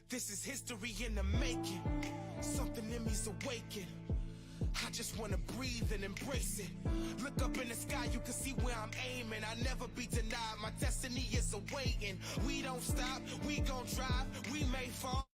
This is history in the making. Something in me's awakened. I just wanna breathe and embrace it. Look up in the sky, you can see where I'm aiming. I never be denied, my destiny is awaiting. We don't stop, we gon' drive, we may fall.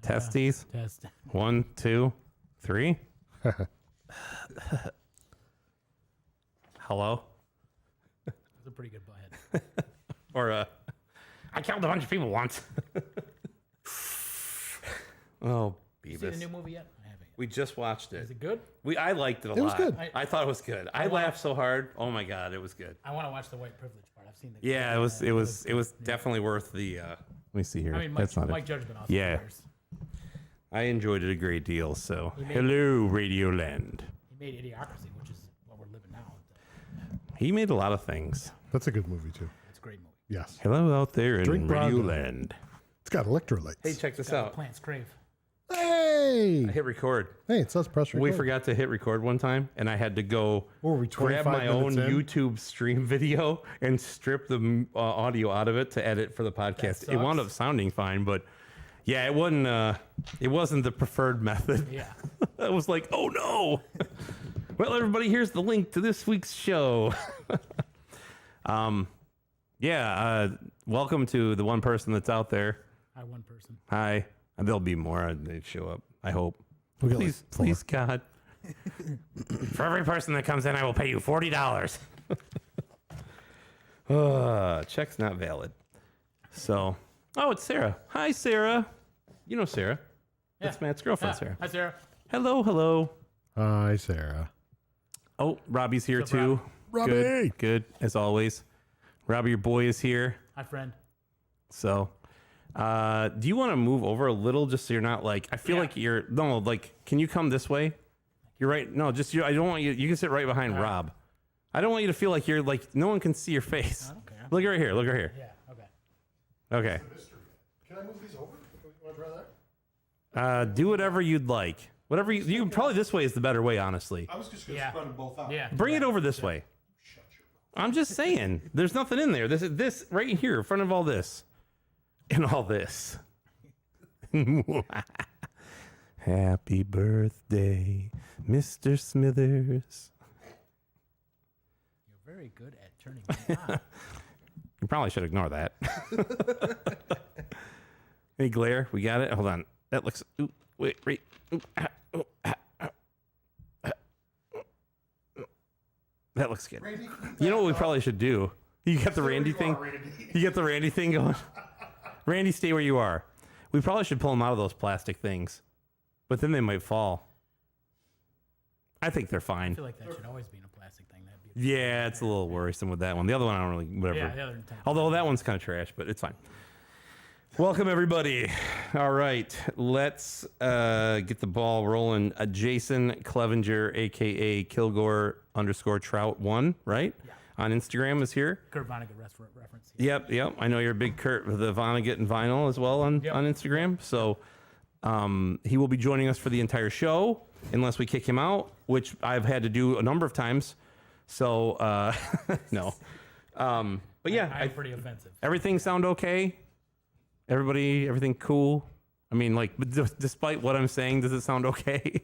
Testes. Test. 1, 2, 3. Hello? That's a pretty good butthead. Or, I killed a bunch of people once. Oh, You see the Beavis. new movie yet? I haven't yet. We just watched it. Is it good? I liked it a lot. It was good. I thought it was good. I laughed so hard. Oh my god, it was good. I want to watch the white privilege part. I've seen the. Yeah, it was definitely worth the. Let me see here. I mean, That's not Mike it. Judge has been awesome. Yeah. For years. I enjoyed it a great deal. So, He made- hello, Radioland. He made Idiocracy, which is what we're living now. He made a lot of things. That's a good movie too. It's a great movie. Yes. Hello out there in Drink Bravo. Radioland. It's got electrolytes. Hey, check this Got what out. plants crave. Hey! I hit record. Hey, it says press record. We forgot to hit record one time, and I had to go What were we, grab 25 my own minutes in? YouTube stream video and strip the audio out of it to edit for the podcast. It wound up sounding fine, but yeah, it wasn't the preferred method. Yeah. I was like, oh no. Well, everybody, here's the link to this week's show. Welcome to the one person that's out there Hi, one person. Hi. There'll be more. They show up. I hope. We'll get Please, like 4. please, God. For every person that comes in, I will pay you $40. Check's not valid. So, oh, it's Sarah. Hi, Sarah. You know Sarah. That's Matt's girlfriend, Sarah. Hi, Sarah. Hello, hello. Hi, Sarah. Oh, Robbie's here What's up, too. Robbie? Good, as always. Robbie, your boy is here. Hi, friend. So, do you want to move over a little just so you're not like, I feel like you're, no, like, can you come this way? You're right. No, just you. I don't want you. You can sit right behind Rob. I don't want you to feel like you're like, no one can see your face. I don't care. Look right here. Look right here. Yeah, okay. Okay. Can I move these over? Want to try that? Do whatever you'd like. Whatever you probably this way is the better way, honestly. I was just going to spread them both out. Yeah. Bring it over this way. I'm just saying. There's nothing in there. This right here in front of all this. And all this. Happy birthday, Mr. Smithers. You're very good at turning me on. You probably should ignore that. Any glare? We got it? Hold on. That looks... Ooh, wait. Ooh, that looks good. Randy, You know what we probably should do? You got the Randy thing? You got the Randy thing going? Randy, stay where you are. We probably should pull them out of those plastic things. But then they might fall. I think they're I fine. feel like that should always be in a plastic thing. That'd be Yeah, it's a little worrisome with that one. The other one, I don't really... Whatever. Yeah, the other one. Although that one's kind of trash, but it's fine. Welcome, everybody. All right, let's get the ball rolling. Jason Clevenger, a.k.a. Kilgore_Trout1, right? Yeah. On Instagram is here. Kurt Vonnegut reference. Yep. I know you're a big Kurt with the Vonnegut and vinyl as well on Instagram. So he will be joining us for the entire show, unless we kick him out, which I've had to do a number of times. So, no. But yeah. I'm pretty offensive. Everything sound okay? Everything cool? I mean, like, despite what I'm saying, does it sound okay?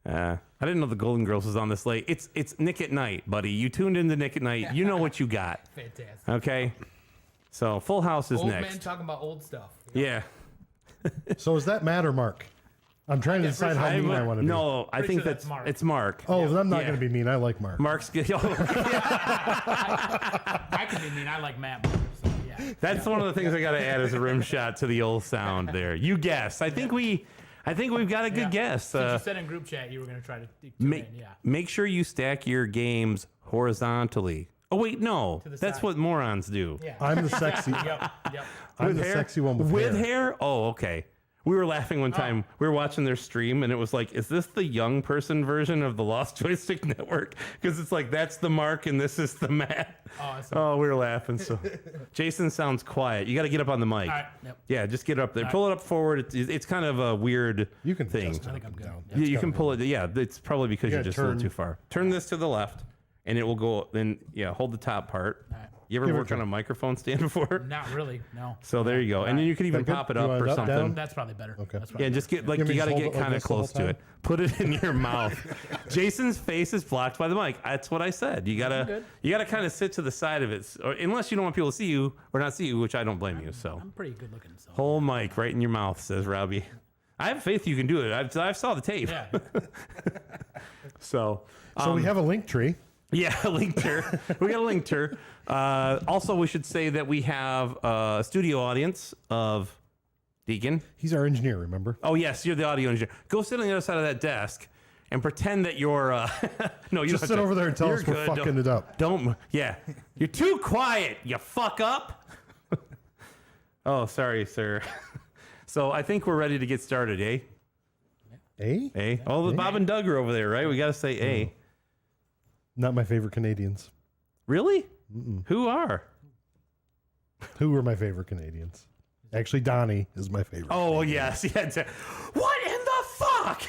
I didn't know the Golden Girls was on this late. It's Nick at Night, buddy. You tuned into Nick at Night. You know what you got. Fantastic. Okay? So, Full House is Old next. man talking about old stuff. Yeah. So is that Matt or Mark? I'm trying to decide how mean I want to be. No, I think sure that's that's Mark. it's Mark. Oh, then I'm not Yeah. going to be mean. I like Mark. Mark's good. I can be mean. I like Matt more. So, yeah. That's one of the things I got to add as a rim shot to the old sound there. You guess. I think we've got a good guess. Since you said in group chat you were going to try to tune in, yeah. Make sure you stack your games horizontally. Oh wait, no, the that's side. what morons do. Yeah. I'm the sexy. Yep. I'm the sexy one with hair. hair. Oh, okay. We were laughing one time. We were watching their stream, and it was like, "Is this the young person version of the Lost Joystick Network?" Because it's like that's the Mark, and this is the Matt. Oh, we were laughing. So, Jason sounds quiet. You got to get up on the mic. All right. Yep. Yeah, just get up there. Pull it up forward. It's kind of a weird You can thing. adjust it I think up I'm and good. down. Yeah, you can pull it. Yeah, it's probably because you're gotta just a little turn- too far. Turn this to the left, and it will go. Then hold the top part. All right. You ever Give it a work on try. a microphone stand before? Not really. No. So there you go, and then you can even That good? pop it You up want or it up, something. down? That's probably better. Okay. That's probably Yeah, just get like You want you me got to to hold get it like kind of this the whole close to it. Put it in your mouth. Jason's face is blocked by the mic. That's what I said. You gotta kind of sit to the side of it, or, unless you don't want people to see you or not see you, which I don't blame you. So I'm pretty good looking. So. whole mic right in your mouth, says Robbie. I have faith you can do it. I saw the tape. Yeah. So So we have a link tree. yeah, linked her. We got a linked her. Also, we should say that we have a studio audience of Deacon. He's our engineer, remember? Oh, yes, you're the audio engineer. Go sit on the other side of that desk and pretend that you're... no, you Just don't sit have to. over there and tell You're us we're good. fucking it up. Don't... Yeah. You're too quiet, you fuck up. Oh, sorry, sir. So I think we're ready to get started, eh? Eh? Eh? Oh, the Bob and Doug are over there, right? We got to say eh. Not my favorite Canadians. Really? Who are? Who are my favorite Canadians? Actually, Donnie is my favorite. Oh, yes. Yeah. What in the fuck?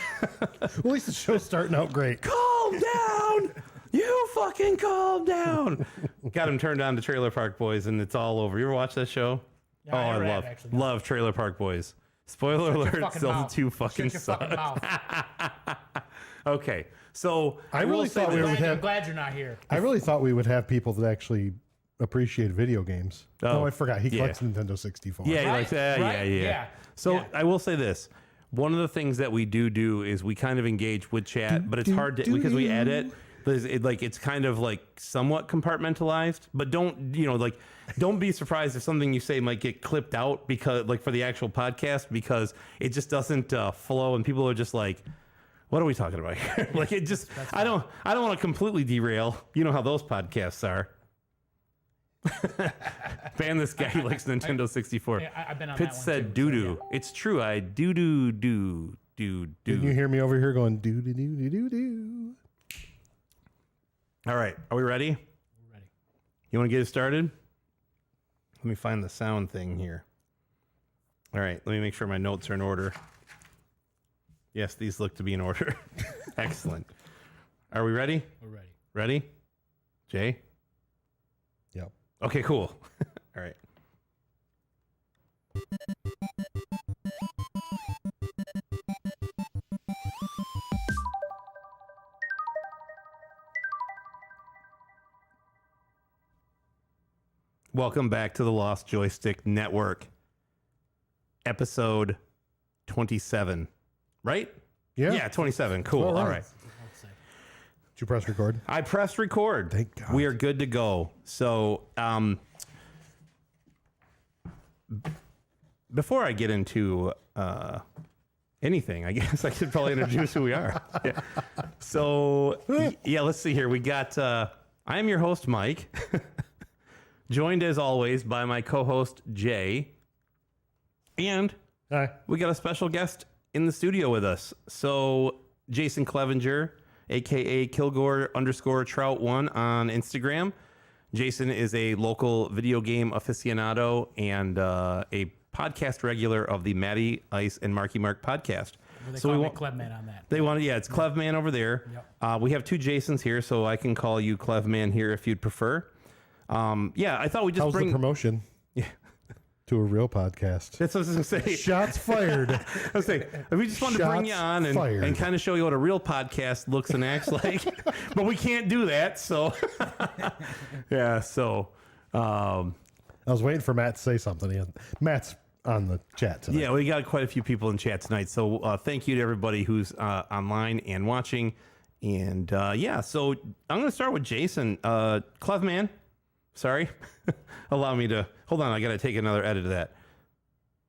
Well, at least the show's starting out great. Calm down. You fucking calm down. Got him turned on to Trailer Park Boys, and it's all over. You ever watch that show? Yeah, I never have, actually. love Trailer Park Boys. Spoiler alert, fucking Zelda mouth. 2 fucking Shut your fucking sucks. mouth. Okay, so I really thought we would I'm have. glad you're not here. I really thought we would have people that actually appreciate video games. Oh, Oh, I forgot. He collects Nintendo 64. Yeah, he Right, likes that. right, Yeah. yeah, So yeah. I will say this. One of the things that we do is we kind of engage with chat, but it's hard to because we edit. It's kind of like somewhat compartmentalized, but don't be surprised if something you say might get clipped out because like for the actual podcast because it just doesn't flow and people are just like, what are we talking about here? Like it just I don't want to completely derail. You know how those podcasts are. Ban this guy who likes Nintendo 64. Yeah, I've been on Pitts that one said too, doo doo. so, It's true. I do. Didn't you hear me over here going doo doo doo doo doo doo? All right. Are we ready? We're ready. You want to get it started? Let me find the sound thing here. All right. Let me make sure my notes are in order. Yes, these look to be in order. Excellent. Are we ready? We're ready. Ready? Jay? Yep. Okay, cool. All right. Welcome back to the Lost Joystick Network, episode 27. Right? Yeah. Yeah, 27. Cool. All right. All right. I'll say. Did you press record? I pressed record. Thank God. We are good to go. So, before I get into anything, I guess I should probably introduce who we are. Yeah. So, yeah, let's see here. We got, I am your host, Mike, joined as always by my co-host, Jay, and Hi. we got a special guest in the studio with us. So, Jason Clevenger, aka Kilgore_Trout1 on Instagram. Jason is a local video game aficionado and a podcast regular of the Matty Ice and Marky Mark podcast. Well, they So call we me want, Clebman on that. they want, yeah, it's Clevman over there. Yep. We have two Jasons here, so I can call you Clevman here if you'd prefer. Yeah, I thought we'd just How's bring the promotion? Yeah. To a real podcast. That's what I was going to say. Shots fired. I was saying, we just wanted to bring you Shots on and fired. kind of show you what a real podcast looks and acts like, but we can't do that. So, yeah. So, I was waiting for Matt to say something. Matt's on the chat tonight. yeah, we got quite a few people in chat tonight. So, thank you to everybody who's online and watching. And yeah, so I'm going to start with Jason. Clevman, sorry. Allow me to hold on. I got to take another edit of that.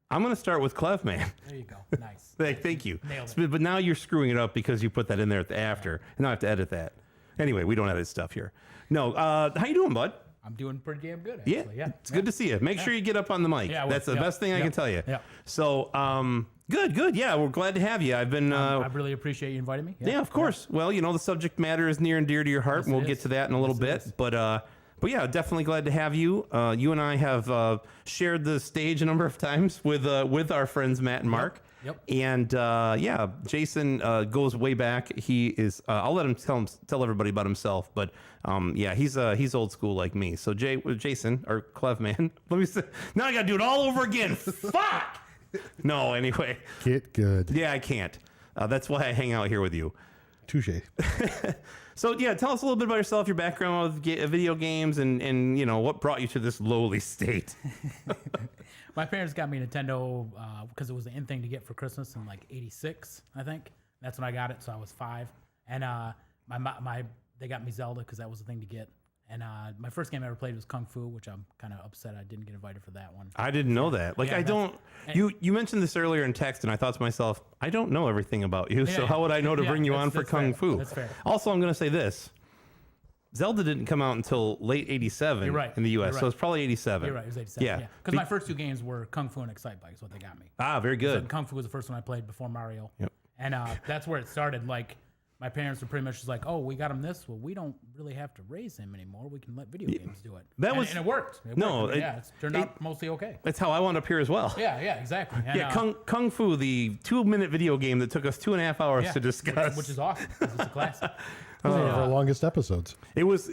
I'm going to start with Clevman. There you go. Nice. Thank you. Nailed it. But now you're screwing it up because you put that in there at the after, and I have to edit that. Anyway, we don't edit stuff here. No, how you doing, bud? I'm doing pretty damn good, Yeah, actually. Yeah. it's good to see you. Make sure you get up on the mic. Yeah, I will. That's the Yep. best thing I Yep. can tell you. Yep. So, good. Yeah, we're glad to have you. I've been. I really appreciate you inviting me. Yeah, of course. Well, you know, the subject matter is near and dear to your heart, Yes, and we'll it get is. to that in a little Yes, it bit. is. But yeah, definitely glad to have you. You and I have shared the stage a number of times with our friends Matt and Mark. Yep. And yeah, Jason goes way back. He is. I'll let him tell everybody about himself. But yeah, he's old school like me. So Jason or Clevman. Let me say. Now I got to do it all over again. Fuck. No. Anyway. Get good. Yeah, I can't. That's why I hang out here with you. Touche. So yeah, tell us a little bit about yourself, your background with video games, and you know what brought you to this lowly state. My parents got me a Nintendo because it was the in thing to get for Christmas in like '86, I think. That's when I got it, so I was 5. And they got me Zelda because that was the thing to get. And my first game I ever played was Kung Fu, which I'm kind of upset I didn't get invited for that one. I didn't know that. Like Yeah, I don't. You mentioned this earlier in text, and I thought to myself, I don't know everything about you. So Yeah, how would I know to yeah, bring you that's- on for that's Kung fair. Fu? That's fair. Also, I'm going to say this. Zelda didn't come out until late '87 You're right. in the U.S., You're so right. it's probably '87. You're right, it was '87. Yeah. Yeah, because my first 2 games were Kung Fu and Excite Bike is what they got me. Very So good. Kung Fu was the first one I played before Mario. Yep. And that's where it started. Like, my parents were pretty much just like, oh, we got him this. Well, we don't really have to raise him anymore. We can let video games do it. That and, was- and it worked. No, worked. Yeah, it's turned out mostly okay. That's how I wound up here as well. Yeah, exactly. And, Yeah, Kung Fu, the 2-minute video game that took us 2.5 hours yeah, to discuss. which is awesome because it's a classic. One of our longest episodes. It was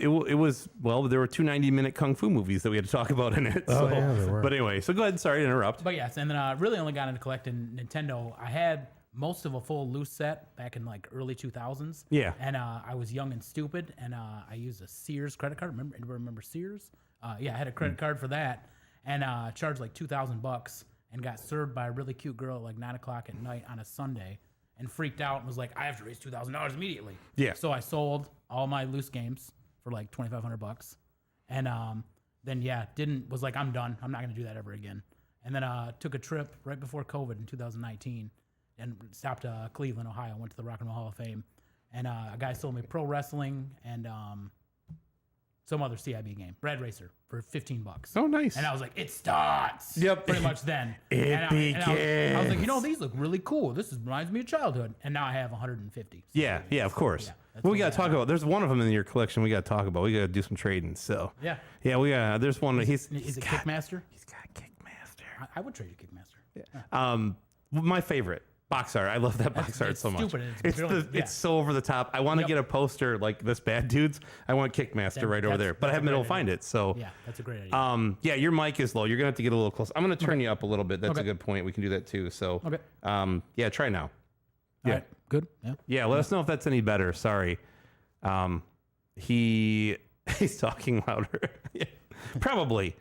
well, there were 2 90-minute Kung Fu movies that we had to talk about in it. So. yeah, there were. But anyway, so go ahead. Sorry to interrupt. But yes, and then I really only got into collecting Nintendo. I had most of a full loose set back in like early 2000s. Yeah. And I was young and stupid, and I used a Sears credit card. Remember Sears? I had a credit card for that, and charged like $2,000, and got served by a really cute girl at like 9 o'clock at night on a Sunday, and freaked out and was like, I have to raise $2,000 immediately. Yeah. So I sold all my loose games for like $2,500, and then was like, I'm done. I'm not gonna do that ever again. And then took a trip right before COVID in 2019, and stopped Cleveland, Ohio. Went to the Rock and Roll Hall of Fame, and a guy sold me pro wrestling and some other CIB game, Brad Racer, for $15. Oh, nice. And I was like, it starts. Yep. Pretty much then. It begins. I was like, these look really cool. This reminds me of childhood. And now I have 150. So Yeah, of course. that's We what got I to talk about. There's one of them in your collection. We got to talk about. We got to do some trading. So Yeah. we got. There's one. Is it Kickmaster? He's got Kickmaster. I would trade you Kickmaster. My favorite box art. I love that box art it's so much. stupid. It's brilliant. It's so over the top. I want to get a poster like this bad dude's. I want Kickmaster right over there, but I haven't been able to find it. So Yeah, that's a great idea. your mic is low. You're gonna have to get a little close. I'm gonna turn you up a little bit. That's a good point. We can do that too. So try now. All right, good. Yeah. Yeah, let us know if that's any better. Sorry. He's talking louder. Yeah, probably.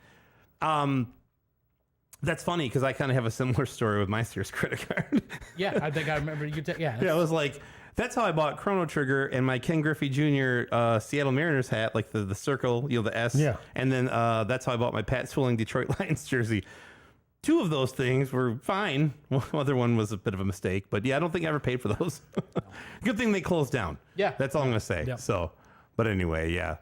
That's funny because I kind of have a similar story with my Sears credit card. Yeah, I think I remember you. Yeah, it was like, that's how I bought Chrono Trigger and my Ken Griffey Jr. Seattle Mariners hat, like the circle, the S. Yeah. And then that's how I bought my Pat Swilling Detroit Lions jersey. Two of those things were fine. One other one was a bit of a mistake, but I don't think I ever paid for those. Good thing they closed down. Yeah. That's all I'm going to say. Yep. So, but anyway, yeah.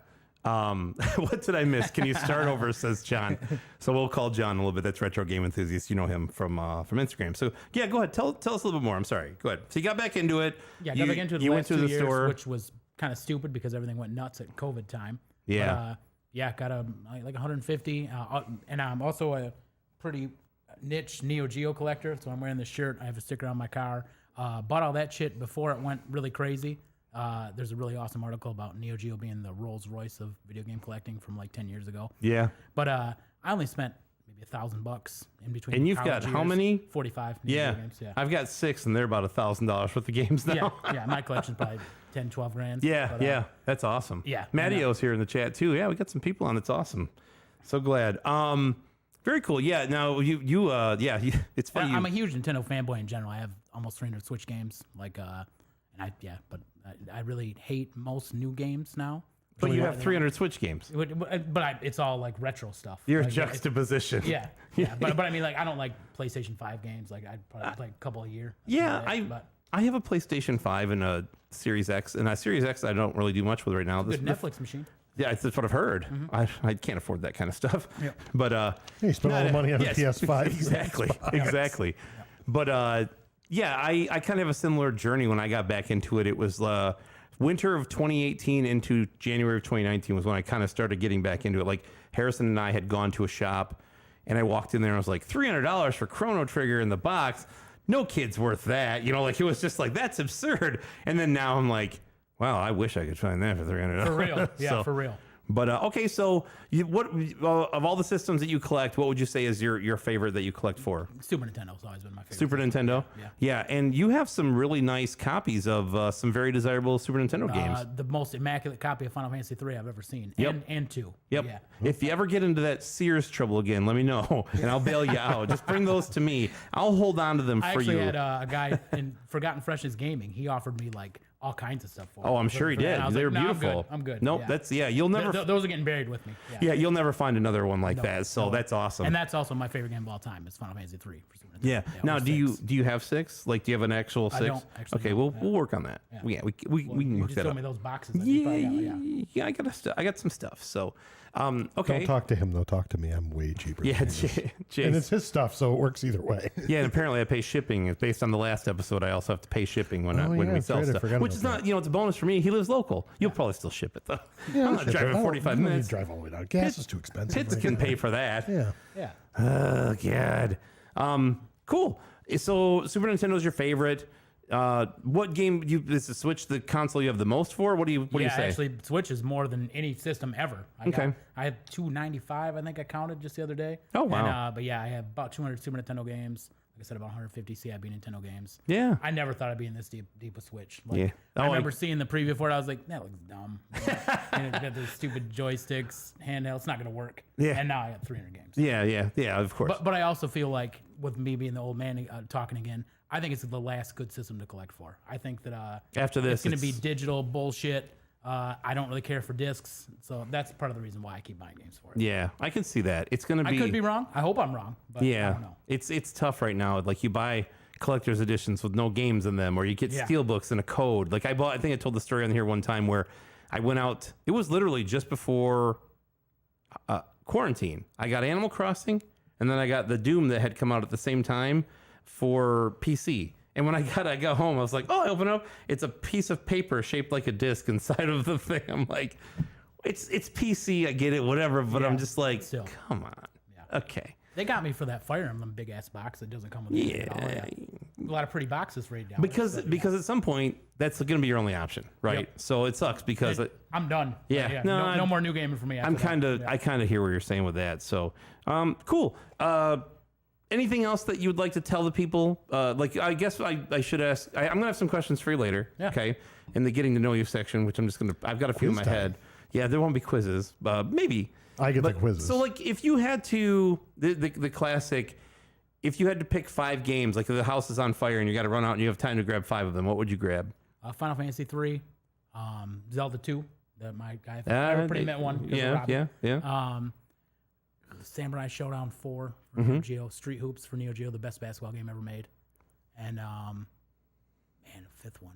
What did I miss? Can you start over? Says John. So we'll call John a little bit. That's Retro Game Enthusiast. You know him from Instagram. So yeah, go ahead. Tell us a little bit more. I'm sorry. Go ahead. So you got back into it. Yeah, I got back into it. You went to the years, store, which was kind of stupid because everything went nuts at COVID time. Yeah. But, got like 150, and I'm also a pretty niche Neo Geo collector. So I'm wearing this shirt. I have a sticker on my car. Bought all that shit before it went really crazy. There's a really awesome article about Neo Geo being the Rolls Royce of video game collecting from like 10 years ago. Yeah. But I only spent maybe $1,000 in between. And you've got how many? 45 Neo Geo games. Yeah. I've got 6, and they're about $1,000 worth of games now. Yeah. My collection's probably 10, 12 grand. Yeah, But, that's awesome. Yeah. Mattio's here in the chat too. Yeah, we got some people on. It's awesome. So glad. Very cool. Yeah. Now it's funny. I'm a huge Nintendo fanboy in general. I have almost 300 Switch games. But I really hate most new games now. But you have 300 Switch games. But it's all like retro stuff. You're like, juxtaposition. Yeah. But I mean, like, I don't like PlayStation 5 games. Like, I'd probably play a couple a year. Yeah, I have a PlayStation 5 and a Series X, and a Series X I don't really do much with right now. Good Netflix machine. Yeah, that's what I've heard. I can't afford that kind of stuff. Yeah. But You spent all the money on a PS5. Exactly. But I kind of have a similar journey when I got back into it. It was winter of 2018 into January of 2019 was when I kind of started getting back into it. Like Harrison and I had gone to a shop, and I walked in there and I was like, $300 for Chrono Trigger in the box. No kid's worth that. It was just like, that's absurd. And then now I'm like, wow, I wish I could find that for $300. For real. Yeah, for real. But okay, so what of all the systems that you collect, what would you say is your favorite that you collect for? Super Nintendo's always been my favorite. Super Nintendo? Yeah, and you have some really nice copies of some very desirable Super Nintendo games. The most immaculate copy of Final Fantasy III I've ever seen. Yep. And 2. Yep. Yeah. If you ever get into that Sears trouble again, let me know, and I'll bail you out. Just bring those to me. I'll hold on to them I for you. actually had a guy in Forgotten Freshness Gaming. He offered me like all kinds of stuff for. Oh, I'm sure he did. I was They were like, "No, beautiful. I'm good. Nope, Yeah. you'll never. Those are getting buried with me. Yeah, you'll never find another one like that. So that's awesome. And that's also my favorite game of all time. Is Final Fantasy III for Super Nintendo. Yeah. Now, or do 6. you have 6? Like, do you have an actual 6? I don't actually. Okay, don't. we'll work on that. Yeah, we can You work just that told up. me those boxes. That you probably got, Yeah, I got some stuff. So, okay. Don't talk to him, though. Talk to me. I'm way cheaper. Yeah, than he is. Jace. And it's his stuff, so it works either way. Yeah, and apparently I pay shipping. It's based on the last episode. I also have to pay shipping when we that's sell right, I stuff, forgot which about is not, it's a bonus for me. He lives local. You'll probably still ship it though. Yeah, I'm not driving 45 minutes. You drive all the way down. Gas is too expensive. Pitts right can now. pay for that. Yeah. Yeah. Oh God. Cool. So Super Nintendo's your favorite. What game is the Switch the console you have the most for? What do you say? Actually, Switch is more than any system ever. I have 295. I think I counted just the other day. Oh wow. And, but yeah, I have about 200 Super Nintendo games, like I said, about 150 CIB Nintendo games. Yeah. I never thought I'd be in this deep with Switch. Like, Yeah. I remember seeing the preview for it. I was like, that looks dumb. And it's got those stupid joysticks, handheld. It's not going to work. Yeah. And now I got 300 games. Yeah, of course. But I also feel like, with me being the old man talking again, I think it's the last good system to collect for. I think that after this, it's going to be digital bullshit. I don't really care for discs, so that's part of the reason why I keep buying games for it. Yeah, I can see that. It's going to be. I could be wrong. I hope I'm wrong. But I don't know. It's tough right now. Like you buy collector's editions with no games in them, or you get steel books and a code. Like I think I told the story on here one time where I went out. It was literally just before quarantine. I got Animal Crossing, and then I got the Doom that had come out at the same time for PC. And when I got home, I was like, oh, I open up. It's a piece of paper shaped like a disc inside of the thing. I'm like, it's PC. I get it, whatever. But I'm just like, come on. Yeah. Okay. They got me for that Fire Emblem big ass box that doesn't come with it. A lot of pretty boxes right now. Because at some point, that's going to be your only option, right? Yep. So it sucks because I'm done. Yeah. No more new gaming for me. I kind of hear what you're saying with that. So cool. Anything else that you would like to tell the people? Like, I guess I should ask. I'm going to have some questions for you later. Yeah. Okay. In the getting to know you section, which I've got a few in my head. Yeah, there won't be quizzes. Maybe. I get the quizzes. So, like, if you had to, the classic, if you had to pick 5 games, like the house is on fire and you got to run out and you have time to grab 5 of them, what would you grab? Final Fantasy 3, Zelda 2. I pretty met one. Yeah. Samurai Showdown 4 for Neo Geo, Street Hoops for Neo Geo, the best basketball game ever made. And, a 5th one.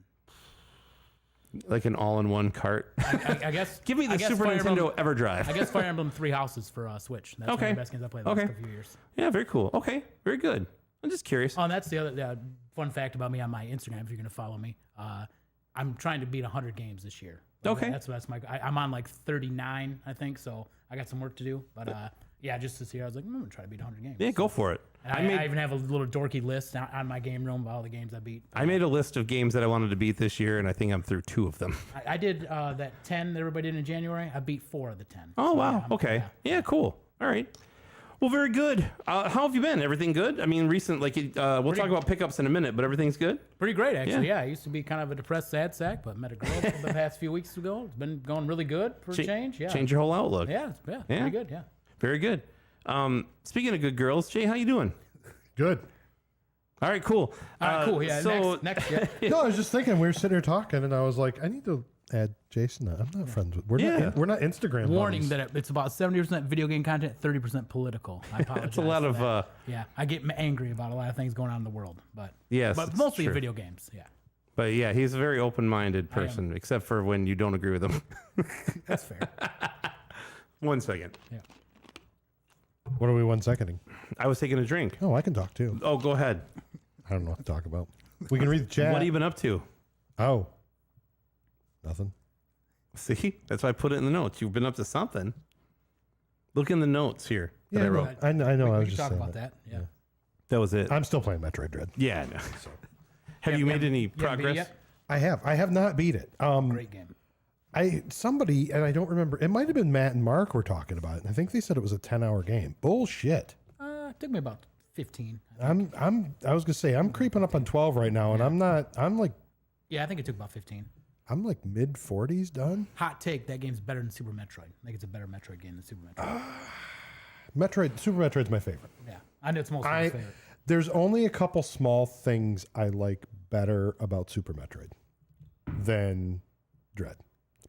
Like an all-in-one cart. I guess. Give me the Super Nintendo EverDrive. I guess Fire Emblem 3 Houses for Switch. That's one of the best games I played the last few years. Yeah, very cool. Okay, very good. I'm just curious. Oh, and that's the other fun fact about me on my Instagram, if you're going to follow me. I'm trying to beat 100 games this year. Okay. That's my. I'm on like 39, I think, so I got some work to do. But just this year, I was like, I'm going to try to beat 100 games. Yeah, go for it. And I even have a little dorky list on my game room of all the games I beat. I made a list of games that I wanted to beat this year, and I think I'm through 2 of them. I did that 10 that everybody did in January. I beat 4 of the 10. Oh, wow. Okay. Yeah, cool. All right. Well, very good. How have you been? Everything good? I mean, we'll talk about pickups in a minute, but everything's good? Pretty great, actually. Yeah, I used to be kind of a depressed, sad sack, but met a girl the past few weeks ago. It's been going really good for a change. Yeah. Change your whole outlook. Yeah, pretty good, yeah. Very good. Speaking of good girls, Jay, how you doing? Good. All right, cool. All right, cool. Yeah, so, next. No, I was just thinking, we were sitting here talking, and I was like, I need to add Jason. I'm not friends with. We're not Instagram. Warning buddies. that it's about 70% video game content, 30% political. I apologize. It's a lot of. I get angry about a lot of things going on in the world, but mostly true. Video games. Yeah. But yeah, he's a very open-minded person, except for when you don't agree with him. That's fair. 1 second. Yeah. What are we 1 seconding? I was taking a drink. Oh, I can talk too. Oh, go ahead. I don't know what to talk about. We can read the chat. What have you been up to? Oh, nothing. See, that's why I put it in the notes. You've been up to something. Look in the notes here that I wrote. I know. I was We just can talk saying about that. Yeah. That was it. I'm still playing Metroid Dread. Yeah. I know. Have you made any You haven't beat it progress? yet? I have not beat it. Great game. Somebody, and I don't remember, it might have been Matt and Mark were talking about it, and I think they said it was a 10-hour game. Bullshit. It took me about 15. I was gonna say I'm creeping up on 12 right now, and I'm like Yeah, I think it took about 15. I'm like mid 40s done. Hot take, that game's better than Super Metroid. I think it's a better Metroid game than Super Metroid. Super Metroid's my favorite. Yeah, I know it's most my favorite. There's only a couple small things I like better about Super Metroid than Dread.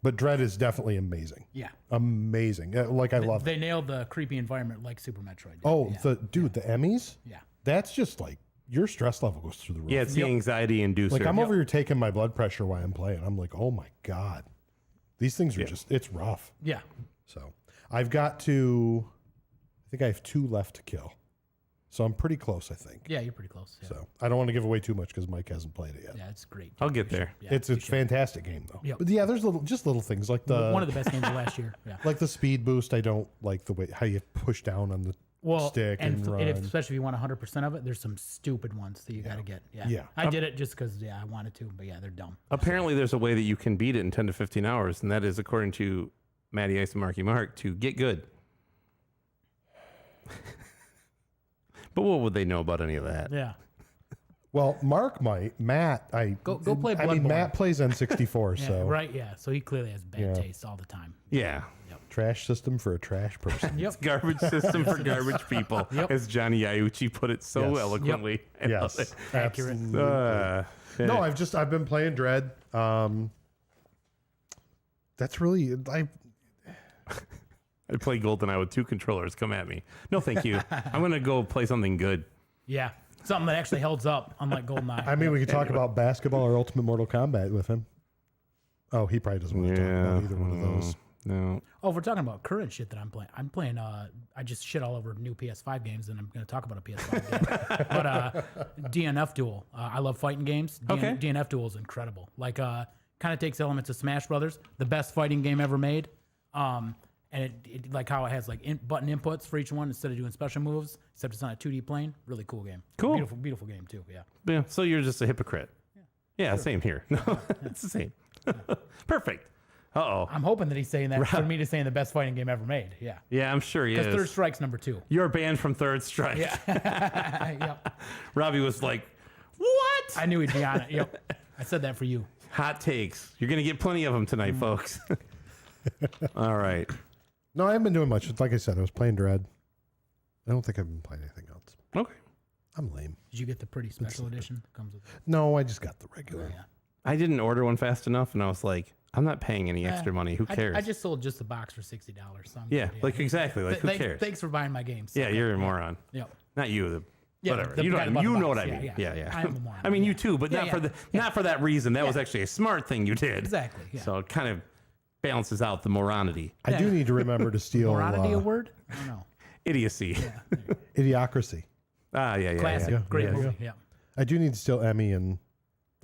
But Dread is definitely amazing. Yeah. Amazing. I love it. They nailed the creepy environment like Super Metroid did. Oh, yeah. the Emmys? Yeah. That's just like your stress level goes through the roof. Yeah, it's the anxiety inducer. Like I'm over here taking my blood pressure while I'm playing. I'm like, oh my God. These things are it's rough. Yeah. So I think I have 2 left to kill. So I'm pretty close, I think. Yeah, you're pretty close. Yeah. So I don't want to give away too much because Mike hasn't played it yet. Yeah, it's great. I'll get there. Yeah, It's a fantastic game though. Yep. But yeah, there's little things like one of the best games of last year. Yeah. like the speed boost. I don't like the way how you push down on the stick and run. Especially if you want 100% of it, there's some stupid ones that you got to get. Yeah. Yeah. I did it just because I wanted to, but yeah, they're dumb. Apparently, there's a way that you can beat it in 10 to 15 hours, and that is, according to Matty Ice and Marky Mark, to get good. What would they know about any of that? Yeah. Well, Mark might. Matt, Go play I mean, Bloodborne. Matt plays N64, Yeah, so right. Yeah. So he clearly has bad taste all the time. Yeah. trash system for a trash person. Yep. Garbage system for garbage people, as Johnny Iucci put it so Yes. eloquently. I love Yes, it. Accurate. absolutely. No, I've been playing Dread. That's really I play GoldenEye with 2 controllers. Come at me. No, thank you. I'm gonna go play something good. Yeah. Something that actually holds up, unlike GoldenEye. I mean, we could talk about basketball or Ultimate Mortal Kombat with him. Oh, he probably doesn't want to talk about either one of those. No. Oh, if we're talking about current shit that I'm playing, I just shit all over new PS5 games, and I'm going to talk about a PS5 game. But DNF Duel, I love fighting games. Okay. DNF Duel is incredible. Like, kind of takes elements of Smash Brothers, the best fighting game ever made. And it like how it has like button inputs for each one instead of doing special moves, except it's on a 2D plane. Really cool game. Cool. Beautiful, beautiful game too. Yeah. Yeah. So you're just a hypocrite. Yeah. Same here. No, it's the same. Perfect. Uh-oh. I'm hoping that he's saying that for me to saying the best fighting game ever made. Yeah. Yeah, I'm sure he is. Because Third Strike's number 2. You're banned from Third Strike. Yeah. Yep. Robbie was like, what? I knew he'd be on it. Yep. I said that for you. Hot takes. You're going to get plenty of them tonight, folks. All right. No, I haven't been doing much. Like I said, I was playing Dread. I don't think I've been playing anything else. Okay. I'm lame. Did you get the pretty special edition that comes with it? No, I just got the regular. Yeah. I didn't order one fast enough, and I was like, I'm not paying any extra money. Who cares? I just sold just the box for $60. So yeah, like exactly. Like, who cares? Thanks for buying my games. Yeah, you're a moron. Yep. Not you. Yeah, Whatever. the You know, guy that you bought the know what box. I mean. Yeah. I am a moron. I mean, you too, but not Yeah, not for that reason. That was actually a smart thing you did. Exactly. Yeah. So it kind of balances out the moronity. I do need to remember to steal Morality a word? I don't know. Idiocy. Idiocracy. Yeah. Classic. Yeah. Great Yeah. movie. Yeah. I do need to steal Emmy and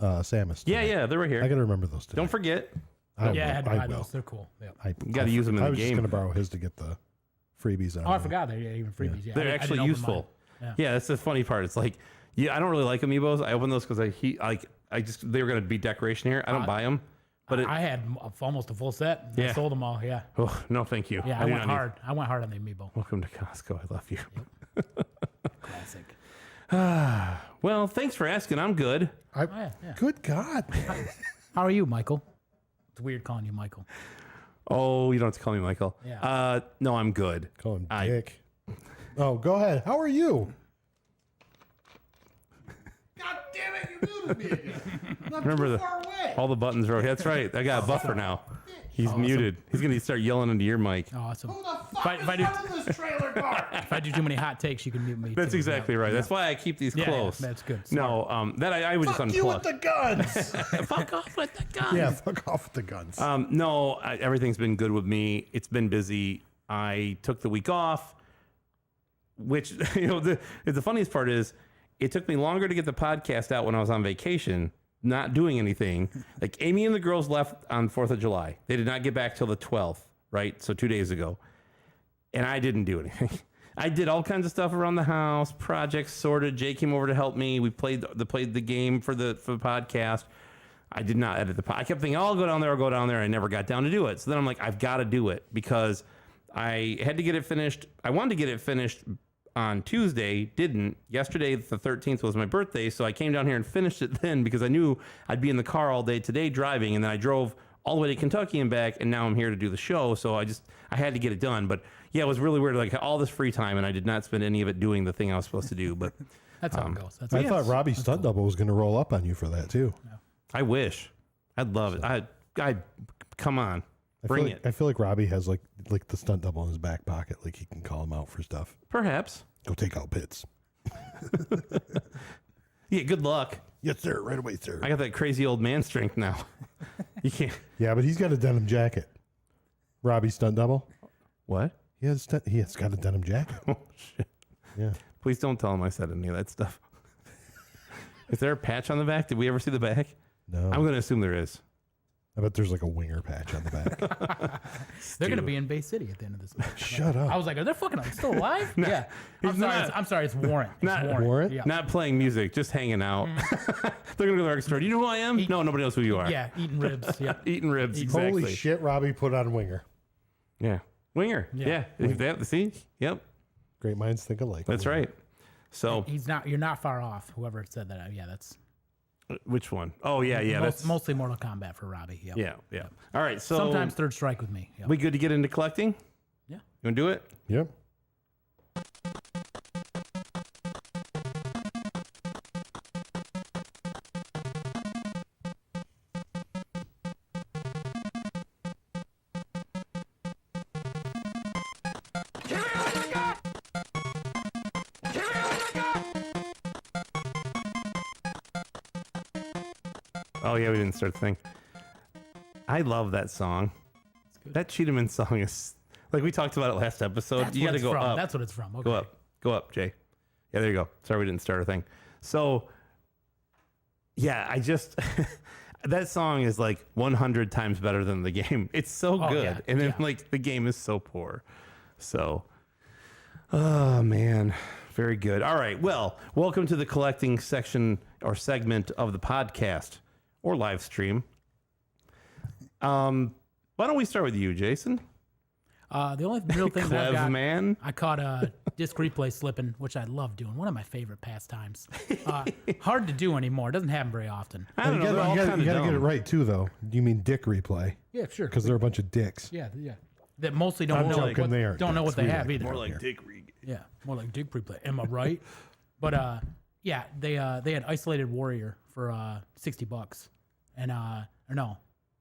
Samus. Yeah, they're right here. I got to remember those two. Don't forget. I had to buy will. those. They're cool. Yep. You got to use them in I the was just game. going to borrow his to get the freebies. Oh, I forgot. They're even freebies. Yeah. They're I actually didn't open useful. mine. Yeah, that's the funny part. It's like, I don't really like amiibos. I open those because they were going to be decoration here. I don't buy them. But I had almost a full set. I sold them all. Yeah. Oh, no, thank you. Yeah. I went hard. I went hard on the amiibo. Welcome to Costco. I love you. Classic. Well, thanks for asking. I'm good. Yeah. Good God. How are you, Michael? It's weird calling you Michael. Oh, you don't have to call me Michael. Yeah. No, I'm good. Call him Dick. Oh, go ahead. How are you? God damn it, you muted me again. I'm Remember far away. all the buttons are. That's right. I got a buffer now. He's muted. He's going to start yelling into your mic. Awesome. Who the fuck If I is do- running this trailer car? If I do too many hot takes, you can mute me. That's too. exactly right. That's why I keep these Yeah, close. that's good. No, that I would just Fuck unplug. you with the guns. Fuck off with the gun. Yeah, fuck off with the guns. No, everything's been good with me. It's been busy. I took the week off, which the funniest part is it took me longer to get the podcast out when I was on vacation, not doing anything. Like Amy and the girls left on 4th of July. They did not get back till the 12th, right? So 2 days ago. And I didn't do anything. I did all kinds of stuff around the house, projects sorted. Jay came over to help me. We played the game for the podcast. I did not edit the podcast. I kept thinking, I'll go down there. I never got down to do it. So then I'm like, I've got to do it because I had to get it finished. I wanted to get it finished on Tuesday, didn't. Yesterday, the 13th, was my birthday, so I came down here and finished it then because I knew I'd be in the car all day today driving, and then I drove all the way to Kentucky and back, and now I'm here to do the show, so I had to get it done. But yeah, it was really weird, like all this free time, and I did not spend any of it doing the thing I was supposed to do. But That's how it goes. That's I how it thought goes. Robbie's stunt double was going to roll up on you for that too. I wish. I'd love it. I come on. Bring it. I feel like Robbie has like the stunt double in his back pocket, like he can call him out for stuff. Perhaps. Go take out Pitts. Yeah, good luck. Yes, sir. Right away, sir. I got that crazy old man strength now. You can't. Yeah, but he's got a denim jacket. Robbie stunt double. What? He has got a denim jacket. Oh, shit. Yeah. Please don't tell him I said any of that stuff. Is there a patch on the back? Did we ever see the back? No. I'm going to assume there is. I bet there's like a winger patch on the back. They're going to be in Bay City at the end of this match. Shut up. I was like, are they fucking still alive? Yeah. I'm sorry. It's Warrant. It's Not Warrant? Yeah. Not playing music, just hanging out. They're going to go to the record store. Do you know who I am? No, nobody knows who you are. Yeah, eating ribs. Yeah. Eating ribs, exactly. Holy shit, Robbie put on winger. Yeah. Winger. Yeah. See? Yep. Great minds think alike. That's right. So He's not. You're not far off. Whoever said that. Yeah, that's which one? Oh yeah. That's mostly Mortal Kombat for Robbie. Yep. yeah. All right. So Sometimes Third Strike with me. Yep. we good to get into collecting? Yeah. You want to do it? Yep. Oh yeah, we didn't start the thing. I love that song. That Cheetahman song is like we talked about it last episode. That's You what got to it's go from. up. That's what it's from. Okay. Go up, Jay. Yeah, there you go. Sorry, we didn't start a thing. So, yeah, I just that song is like 100 times better than the game. It's so good, yeah, and then yeah. like the game is so poor. So, oh man, very good. All right, well, welcome to the collecting section or segment of the podcast or live stream. Why don't we start with you, Jason? The only real thing that I've Clev got, man. I caught a disc replay slipping, which I love doing. One of my favorite pastimes. Hard to do anymore. It doesn't happen very often. I don't You know. They're all gotta kind of get it right too, though. You mean dick replay? Yeah, sure. Because they're a bunch of dicks. Yeah. That mostly don't I'm know joking, what, they aren't don't know what dicks. they We have like either. more like Dick Reed. Yeah, more like Dick replay. Am I right? But yeah, they had Isolated Warrior for $60, and or no,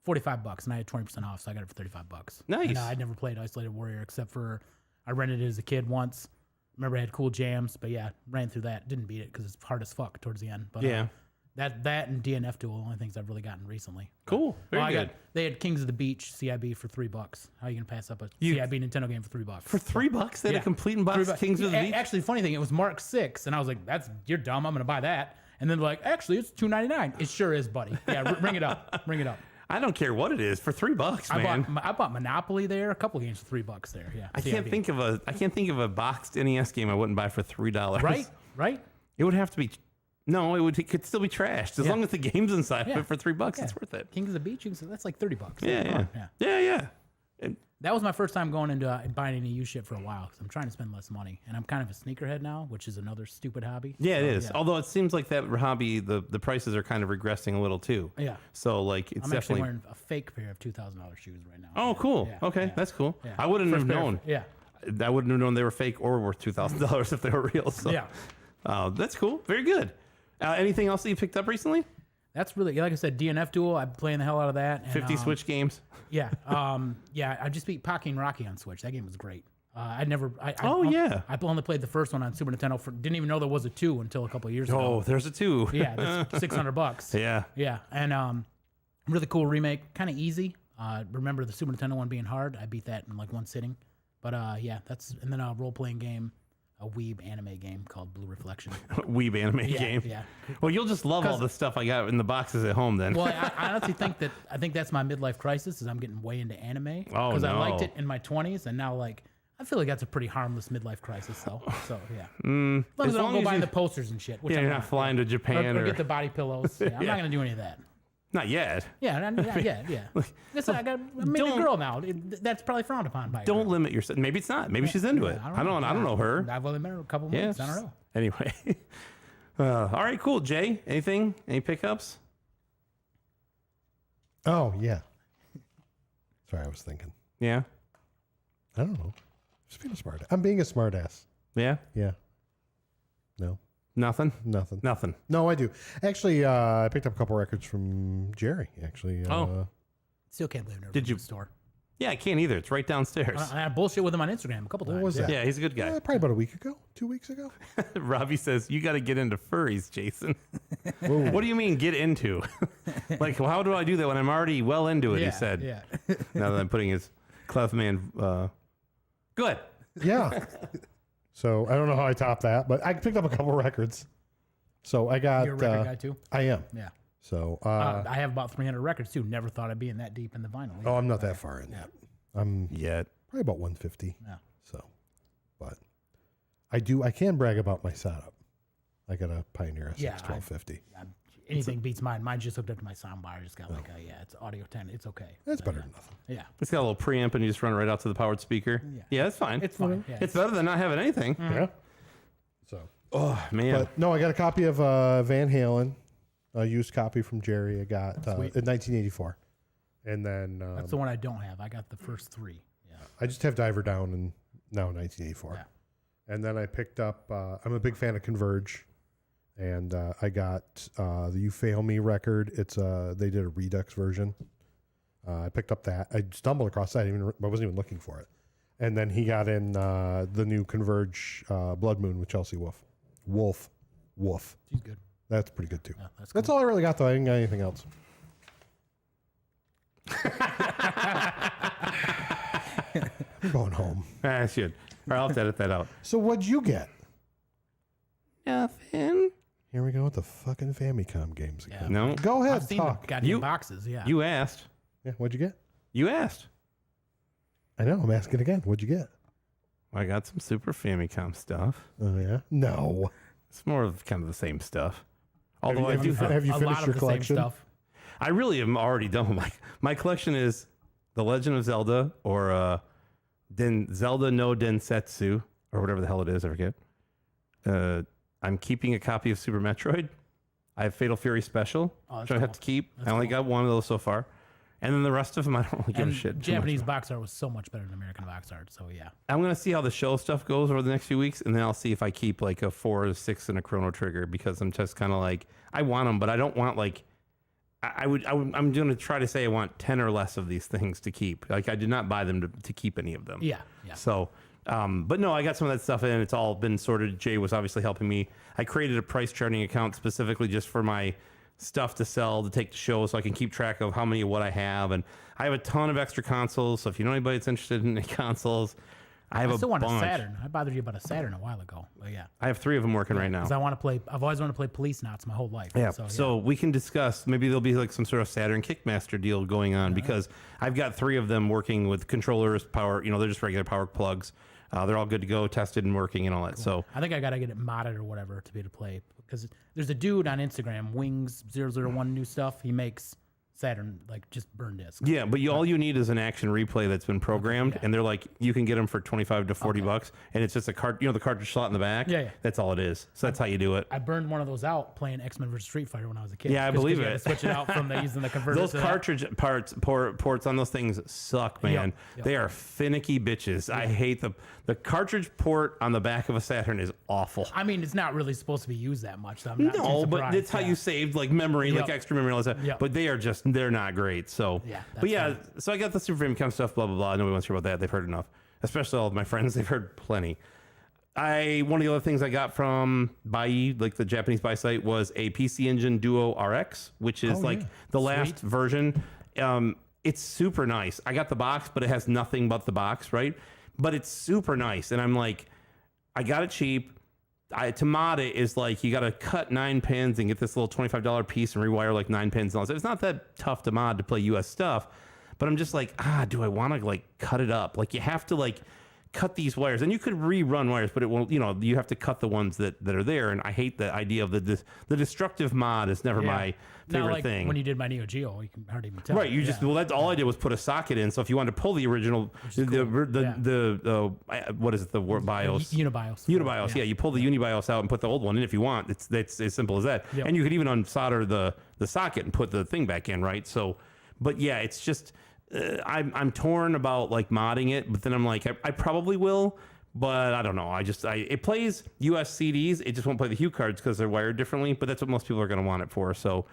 $45, and I had 20% off, so I got it for $35. Nice. And I'd never played Isolated Warrior except for I rented it as a kid once. Remember, I had cool jams, but yeah, ran through that. Didn't beat it because it's hard as fuck towards the end. But Yeah. that and DNF Duel are the only things I've really gotten recently. Cool. Very good. They had Kings of the Beach CIB for $3. How are you gonna pass up a CIB Nintendo game for $3? For $3, they had a complete and box $3. Kings of the Beach. Actually, funny thing, it was Mark 6, and I was like, you're dumb. I'm gonna buy that. And then they're like, actually, it's $2.99. It sure is, buddy. Yeah, bring it up. Bring it up. I don't care what it is for $3, man. I bought Monopoly there. A couple games for $3 there. Yeah. I can't think of a boxed NES game I wouldn't buy for $3. Right. It would have to be. No, it could still be trashed as long as the game's inside. Yeah. But for $3, Yeah. it's worth it. Kings of the Beach. That's like $30. Yeah. And That was my first time going into buying any used shit for a while because I'm trying to spend less money, and I'm kind of a sneakerhead now, which is another stupid hobby. yeah, it So, is. yeah. Although it seems like that hobby, the prices are kind of regressing a little too. Yeah. So like it's I'm actually definitely. wearing a fake pair of $2,000 shoes right now. Oh, cool. Yeah, Okay, yeah. that's cool. Yeah. I wouldn't First have pair of- known. Yeah. I wouldn't have known they were fake or worth $2,000 if they were real. So. Yeah. That's cool. Very good. Anything else that you picked up recently? That's really, like I said, DNF Duel. I'm playing the hell out of that. And, 50 Switch games. Yeah. Yeah. I just beat Pocky and Rocky on Switch. That game was great. I yeah. I only played the first one on Super Nintendo. Didn't even know there was a 2 until a couple of years ago. Oh, there's a 2. Yeah, that's $600. Yeah. Yeah, and really cool remake. Kind of easy. Remember the Super Nintendo one being hard? I beat that in like one sitting. But yeah, and then a role playing game, a weeb anime game called Blue Reflection. Weeb anime game. Yeah. Well, you'll just love all the stuff I got in the boxes at home then. Well, I honestly think that's my midlife crisis is I'm getting way into anime. Oh, Because I no. liked it in my 20s, and now like I feel like that's a pretty harmless midlife crisis though. So yeah. As long as I don't go buying the posters and shit. Which yeah, I'm you're not flying to Japan or get the body pillows. Yeah, I'm not gonna do any of that. Not yet. Yeah. Listen, I'm a girl now. That's probably frowned upon by her. Don't limit yourself. Maybe it's not. Maybe she's into it. I don't know her. I've only met her a couple Yeah. months. I don't know. Anyway. All right, cool. Jay, anything? Any pickups? Oh yeah. Sorry, I was thinking. Yeah. I don't know. Just being a smart. I'm being a smart ass. Yeah. Yeah. No. Nothing. Nothing. No, I do. Actually, I picked up a couple records from Jerry. Actually. Still can't believe I never Did been you- to the store. Yeah, I can't either. It's right downstairs. I had bullshit with him on Instagram a couple times. What was that? Yeah, he's a good guy. Probably about a week ago, 2 weeks ago. Robbie says, you got to get into furries, Jason. What do you mean, get into? Like, well, how do I do that when I'm already well into it, he said. Yeah. Now that I'm putting his Clef Man. Good. Yeah. So I don't know how I top that, but I picked up a couple records. So I got. You're a record guy too? I am. Yeah. So I have about 300 records too. Never thought I'd be in that deep in the vinyl. oh, I'm not that far in yet. I'm Yet. probably about 150. Yeah. So, but I can brag about my setup. I got a Pioneer SX 1250. Anything beats mine. Mine just hooked up to my soundbar. I just got like it's audio 10. It's okay. That's better than nothing. Yeah. It's got a little preamp and you just run it right out to the powered speaker. Yeah, that's fine. It's fine. Yeah, It's better than not having anything. Yeah. So Oh man. But no, I got a copy of Van Halen, a used copy from Jerry. I got in 1984, and then That's the one I don't have. I got the first 3. Yeah. I just have Diver Down and now 1984. Yeah. And then I picked up. I'm a big fan of Converge, and I got the "You Fail Me" record. It's they did a Redux version. I picked up that. I stumbled across that. I wasn't even looking for it. And then he got in the new Converge Blood Moon with Chelsea Wolf. She's good. That's pretty good too. Yeah, that's That's all I really got though. I didn't got anything else. I'm going home. I should. All right, I'll have to edit that out. So what'd you get? Nothing. Here we go with the fucking Famicom games again. Yeah. No. Go ahead, I've seen talk. the goddamn boxes. Yeah. You asked. Yeah, what'd you get? You asked. I know. I'm asking again. What'd you get? I got some Super Famicom stuff. Oh yeah. No. It's more of kind of the same stuff. Although I do have you a finished lot your of the collection? same stuff. I really am already done with my collection is The Legend of Zelda or Zelda no Densetsu or whatever the hell it is, I forget. I'm keeping a copy of Super Metroid. I have Fatal Fury Special, which I have to keep. I only got one of those so far. And then the rest of them, I don't really give a shit. Japanese box art was so much better than American box art. So yeah. I'm going to see how the show stuff goes over the next few weeks, and then I'll see if I keep like a 4 or 6 and a Chrono Trigger because I'm just kind of like, I want them, but I don't want like, I'm going to try to say I want 10 or less of these things to keep. Like I did not buy them to keep any of them. Yeah. Yeah. So, but no, I got some of that stuff in. It's all been sorted. Jay was obviously helping me. I created a price charting account specifically just for my stuff to sell to take to show so I can keep track of how many of what I have. And I have a ton of extra consoles. So if you know anybody that's interested in the consoles, I have I still a want bunch. a Saturn. I bothered you about a Saturn a while ago. But yeah. I have 3 of them working right now. Because I want to play. I've always wanted to play Police Knots my whole life. Yeah. So we can discuss. Maybe there'll be like some sort of Saturn Kickmaster deal going on because I've got 3 of them working with controllers, power. You know, they're just regular power plugs. They're all good to go, tested and working and all that. Cool. So I think I gotta get it modded or whatever to be able to play because there's a dude on Instagram, Wings001 new stuff. He makes Saturn like just burn discs. Yeah, but all you need is an action replay that's been programmed, and they're like you can get them for $25 to $40, and it's just a the cartridge slot in the back. Yeah. That's all it is. So that's how you do it. I burned one of those out playing X-Men vs. Street Fighter when I was a kid. Yeah, I believe it. Switch it out from using the converter. Those cartridge ports on those things suck, man. Yep. They are finicky bitches. I hate them. The cartridge port on the back of a Saturn is awful. I mean, it's not really supposed to be used that much. So I'm not too but surprised. it's how you saved like memory, like extra memory, all that. Yep. But they're not great. So, but yeah, so I got the Super Famicom stuff, blah, blah, blah. Nobody wants to hear about that. They've heard enough, especially all of my friends. They've heard plenty. One of the other things I got from Bai, like the Japanese Bai site, was a PC Engine Duo RX, which is the last version. It's super nice. I got the box, but it has nothing but the box, right? But it's super nice. And I'm like, I got it cheap. To mod it is like you got to cut 9 pins and get this little $25 piece and rewire like 9 pins and all that. It's not that tough to mod to play US stuff, but I'm just like, do I want to like cut it up? Like you have to like cut these wires, and you could rerun wires, but it won't. You know, you have to cut the ones that are there. And I hate the idea of the destructive mod is never my favorite like thing. When you did my Neo Geo, you can hardly even tell. Right, you just that's all I did was put a socket in. So if you wanted to pull the original, what is it? The BIOS, Unibios. Yeah, you pull the Unibios out and put the old one in if you want. It's as simple as that. Yep. And you could even unsolder the socket and put the thing back in. Right. So, but yeah, it's just I'm torn about like modding it, but then I'm like I probably will. But I don't know. It plays US CDs. It just won't play the Hue cards because they're wired differently. But that's what most people are going to want it for. So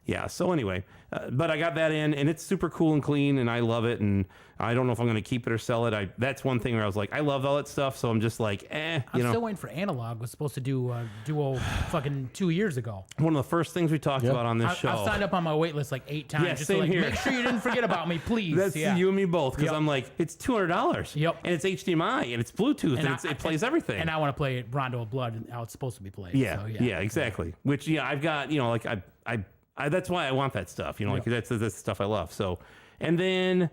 yeah. So anyway, but I got that in, and it's super cool and clean, and I love it. And I don't know if I'm going to keep it or sell it. That's one thing where I was like, I love all that stuff. So I'm just like, I'm still waiting for Analog. Was supposed to do Duo fucking 2 years ago. One of the first things we talked about on this show. I've signed up on my wait list like 8 times. Yeah, just same to, like, here. Make sure you didn't forget about me, please. That's you and me both, because I'm like, it's $200. Yep. And it's HDMI and it's Bluetooth and it plays everything. And I want to play Rondo of Blood and how it's supposed to be played. Yeah, so, yeah, exactly. Which I've got. Like I that's why I want that stuff. Like that's the stuff I love. So, and then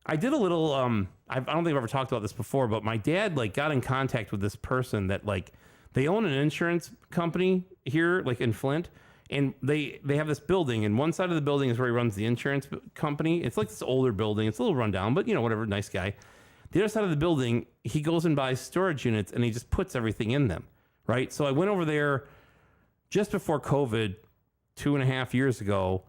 I did a little. I don't think I've ever talked about this before, but my dad like got in contact with this person that like they own an insurance company here, like in Flint. And they have this building, and one side of the building is where he runs the insurance company. It's like this older building. It's a little rundown, but whatever, nice guy. The other side of the building, he goes and buys storage units, and he just puts everything in them, right? So I went over there just before COVID 2.5 years ago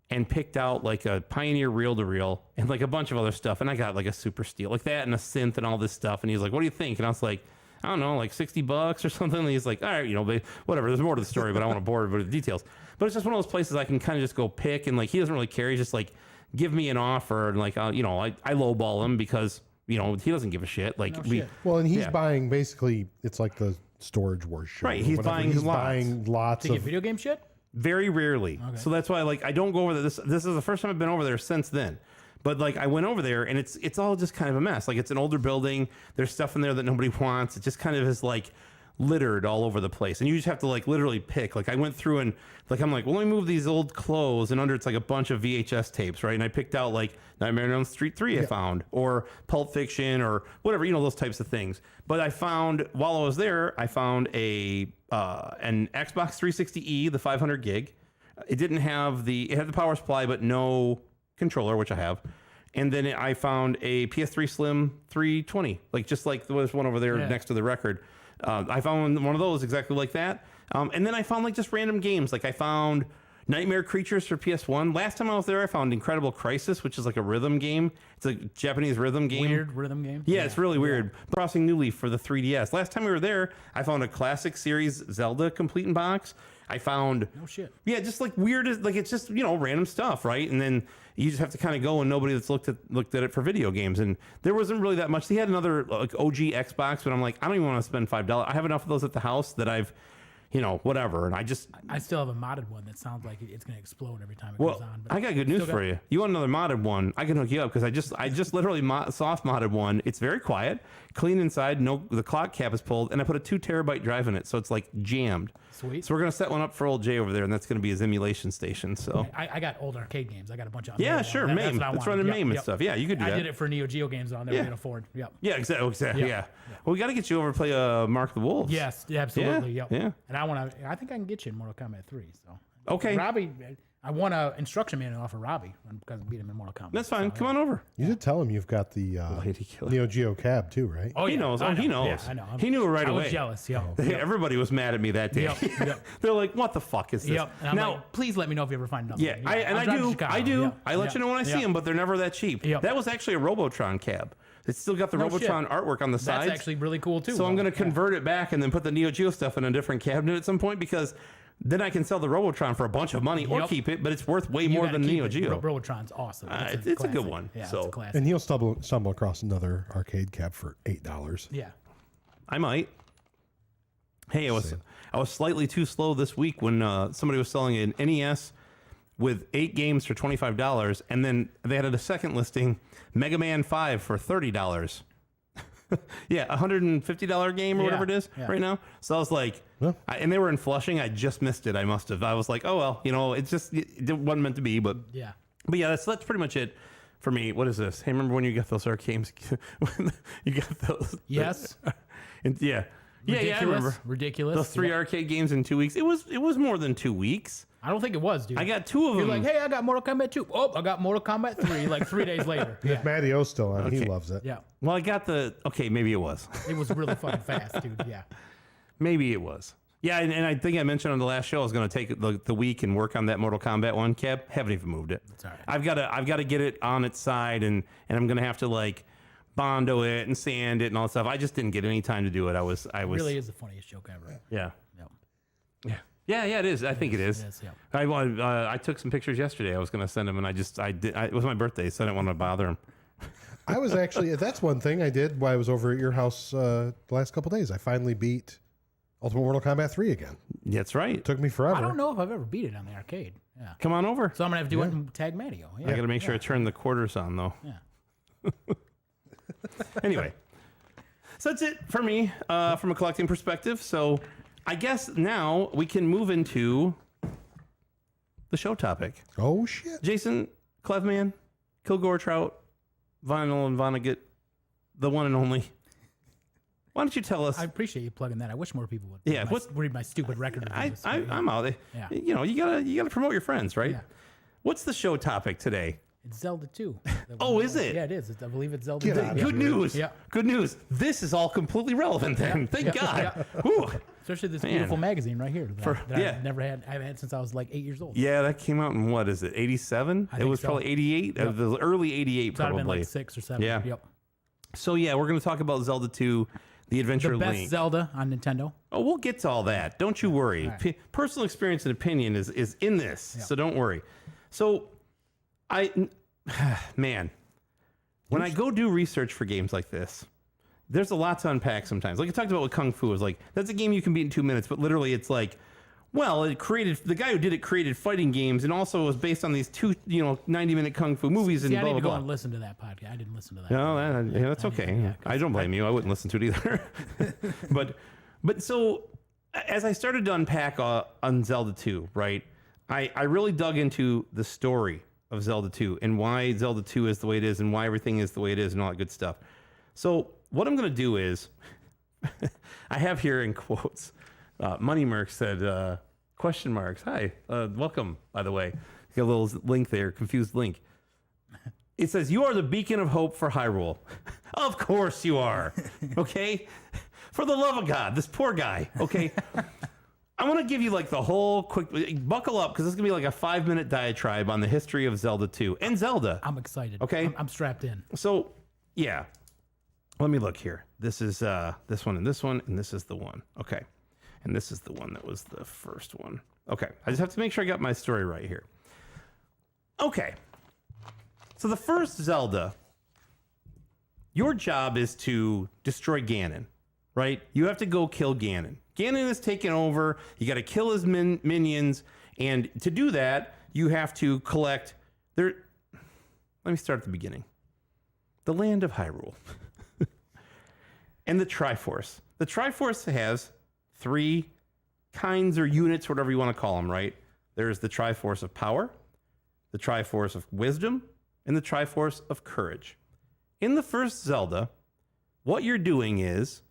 and picked out like a Pioneer reel-to-reel and like a bunch of other stuff. And I got like a Super Steel, like that and a synth and all this stuff. And he's like, what do you think? And I was like, I don't know, like $60 or something. And he's like, all right, you know, whatever. There's more to the story, but I don't want to bore everybody with the details. But it's just one of those places I can kind of just go pick. And like, he doesn't really care. He's just like, give me an offer. And like, you know, I lowball him because, you know, he doesn't give a shit. Like, well, and he's buying basically, it's like the Storage Wars show. Right. He's buying lots to get video game shit? Very rarely. Okay. So that's why, like, I don't go over there. This is the first time I've been over there since then. But like, I went over there and it's all just kind of a mess. Like, it's an older building. There's stuff in there that nobody wants. It just kind of is like littered all over the place. And you just have to like literally pick. Like, I went through and like, I'm like, well, let me move these old clothes, and under it's like a bunch of VHS tapes, right? And I picked out like Nightmare on Elm Street 3 I found, or Pulp Fiction, or whatever, you know, those types of things. But I found, while I was there, I found an Xbox 360e, the 500 gig. It didn't have it had the power supply, but no controller, which I have. And then I found a PS3 Slim 320, like just like there was one over there next to the record. I found one of those exactly like that. And then I found like just random games. Like I found Nightmare Creatures for PS1. Last time I was there, I found Incredible Crisis, which is like a rhythm game. It's a Japanese rhythm game. Weird rhythm game? Yeah, it's really weird. Crossing New Leaf for the 3DS. Last time we were there, I found a classic series Zelda complete in box. I found... No shit. Yeah, just like weird, like it's just, you know, random stuff, right? And then you just have to kind of go, and nobody that's looked at it for video games. And there wasn't really that much. They had another like OG Xbox, but I'm like, I don't even want to spend $5. I have enough of those at the house that I've, you know, whatever. And I still have a modded one that sounds like it's going to explode every time it goes on. But I got good news for you. You want another modded one? I can hook you up, because I just literally soft modded one. It's very quiet, clean inside. No, the clock cap is pulled, and I put a 2 terabyte drive in it, so it's like jammed. Sweet. So we're gonna set one up for old Jay over there, and that's gonna be his emulation station. So I got old arcade games. I got a bunch of sure, MAME. That's running MAME and stuff. Yeah, you could do that. I did it for Neo Geo games on there. We can afford. Yep. Yeah, exactly. Yeah. Well, we got to get you over to play Mark of the Wolves. Yes, absolutely. Yeah. Yep. Yeah. And I think I can get you in Mortal Kombat 3. So okay, Robbie, I want an instruction manual off of Robbie because I beat him in Mortal Kombat. That's fine. So, Come on over. You did tell him you've got the Neo Geo cab too, right? Oh, he knows. Oh, he knows. Yeah, I know. He knew it right away. I was jealous. Yeah. Everybody was mad at me that day. Yep. They're like, "What the fuck is this?" Yep. And I'm now, like, please let me know if you ever find another. yeah, one. I do. Yep. I let you know when I see them, but they're never that cheap. Yep. That was actually a Robotron cab. It's still got the Robotron artwork on the sides. That's actually really cool too. So I'm going to convert it back and then put the Neo Geo stuff in a different cabinet at some point, because then I can sell the Robotron for a bunch of money or keep it, but it's worth way more than Neo Geo. Robotron's awesome. It's a good one. Yeah, so. it's a classic. And he'll stumble across another arcade cab for $8. Yeah. I might. Hey, I was slightly too slow this week when somebody was selling an NES with 8 games for $25, and then they had a second listing, Mega Man 5 for $30. Yeah, $150 game or whatever it is right now. So I was like, and they were in Flushing. I just missed it. I was like, oh well, you know, it wasn't meant to be. But yeah, that's pretty much it for me. What is this? Hey, remember when you got those arcades? You got those? Yes. And yeah, I remember. Ridiculous. Those 3 arcade games in 2 weeks. It was more than 2 weeks. I don't think it was, dude. I got 2 of them. You're like, hey, I got Mortal Kombat 2. Oh, I got Mortal Kombat 3 like 3 days later. If Matty O's still on, he loves it. Yeah. Well, I got maybe it was. It was really fucking fast, dude. Yeah. Maybe it was. Yeah, and I think I mentioned on the last show I was going to take the week and work on that Mortal Kombat 1 cab. Haven't even moved it. That's all right. I've got to get it on its side, and I'm going to have to like Bondo it and sand it and all that stuff. I just didn't get any time to do it. It really is the funniest joke ever. Yeah. Yep. Yeah, it is. I think it is. It is, yeah. I took some pictures yesterday. I was going to send them, and it was my birthday, so I didn't want to bother him. I was actually, that's one thing I did while I was over at your house the last couple days. I finally beat Ultimate Mortal Kombat 3 again. That's right. It took me forever. I don't know if I've ever beat it on the arcade. Yeah. Come on over. So I'm going to have to do it and tag Mattio. Yeah. I got to make sure I turn the quarters on, though. Yeah. Anyway, so that's it for me from a collecting perspective. So I guess now we can move into the show topic. Oh, shit. Jason, Clevman, Kilgore Trout, Vinyl and Vonnegut, the one and only. Why don't you tell us? I appreciate you plugging that. I wish more people would read my stupid record reviews. I'm out. Yeah. You know, you gotta promote your friends, right? Yeah. What's the show topic today? It's Zelda 2. Oh, is it? Yeah, it is. I believe it's Zelda 2. Get out of Good here. news. Yeah. Good news. This is all completely relevant then. Thank God. Whew. Especially this Man. beautiful magazine right here that yeah. I've never had. I've had since I was like 8 years old. Yeah, that came out in what is it? 87? It think was so. probably 88. Yep. The early 88 So I'd have been probably. like 6 or 7. Yeah. Yep. So yeah, we're going to talk about Zelda 2, The Adventure The best Link. Zelda on Nintendo. Oh, we'll get to all that. Don't you worry. right. Personal experience and opinion is in this, so don't worry. So, man, when I go do research for games like this, there's a lot to unpack sometimes. Like I talked about with Kung Fu, is like that's a game you can beat in 2 minutes, but literally it's like, well, the guy who did it created fighting games and also was based on these 90-minute Kung Fu movies and See, I blah need blah to go blah. and listen to that podcast. I didn't listen to that. No, that's I okay. need to, I don't blame you. I wouldn't listen to it either. but so as I started to unpack on Zelda 2, right, I really dug into the story of Zelda 2 and why Zelda 2 is the way it is and why everything is the way it is and all that good stuff. So what I'm going to do is I have here in quotes, Money Merc said, question marks. Hi, welcome, by the way. Got a little link there, confused link. It says, you are the beacon of hope for Hyrule. Of course you are. Okay? For the love of God, this poor guy. Okay? I want to give you like the whole quick, buckle up because this is going to be like a 5-minute diatribe on the history of Zelda 2 and Zelda. I'm excited. Okay. I'm strapped in. So, yeah. Let me look here. This is this one, and this is the one. Okay. And this is the one that was the first one. Okay. I just have to make sure I got my story right here. Okay. So the first Zelda, your job is to destroy Ganon, right? You have to go kill Ganon. Ganon is taken over. You got to kill his minions. And to do that, you have to collect their... Let me start at the beginning. The land of Hyrule. And the Triforce. The Triforce has 3 kinds or units, whatever you want to call them, right? There's the Triforce of Power, the Triforce of Wisdom, and the Triforce of Courage. In the first Zelda, what you're doing is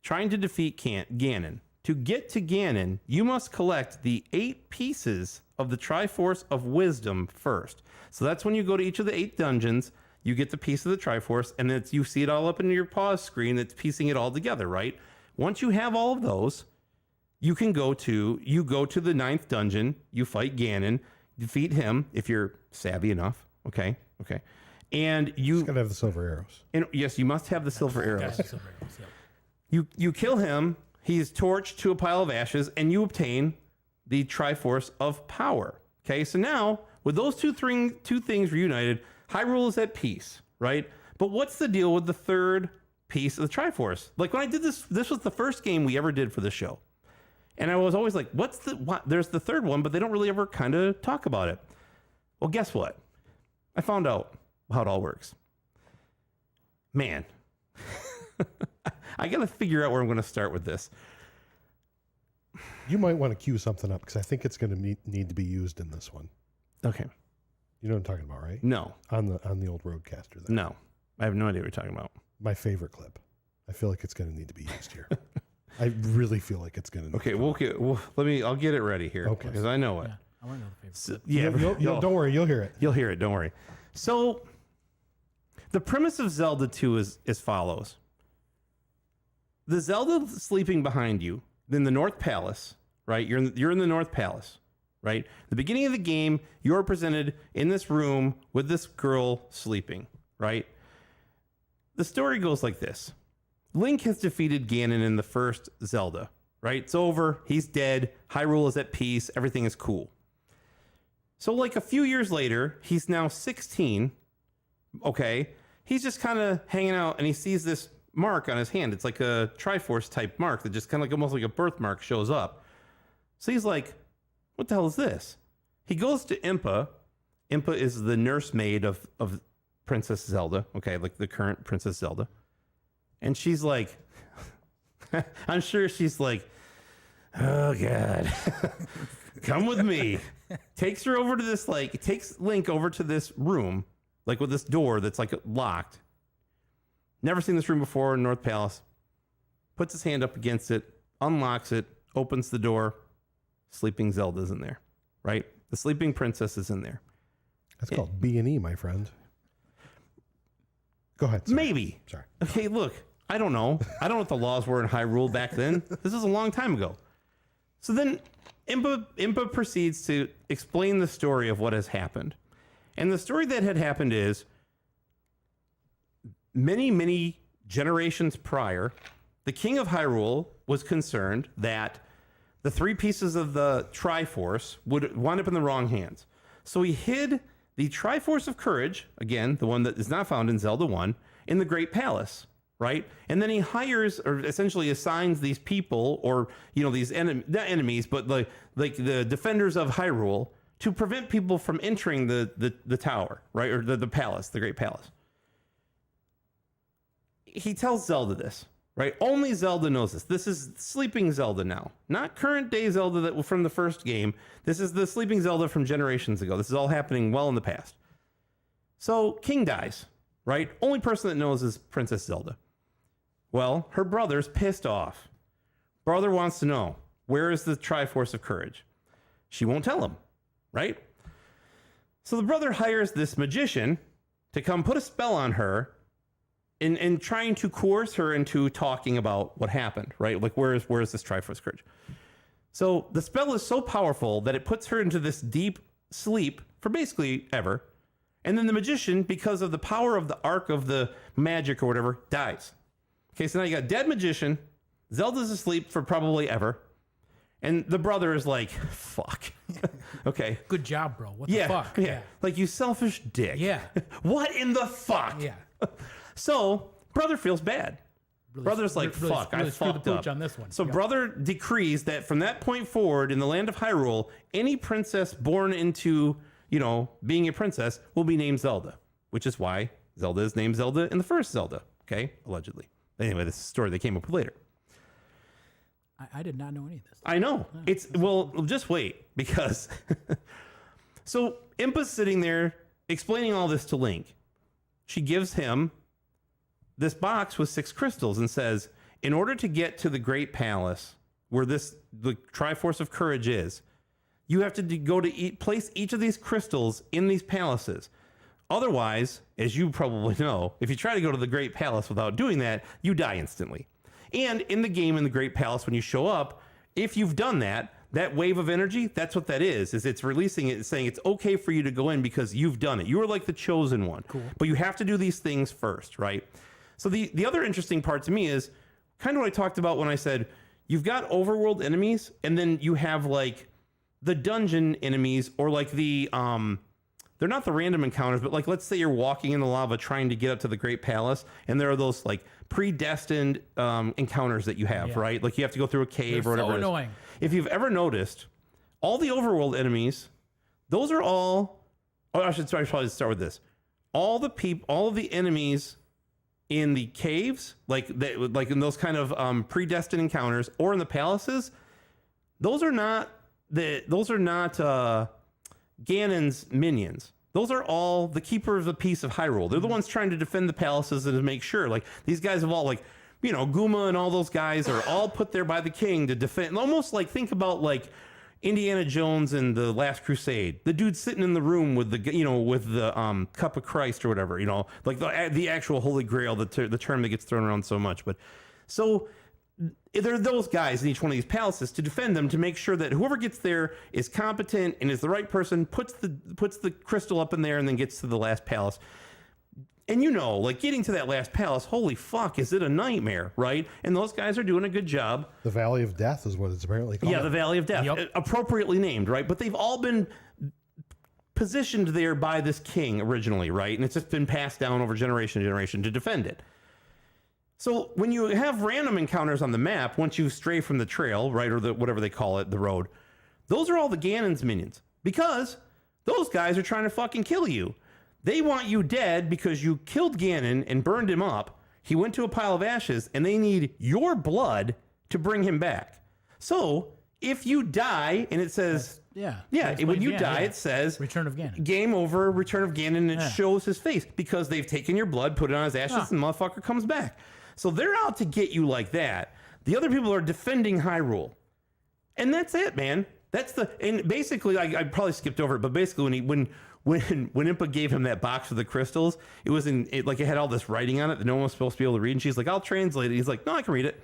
trying to defeat Ganon. To get to Ganon, you must collect the 8 pieces of the Triforce of Wisdom first. So that's when you go to each of the 8 dungeons, you get the piece of the Triforce, and it's, you see it all up in your pause screen that's piecing it all together, right? Once you have all of those, you go to the 9th dungeon, you fight Ganon, defeat him if you're savvy enough, okay? And you Just gotta have the silver arrows. And yes, you must have the silver arrows. Silver arrows, yep. You kill him, he's torched to a pile of ashes, and you obtain the Triforce of Power. Okay, so now with those two things reunited, Hyrule is at peace, right? But what's the deal with the third piece of the Triforce? Like when I did this was the first game we ever did for the show. And I was always like, what? There's the third one, but they don't really ever kind of talk about it. Well, guess what? I found out how it all works. Man, I got to figure out where I'm going to start with this. You might want to cue something up because I think it's going to need to be used in this one. Okay. You know what I'm talking about, right? No. On the old Roadcaster. There. No. I have no idea what you're talking about. My favorite clip. I feel like it's going to need to be used here. I really feel like it's going to. Okay. I'll get it ready here. Okay. Because I know it. Yeah, I want to know the favorite. So, yeah. Don't worry. You'll hear it. You'll hear it. Don't worry. So, the premise of Zelda 2 is as follows. The Zelda sleeping behind you in the North Palace, right? You're in the North Palace, right? The beginning of the game, you're presented in this room with this girl sleeping, right? The story goes like this. Link has defeated Ganon in the first Zelda, right? It's over. He's dead. Hyrule is at peace. Everything is cool. So like a few years later, he's now 16. Okay. He's just kind of hanging out and he sees this mark on his hand. It's like a Triforce type mark that just kind of like almost like a birthmark shows up. So he's like, what the hell is this? He goes to Impa. Impa is the nursemaid of Princess Zelda. Okay. Like the current Princess Zelda. And she's like, I'm sure she's like, oh God, come with me. Takes her over to this, like, takes Link over to this room, like with this door that's like locked. Never seen this room before in North Palace. Puts his hand up against it, unlocks it, opens the door. Sleeping Zelda's in there, right? The sleeping princess is in there. That's called B&E, my friend. Go ahead. Sorry. Maybe. Sorry. Okay, look. I don't know. I don't know what the laws were in Hyrule back then. This is a long time ago. So then Impa proceeds to explain the story of what has happened. And the story that had happened is many, many generations prior, the king of Hyrule was concerned that the 3 pieces of the Triforce would wind up in the wrong hands. So he hid the Triforce of Courage, again, the one that is not found in Zelda 1, in the Great Palace, right? And then he hires, or essentially assigns these people, or, you know, these not enemies, but like the defenders of Hyrule, to prevent people from entering the tower, right? Or the palace, the Great Palace. He tells Zelda this, right? Only Zelda knows this. This is sleeping Zelda now, not current day Zelda that from the first game. This is the sleeping Zelda from generations ago. This is all happening well in the past. So King dies, right? Only person that knows is Princess Zelda. Well, her brother's pissed off. Brother wants to know, where is the Triforce of Courage? She won't tell him, right? So the brother hires this magician to come put a spell on her in trying to coerce her into talking about what happened, right? Like, where is this Triforce Courage? So the spell is so powerful that it puts her into this deep sleep for basically ever. And then the magician, because of the power of the arc of the magic or whatever, dies. Okay, so now you got dead magician, Zelda's asleep for probably ever, and the brother is like, fuck. Okay. Good job, bro. What the fuck? Yeah. Like, you selfish dick. Yeah. What in the fuck? Yeah. So, brother feels bad. Brother's like, fuck, I fucked up on this one. So brother decrees that from that point forward in the land of Hyrule, any princess born into, you know, being a princess will be named Zelda, which is why Zelda is named Zelda in the first Zelda. Okay, allegedly. Anyway, this is a story they came up with later. I did not know any of this. I know. It's, well, just wait, because so Impa's sitting there explaining all this to Link. She gives him this box with 6 crystals and says, in order to get to the Great Palace, where the Triforce of Courage is, you have to go to place each of these crystals in these palaces. Otherwise, as you probably know, if you try to go to the Great Palace without doing that, you die instantly. And in the game, in the Great Palace, when you show up, if you've done that, that wave of energy, that's what that is it's releasing it, saying it's okay for you to go in because you've done it. You are like the chosen one. Cool. But you have to do these things first, right? So the other interesting part to me is kind of what I talked about when I said, you've got overworld enemies, and then you have like the dungeon enemies, or like the, they're not the random encounters, but like, let's say you're walking in the lava trying to get up to the Great Palace, and there are those like predestined encounters that you have, right? Like you have to go through a cave or whatever. So annoying. If you've ever noticed, all the overworld enemies, those are all, I should probably start with this. All of the enemies in the caves, like in those kind of predestined encounters, or in the palaces, those are not Ganon's minions. Those are all the keeper of the peace of Hyrule. They're the ones trying to defend the palaces and to make sure, like, these guys have all, like, you know, Guma and all those guys are all put there by the king to defend. Almost like, think about like Indiana Jones and the Last Crusade. The dude sitting in the room with the, you know, with the cup of Christ or whatever, you know, like the actual Holy Grail, the term that gets thrown around so much. But so there are those guys in each one of these palaces to defend them, to make sure that whoever gets there is competent and is the right person, puts the crystal up in there, and then gets to the last palace. And you know, like, getting to that last palace, holy fuck, is it a nightmare, right? And those guys are doing a good job. The Valley of Death is what it's apparently called. Yeah, the Valley of Death, appropriately named, right? But they've all been positioned there by this king originally, right? And it's just been passed down over generation to generation to defend it. So when you have random encounters on the map, once you stray from the trail, right, or the whatever they call it, the road, those are all the Ganon's minions, because those guys are trying to fucking kill you. They want you dead because you killed Ganon and burned him up. He went to a pile of ashes, and they need your blood to bring him back. So if you die, and it says, when you die, it says Return of Ganon. Game over, Return of Ganon, and it shows his face because they've taken your blood, put it on his ashes, and the motherfucker comes back. So they're out to get you like that. The other people are defending Hyrule. And that's it, man. And basically, I probably skipped over it, but basically when Impa gave him that box of the crystals, it was like it had all this writing on it that no one was supposed to be able to read. And she's like, I'll translate it. He's like, no, I can read it.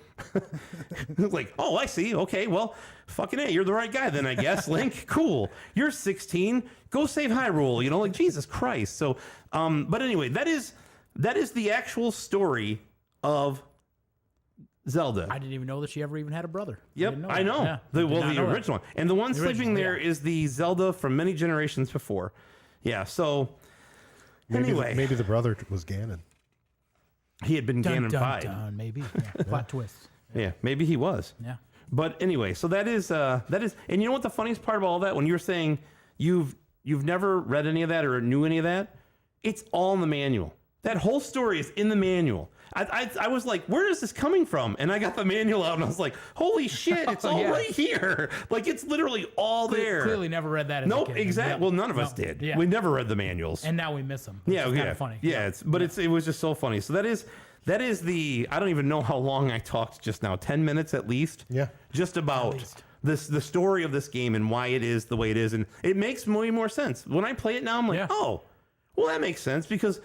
Like, oh, I see. Okay, well, fucking A, you're the right guy then, I guess. Link, cool. You're 16. Go save Hyrule. Like Jesus Christ. So, but anyway, that is the actual story of Zelda. I didn't even know that she ever even had a brother. Yep, I know. Yeah, The did not know that. original one. And the one sleeping there yeah. is the Zelda from many generations before. Yeah, so anyway. Maybe the brother was Ganon. He had been Dun, Ganon-fied. dun, maybe. Yeah. Plot twist. Yeah, maybe he was. Yeah. But anyway, so that is, and you know what the funniest part of all that, when you were saying you've never read any of that or knew any of that, it's all in the manual. That whole story is in the manual. I was like, where is this coming from? And I got the manual out and I was like, holy shit, it's all right here. Like, it's literally all there. Clearly never read that as a kid. Exactly. Yep. Well, none of us No. did. Yeah. We never read the manuals. And now we miss them. Yeah, It's yeah. kind of funny. Yeah, it was just so funny. So that is the, I don't even know how long I talked just now, 10 minutes at least. Yeah. Just about the story of this game and why it is the way it is. And it makes way more sense. When I play it now, I'm like, oh, well, that makes sense because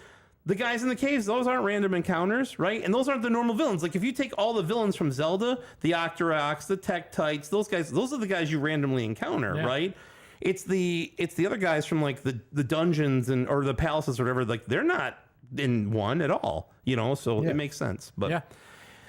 the guys in the caves, those aren't random encounters, right? And those aren't the normal villains. Like, if you take all the villains from Zelda, the Octoroks, the Tektites, those guys, those are the guys you randomly encounter, right? It's the other guys from, like, the dungeons or the palaces or whatever. Like, they're not in one at all, so it makes sense. But yeah.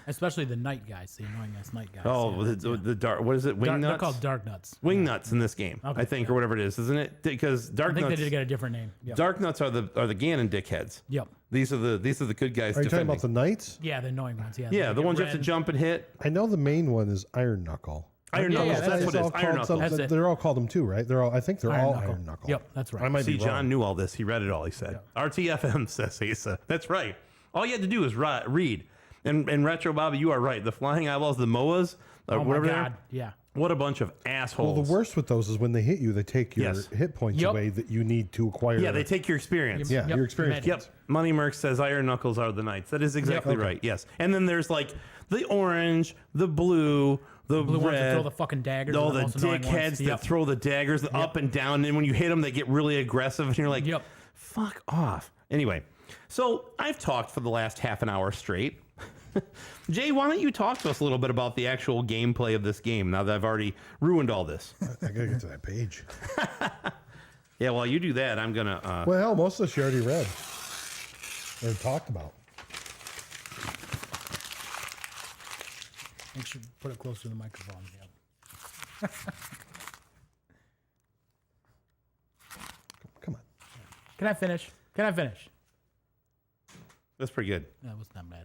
Especially the night guys, the annoying ass night guys. oh, the dark, what is it? Wing nuts? They're called dark nuts. Wing nuts in this game, I think, or whatever it is, isn't it? Because dark I think nuts, they did get a different name. Yep. dark nuts are the Ganon dickheads. Yep. These are the good guys. Are you talking defending. about the knights? Yeah, the annoying ones. Yeah. Yeah, They the get ones you have to red. jump and hit. I know the main one is Iron Knuckle. Iron Yeah, Knuckles, yeah, that's what it is. all Iron called some- Knuckles. That's it. They're all called them too, right? I think they're all Iron Knuckle. Yep, that's right. I might See, be John wrong. knew all this. He read it all. He said, RTFM says Asa. That's right. All you had to do is read. And Retro Bobby, you are right. The flying eyeballs, the Moas, Oh my whatever they are, God. Yeah. what a bunch of assholes. Well, the worst with those is when they hit you, they take your hit points Yep. away that you need to acquire. Yeah, they take your experience. Yeah, Yep. your experience. Yep. points. Money Merc says Iron Knuckles are the knights. That is exactly right. Yes. And then there's like the orange, the blue, the Blue ones that red. throw the fucking daggers. all are the most annoying ones. dickheads that Yep. throw the daggers up and down. And when you hit them, they get really aggressive. And you're like, Yep. fuck off. Anyway, so I've talked for the last half an hour straight. Jay, why don't you talk to us a little bit about the actual gameplay of this game now that I've already ruined all this? I gotta get to that page. Yeah, while you do that, I'm going to... Well, hell, most of this you already read or talked about. Make sure you put it closer to the microphone. Yep. Come on. Can I finish? That's pretty good. That was not bad.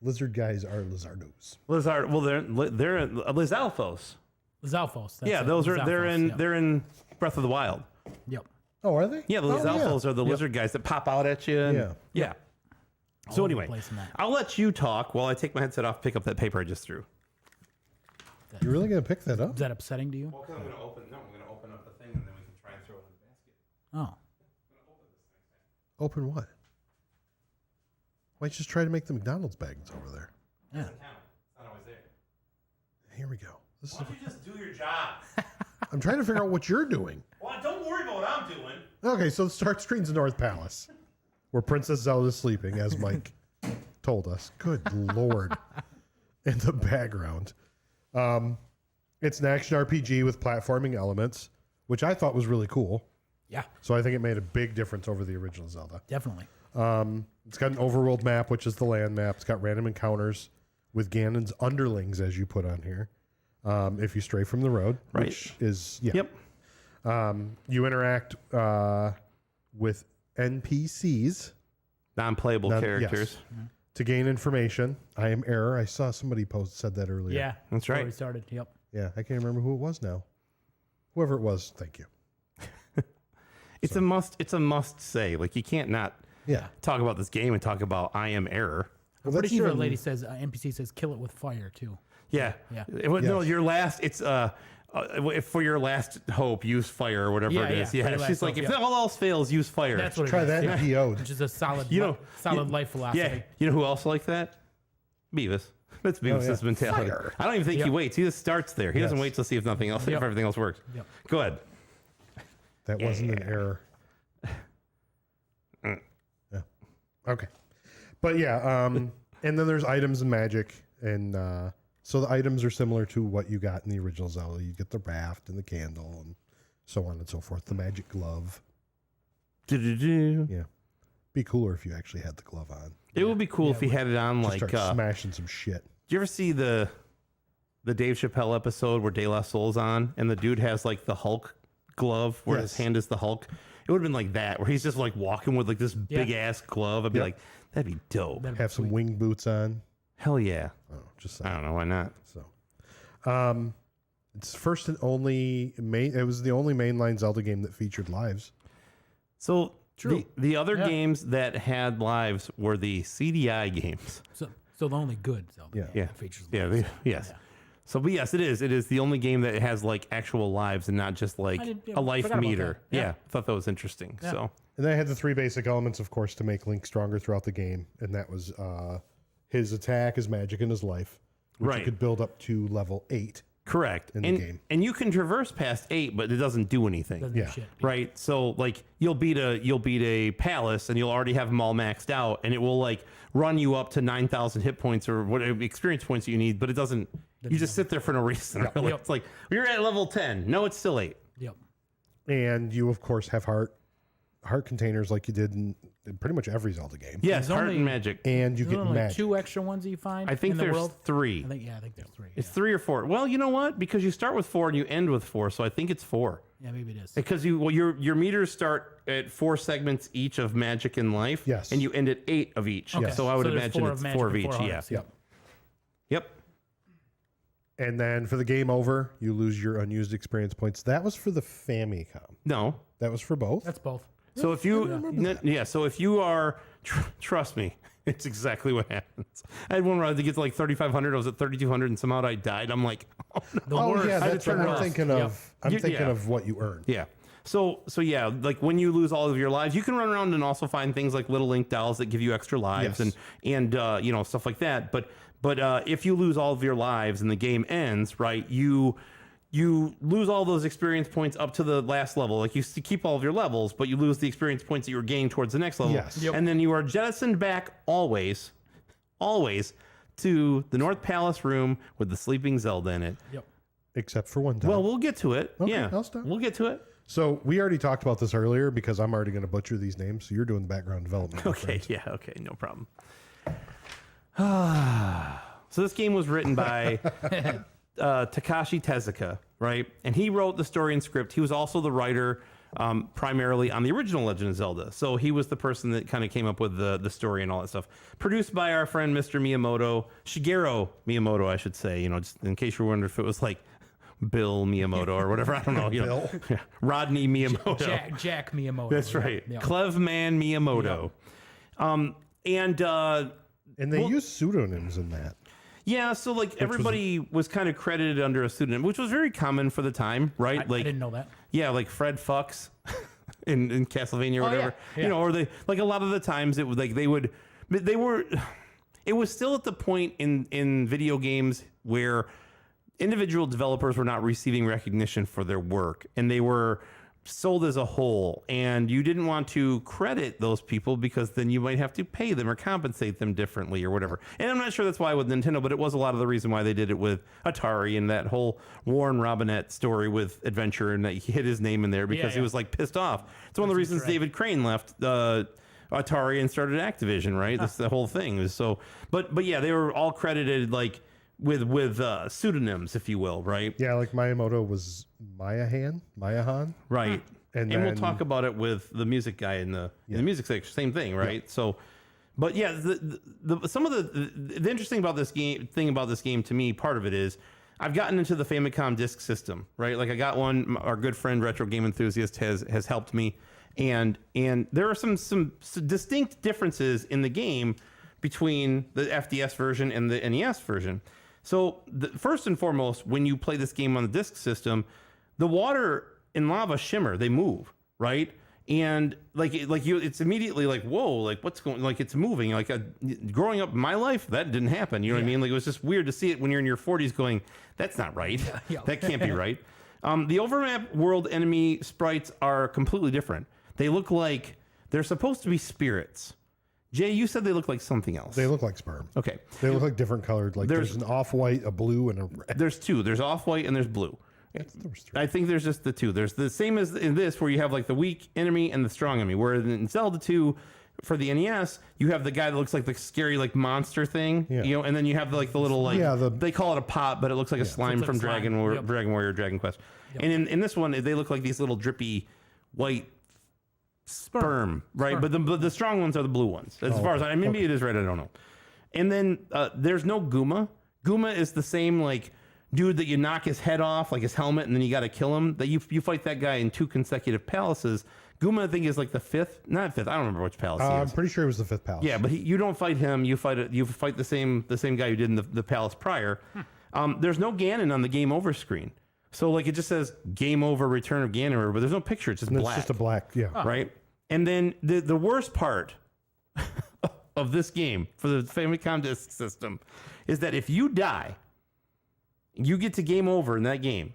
Lizard guys are lizardos. Lizard, well, they're Lizalfos. Zalfos. Yeah, those are they're in Breath of the Wild. Yep. Oh, are they? Yeah, the Lizalfos are the lizard guys that pop out at you. And, Yeah. So over the anyway, place in that. I'll let you talk while I take my headset off, pick up that paper I just threw. You're really gonna pick that up? Is that upsetting to you? Well, I'm going to open up the thing and then we can try and throw it in the basket. Oh. Open what? Why don't you just try to make the McDonald's bags over there? Yeah. It's not always there. Here we go. This is, Why don't you just do your job? I'm trying to figure out what you're doing. Well, don't worry about what I'm doing. Okay, so the start screen's the North Palace, where Princess Zelda's sleeping, as Mike told us. Good Lord. In the background. It's an action RPG with platforming elements, which I thought was really cool. Yeah. So I think it made a big difference over the original Zelda. Definitely. It's got an overworld map, which is the land map. It's got random encounters with Ganon's underlings, as you put on here. If you stray from the road, which is, Yep. You interact with NPCs. Non-playable characters. Yes, to gain information. I am Error. I saw somebody said that earlier. Yeah. That's right. We started. Yep. Yeah, I can't remember who it was now. Whoever it was, thank you. It's a must say. Like, you can't not talk about this game and talk about I am Error. I'm pretty sure a lady says, NPC says, kill it with fire, too. Yeah. Yeah. No, your last, it's for your last hope, use fire or whatever it is. Yeah, for Yeah. your She's last like, hope, if all else fails, use fire. That's what Try it is. that Yeah. in PO'd. Which is a solid, You life philosophy. Yeah. You know who else like that? Beavis. That's Beavis' mentality. Fire. I don't even think he waits. He just starts there. He doesn't wait to see if nothing else, if everything else works. Yep. Go ahead. That wasn't an error. Okay. But yeah, and then there's items and magic, and so the items are similar to what you got in the original Zelda. You get the raft and the candle and so on and so forth. The magic glove. Yeah. Be cooler if you actually had the glove on. It would be cool if he had it on, Just like start smashing some shit. do you ever see the Dave Chappelle episode where De La Soul's on and the dude has like the Hulk glove where his hand is the Hulk? It would have been like that, where he's just like walking with like this big ass glove. I'd be like, that'd be dope. Have some wing boots on. Hell yeah. Oh, just I don't know why not. So, it's first and only it was the only mainline Zelda game that featured lives. So the other games that had lives were the CDI games. So the only good Zelda game that features lives. Yes. So, but yes, it is. It is the only game that has like actual lives and not just like a life meter. Yeah, I thought that was interesting. Yeah. So, and then I had the three basic elements, of course, to make Link stronger throughout the game, and that was his attack, his magic, and his life, which you could build up to level 8. Correct. In the game. And you can traverse past 8, but it doesn't do anything. Doesn't do shit. Right. So like you'll beat a palace and you'll already have them all maxed out, and it will like run you up to 9,000 hit points or whatever experience points you need, but it doesn't. You just sit there for no reason. Really. It's like you're at level 10. No, it's still 8. Yep. And you of course have heart containers like you did in pretty much every Zelda game. Yes, heart and magic. And you get only magic. 2 extra ones that you find. I think in the there's world? 3. I think there's 3. It's 3 or 4. Well, you know what? Because you start with 4 and you end with 4, so I think it's 4. Yeah, maybe it is. Because your meters start at 4 segments each of magic and life. Yes. And you end at 8 of each. Okay. So I would there's imagine 4 it's of 4 of magic each. and 4 Yeah. hearts. Yep. And then for the game over, you lose your unused experience points. That was for the Famicom. No. That was for both. That's both. So if you are, trust me, it's exactly what happens. I had one where I had to get to like 3,500. I was at 3,200 and somehow I died. I'm like, oh no. Oh yeah, I had to that's turn what it I'm off. thinking of. I'm thinking yeah. of what you earned. Yeah. So yeah, like when you lose all of your lives, you can run around and also find things like little Link dolls that give you extra lives and you know, stuff like that. But if you lose all of your lives and the game ends, right, you lose all those experience points up to the last level. Like you keep all of your levels, but you lose the experience points that you were gaining towards the next level. Yes. Yep. And then you are jettisoned back always to the North Palace room with the sleeping Zelda in it. Yep. Except for one time. Well, we'll get to it. Okay, yeah, I'll stop. We'll get to it. So we already talked about this earlier because I'm already going to butcher these names. So you're doing the background development. my Okay, friend. yeah, okay, no problem. So this game was written by Takashi Tezuka, right? And he wrote the story and script. He was also the writer primarily on the original Legend of Zelda. So he was the person that kind of came up with the story and all that stuff. Produced by our friend Mr. Miyamoto, Shigeru Miyamoto, I should say, you know, just in case you're wondering if it was like Bill Miyamoto or whatever. I don't know. You know, Rodney Miyamoto. Jack Miyamoto. That's right. Yep. Clev Man Miyamoto. And they use pseudonyms in that. Yeah, so like everybody was kind of credited under a pseudonym, which was very common for the time, right? I Like didn't know that. Yeah, like Fred Fucks in Castlevania or whatever. Yeah. You know, or they like a lot of the times it was like they were it was still at the point in video games where individual developers were not receiving recognition for their work and they were sold as a whole, and you didn't want to credit those people because then you might have to pay them or compensate them differently or whatever. And I'm not sure that's why with Nintendo, but it was a lot of the reason why they did it with Atari and that whole Warren Robinette story with Adventure, and that he hid his name in there because he was like pissed off. It's one of the reasons David Crane left Atari and started Activision, right? That's the whole thing. It was so, but yeah, they were all credited like with pseudonyms, if you will, right? Yeah, like Miyamoto was Mayahan, Right. And we'll then- talk about it with the music guy in the music section. Same thing, right? Yeah. So, but yeah, some of the interesting about this game to me, part of it is I've gotten into the Famicom disk system, right? Like I got one. Our good friend Retro Game Enthusiast has helped me, and there are some distinct differences in the game between the FDS version and the NES version. So first and foremost, when you play this game on the disk system, the water and lava shimmer, they move, right? And it's immediately like, whoa, like what's going, like it's moving. Like growing up in my life, that didn't happen. You know what I mean? Like it was just weird to see it when you're in your 40s going, that's not right. That can't be right. The overmap world enemy sprites are completely different. They look like they're supposed to be spirits. Jay, you said they look like something else. They look like sperm. Okay. They look like different colored. Like there's an off-white, a blue, and a red. There's two. There's off-white and there's blue. There was three. I think there's just the two. There's the same as in this where you have like the weak enemy and the strong enemy. Where in Zelda 2 for the NES, you have the guy that looks like the scary like monster thing, you know, and then you have like the little like they call it a pot, but it looks like a slime from Dragon Warrior, Dragon Quest. And in this one, they look like these little drippy white sperm, right? But the strong ones are the blue ones. As far as maybe it is red, I don't know. And then there's no Gooma. Gooma is the same like dude that you knock his head off, like his helmet, and then you got to kill him. That you fight that guy in 2 consecutive palaces. Gooma, I think, is like the 5th, not 5th. I don't remember which palace he is. I'm pretty sure it was the 5th palace. Yeah, but you don't fight him. You fight the same guy who did in the palace prior. There's no Ganon on the game over screen, so like it just says game over, Return of Ganon, but there's no picture. It's just black. It's just a black, right. And then the worst part of this game for the Famicom Disk System is that if you die, you get to game over in that game.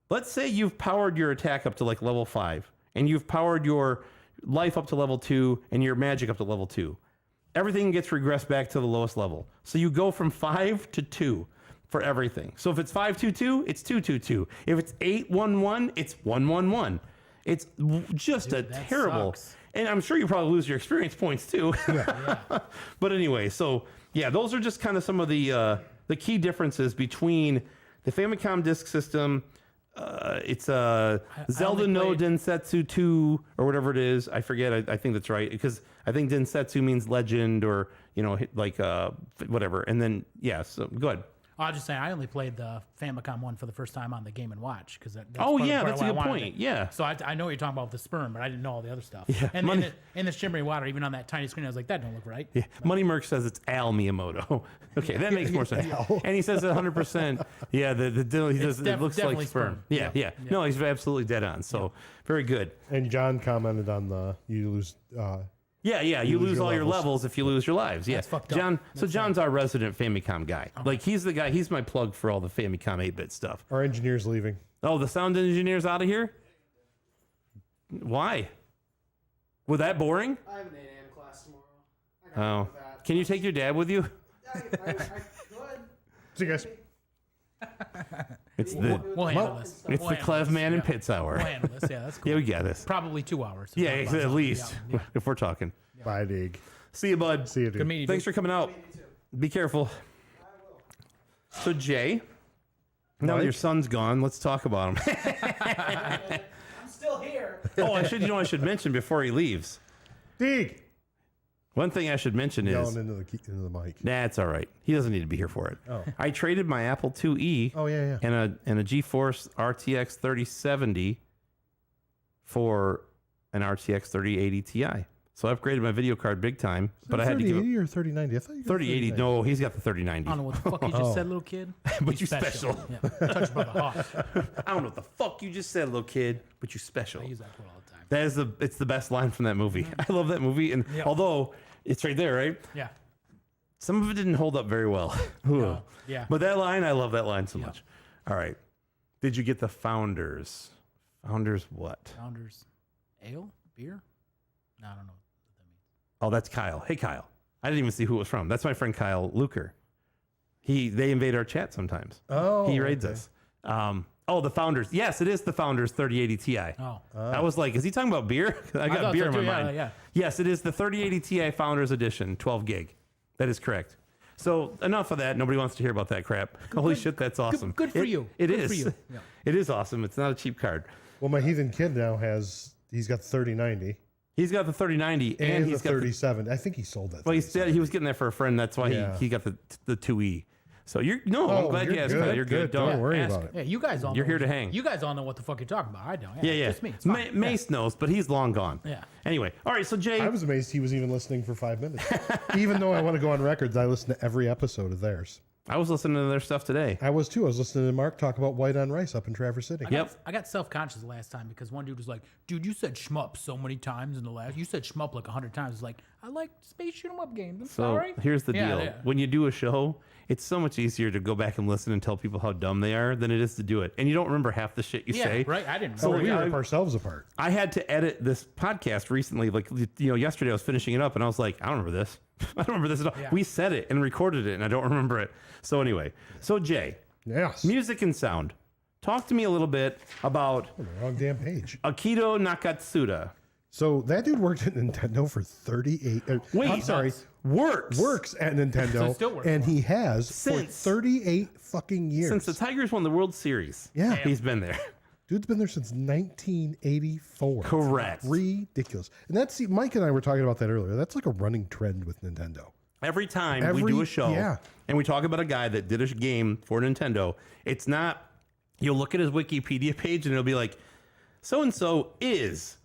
Let's say you've powered your attack up to like level 5, and you've powered your life up to level 2, and your magic up to level 2. Everything gets regressed back to the lowest level. So you go from 5 to 2 for everything. So if it's 522, it's 222. If it's 811, it's 111. It's just a terrible. Sucks. And I'm sure you probably lose your experience points too. But anyway, so yeah, those are just kind of some of the key differences between the Famicom Disk System. It's Zelda no Densetsu 2 or whatever it is. I forget. I think that's right because I think Densetsu means legend or like whatever. And then so go ahead. I was just saying, I only played the Famicom one for the first time on the Game & Watch because that's that's a good point. Yeah. So I know what you're talking about with the sperm, but I didn't know all the other stuff. Yeah. And in the shimmering water, even on that tiny screen, I was like, that don't look right. Yeah. Money Merc says it's Al Miyamoto. Okay, that makes more sense. And he says 100%. Yeah, he says it looks like sperm. Yeah. No, he's absolutely dead on. So very good. And John commented on you lose. You lose all your levels if you lose your lives. Yeah, fucked up. John. So John's our resident Famicom guy. Okay. Like he's the guy. He's my plug for all the Famicom 8-bit stuff. Our engineer's leaving. Oh, the sound engineer's out of here. Why? Was that boring? I have an 8 a.m. class tomorrow. Can you take your dad with you? I could. See you guys. We'll handle this. It's the Clev Man and Pitts hour. We'll handle this. Yeah, that's cool. Yeah, we got this. Probably 2 hours. Yeah, at least if we're talking. Bye, Dig. See you, bud. See you, dude. Good meeting you. Thanks for coming out. Be careful. So Jay, now that your son's gone, let's talk about him. I'm still here. I should mention before he leaves. Dig. One thing I should mention Yelling is into the mic. nah, it's all right. He doesn't need to be here for it. Oh. I traded my Apple IIe and a GeForce RTX 3070 for an RTX 3080 Ti. So I upgraded my video card big time, but I had to give it 3080 or 3090. I thought you got 3080. No, he's got the 3090. I don't know what the fuck you just said, little kid. But you special. Yeah. Touched by the heart. I don't know what the fuck you just said, little kid, but you special. I use that quote all the time. That is it's the best line from that movie. I love that movie, and although it's right there, right? Yeah. Some of it didn't hold up very well. No. Yeah. But that line, I love that line so much. All right. Did you get the Founders? Founders what? Founders ale? Beer? No, I don't know what that means. Oh, that's Kyle. Hey, Kyle. I didn't even see who it was from. That's my friend Kyle Luker. They invade our chat sometimes. Oh, he raids us. The Founders. Yes, it is the Founders 3080 Ti. Oh. I was like, is he talking about beer? I got beer in my mind. Yeah. Yes, it is the 3080 Ti Founders Edition, 12 gig. That is correct. So enough of that. Nobody wants to hear about that crap. Holy shit, that's awesome. Good for you. It Good is. for you. Yeah. It is awesome. It's not a cheap card. Well, my heathen kid now he's got the 3090 He's got the 3090 and he's the got 37. I think he sold that. Well, he said he was getting that for a friend. That's why he got the 2E. So I'm glad you asked about it. You're good. Don't worry ask. about it. Yeah, you guys all You're know here to hang. You guys all know what the fuck you're talking about. I don't. Yeah. Just me. It's fine. Mace knows, but he's long gone. Yeah. Anyway, all right. So Jay, I was amazed he was even listening for 5 minutes. Even though I want to go on records, I listen to every episode of theirs. I was listening to their stuff today. I was too. I was listening to Mark talk about White on Rice up in Traverse City. I got self-conscious last time because one dude was like, dude, you said shmup so many times in the last. You said shmup like 100 times. It's like, I like space shoot 'em up games. I'm So sorry. here's the deal. Yeah. When you do a show, it's so much easier to go back and listen and tell people how dumb they are than it is to do it. And you don't remember half the shit you say. Right. I didn't. So know. we I- rip ourselves apart. I had to edit this podcast recently. Like, yesterday I was finishing it up and I was like, I don't remember this. I don't remember this at all. Yeah. We said it and recorded it and I don't remember it. So anyway, Jay, Yes. music and sound. Talk to me a little bit about Wrong damn page. Akito Nakatsuda. So that dude worked at Nintendo for 38. Wait, I'm sorry. Works At Nintendo. So still works and for he has Since- for 38 fucking years. Since the Tigers won the World Series. Yeah. He's been there. Dude's been there since 1984. Correct. Ridiculous. And that's, Mike and I were talking about that earlier. That's like a running trend with Nintendo. Every time we do a show and we talk about a guy that did a game for Nintendo, it's not, you'll look at his Wikipedia page and it'll be like, so-and-so is.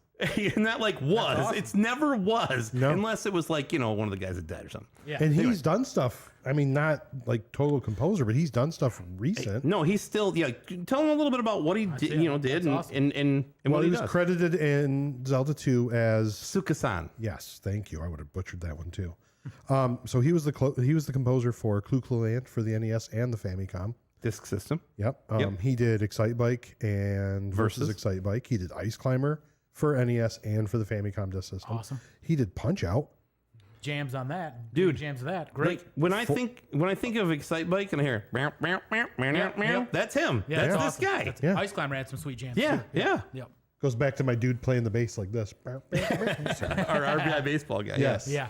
Not like was. awesome. It's never was. No. Unless it was like, one of the guys that died or something. Yeah. And he's done stuff. I mean, not like total composer, but he's done stuff recent. No, he's still, tell him a little bit about what he did, did That's and, awesome. and Well, what he he was does. credited in Zelda 2 as Suka-san. yes, thank you. I would have butchered that one too. So he was the composer for Clu Clu Land for the NES and the Famicom. Disc system. Yep. Yep. He did Excite Bike and versus Versus. Excite Bike. He did Ice Climber for NES and for the Famicom Disc System. Awesome. He did Punch Out. Jams on that. Dude. Jams of that. Great. Like when I think of Excite Bike and I hear meow, meow, meow, meow, meow, meow, yep. that's him. Yeah, that's awesome. this guy. That's- Yeah. Ice Climber had some sweet jams. Yeah, too. yeah. Yep. Goes back to my dude playing the bass like this. Our RBI baseball guy. Yes. Yeah.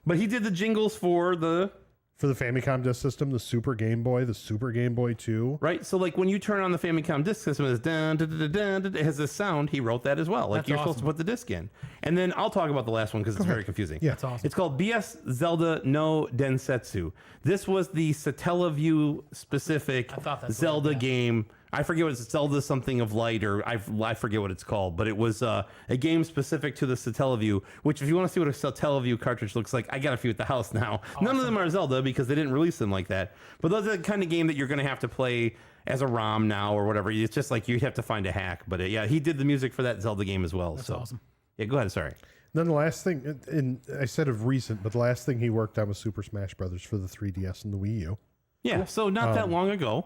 But he did the jingles for the For the Famicom Disc System, the Super Game Boy, the Super Game Boy 2. right. So like when you turn on the Famicom disc system, it's dun, dun, dun, dun, dun, it has this sound. He wrote that as well. Like That's you're supposed to awesome. put the disc in. And then I'll talk about the last one because it's very confusing. Yeah. That's awesome. It's called BS Zelda no Densetsu. This was the Satellaview specific thought that's what Zelda it meant. game. I forget what it's Zelda something of light or I forget what it's called, but it was a game specific to the Satellaview, which if you want to see what a Satellaview cartridge looks like, I got a few at the house now. None of them are Zelda because they didn't release them like that. But those are the kind of game that you're going to have to play as a ROM now or whatever. It's just like you have to find a hack. But yeah, he did the music for that Zelda game as well. That's so awesome. Yeah, go ahead. Sorry. Then the last thing, and I said of recent, but the last thing he worked on was Super Smash Brothers for the 3DS and the Wii U. Yeah, so not that long ago.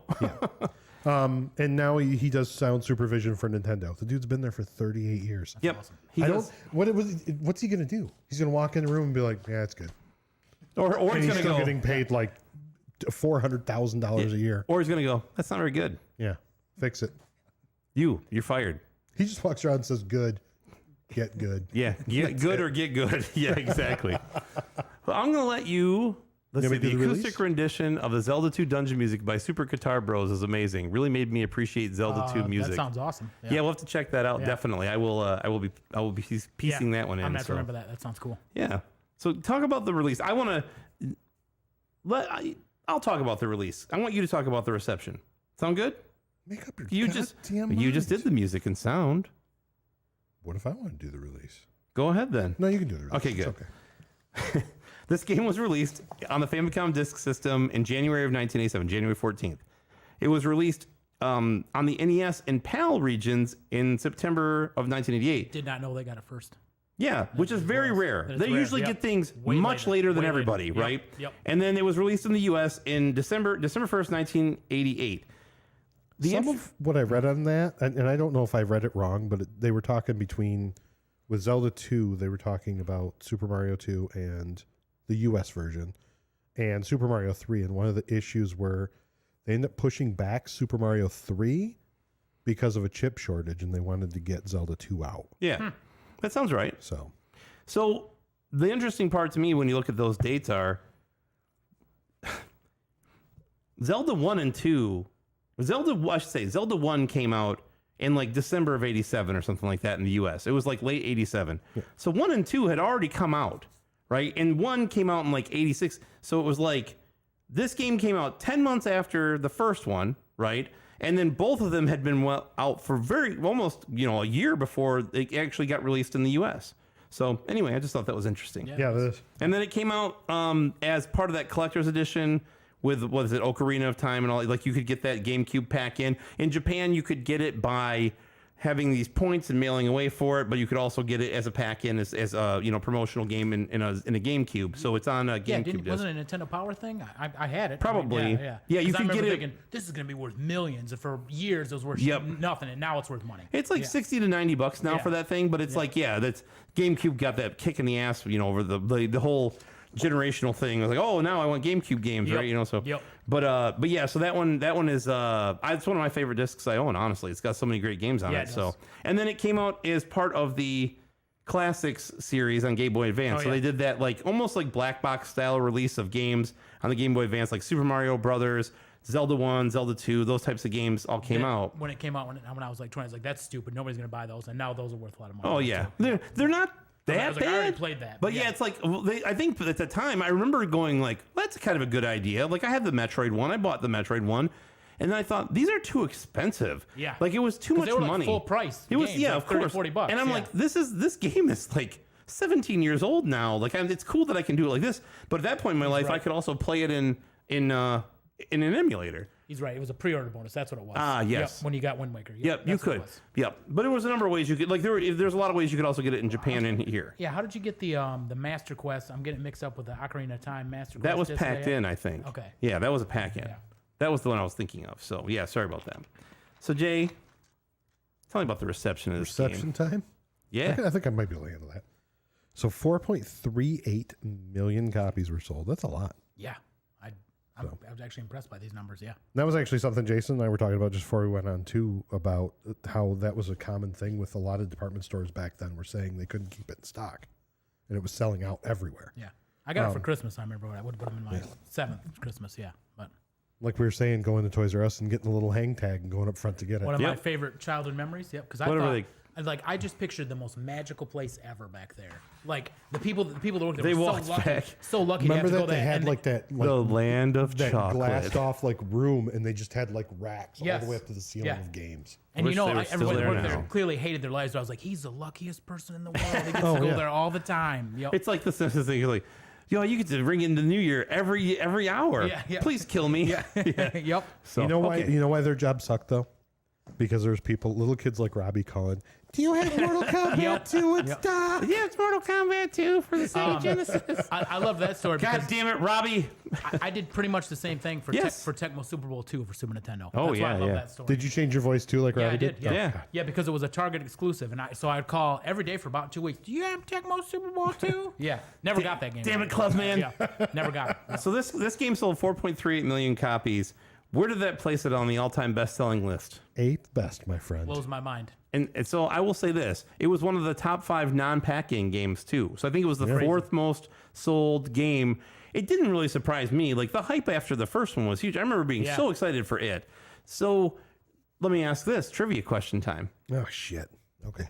And now he does sound supervision for Nintendo. The dude's been there for 38 years. Yep. He I does, don't. What's he gonna do? He's gonna walk in the room and be like, "Yeah, it's good." or And he's he's gonna still go, getting paid like $400,000 a year. or he's gonna go. That's not very good. Yeah, fix it. You're fired. He just walks around and says, "Good, get good." Yeah, get good or get good. Yeah, exactly. Well, I'm gonna let you. Let's You see. want me The to do the acoustic rendition of the Zelda 2 dungeon music by Super Guitar Bros is amazing. Really made me appreciate Zelda 2 music. That sounds awesome. Yeah, we'll have to check that out. Yeah. Definitely, I will be piecing that one in. I'm not so. remember that. That sounds cool. Yeah. So talk about the release. I want to I'll talk about the release. I want you to talk about the reception. Sound good? Make up your You just goddamn you just mind. did the music and sound. What if I want to do the release? Go ahead then. No, you can do the release. Okay, It's good. okay. This game was released on the Famicom Disk System in January of 1987, January 14th. It was released on the NES and PAL regions in September of 1988. Did not know they got it first. Yeah, which is very rare. That is They rare, usually yep. get things Way much later, later than way later. everybody, Yep, right? yep. And then it was released in the US in December 1st, 1988. Some of what I read on that, and I don't know if I read it wrong, but they were talking with Zelda 2, they were talking about Super Mario 2 and the US version and Super Mario 3. And one of the issues were they ended up pushing back Super Mario 3 because of a chip shortage and they wanted to get Zelda 2 out. Yeah, that sounds right. So The interesting part to me when you look at those dates are Zelda 1 and 2. Zelda 1 came out in like December of 87 or something like that in the US. It was like late 87. So 1 and 2 had already come out, right? And 1 came out in like 86. So it was like this game came out 10 months after the first one, right? And then both of them had been out for almost a year before they actually got released in the US. So anyway, I just thought that was interesting. yeah, this. And then it came out as part of that collector's edition with, what is it, Ocarina of Time and all. Like, you could get that GameCube pack in. In Japan, you could get it by having these points and mailing away for it, but you could also get it as a pack in as a promotional game in a GameCube. So it's on a GameCube disc. Wasn't it a Nintendo Power thing? I had it. Probably. Yeah, you 'Cause I could remember get it. thinking, this is going to be worth millions, and for years it was worth nothing, and now it's worth money. It's like $60 to $90 now Yeah. for that thing, but it's like, that's GameCube got that kick in the ass, over the whole generational thing. I was like, oh, now I want GameCube games, Yep. right? So, Yep. but yeah, so that one is it's one of my favorite discs I own. Honestly, it's got so many great games on Yeah, it. it does. So, and then it came out as part of the Classics series on Game Boy Advance. Oh, So yeah. they did that like almost like black box style release of games on the Game Boy Advance, like Super Mario Brothers, Zelda 1, Zelda 2, those types of games all came out. When it came out, when I was like 20, I was like, that's stupid. Nobody's going to buy those, and now those are worth a lot of money. Oh yeah, they're not I that was like, bad. I already played that, But yeah, it's like I think at the time I remember going like, that's kind of a good idea. Like I had the Metroid one, I bought the Metroid one, and then I thought these are too expensive. Yeah. like it was too much they were like money. full price It was games, yeah, like of 30, course. 40 bucks, And I'm yeah. like, this game is like 17 years old now. Like it's cool that I can do it like this. But at that point in my life, I right. could also play it in an emulator. He's right. It was a pre-order bonus. That's what it was. Ah, yes. Yep, when you got Wind Waker. Yep, you that's what it could. was. Yep, but it was a number of ways you could. Like there's a lot of ways you could also get it in Japan and here. Yeah, how did you get the Master Quest? I'm getting mixed up with the Ocarina of Time Master Quest. That was disc packed layout. in, I think. Okay. Yeah, that was a pack in. Yeah. That was the one I was thinking of. So yeah, sorry about that. So Jay, tell me about the reception of this Reception game. time? Yeah. I think I might be able to handle that. So 4.38 million copies were sold. That's a lot. Yeah. I was actually impressed by these numbers. Yeah. That was actually something Jason and I were talking about just before we went on too, about how that was a common thing with a lot of department stores back then were saying they couldn't keep it in stock and it was selling out everywhere. Yeah. I got it for Christmas. I remember I would have put them in my 7th Christmas. Yeah. But Like we were saying, going to Toys R Us and getting a little hang tag and going up front to get it. one of my Yep. favorite childhood memories. Yep. Because What are thought, they- I just pictured the most magical place ever back there. Like the people that worked there They were walked so lucky. back. So lucky Remember to have to that go they there. had and like that The land of that chocolate. glassed off like room and they just had like racks all Yes. the way up to the ceiling Yeah. of games. And Wish you know, they were still everybody that there worked there now. clearly hated their lives. But I was like, he's the luckiest person in the world. He gets to go yeah. there all the time. Yep. It's like the Simpsons thing. You're like, yo, you get to ring in the new year every hour. Yeah, yeah. Please kill me. yeah. Yep. So, You know why? okay. You know why their job sucked though? Because there's people, little kids like Robbie calling, "Do you have Mortal Kombat 2 in stock?" Yeah, it's Mortal Kombat 2 for the Sega Genesis. I love that story God because damn it, Robbie. I did pretty much the same thing for Yes. for Tecmo Super Bowl 2 for Super Nintendo. Oh, That's why I yeah, love yeah. that story. Did you change your voice too, like Yeah, Robbie I did. did? Yeah. Yeah. Yeah, because it was a Target exclusive, and so I'd call every day for about 2 weeks. Do you have Tecmo Super Bowl 2? Yeah, never got that game. Damn it, Club Man. Yeah, never got it. So this game sold 4.38 million copies. Where did that place it on the all-time best-selling list? 8th best, my friend. Blows my mind. And so I will say this: it was one of the top 5 non-packing games too. So I think it was the 4th most sold game. It didn't really surprise me. Like the hype after the first one was huge. I remember being Yeah. so excited for it. So let me ask this trivia question time: Oh shit. Okay.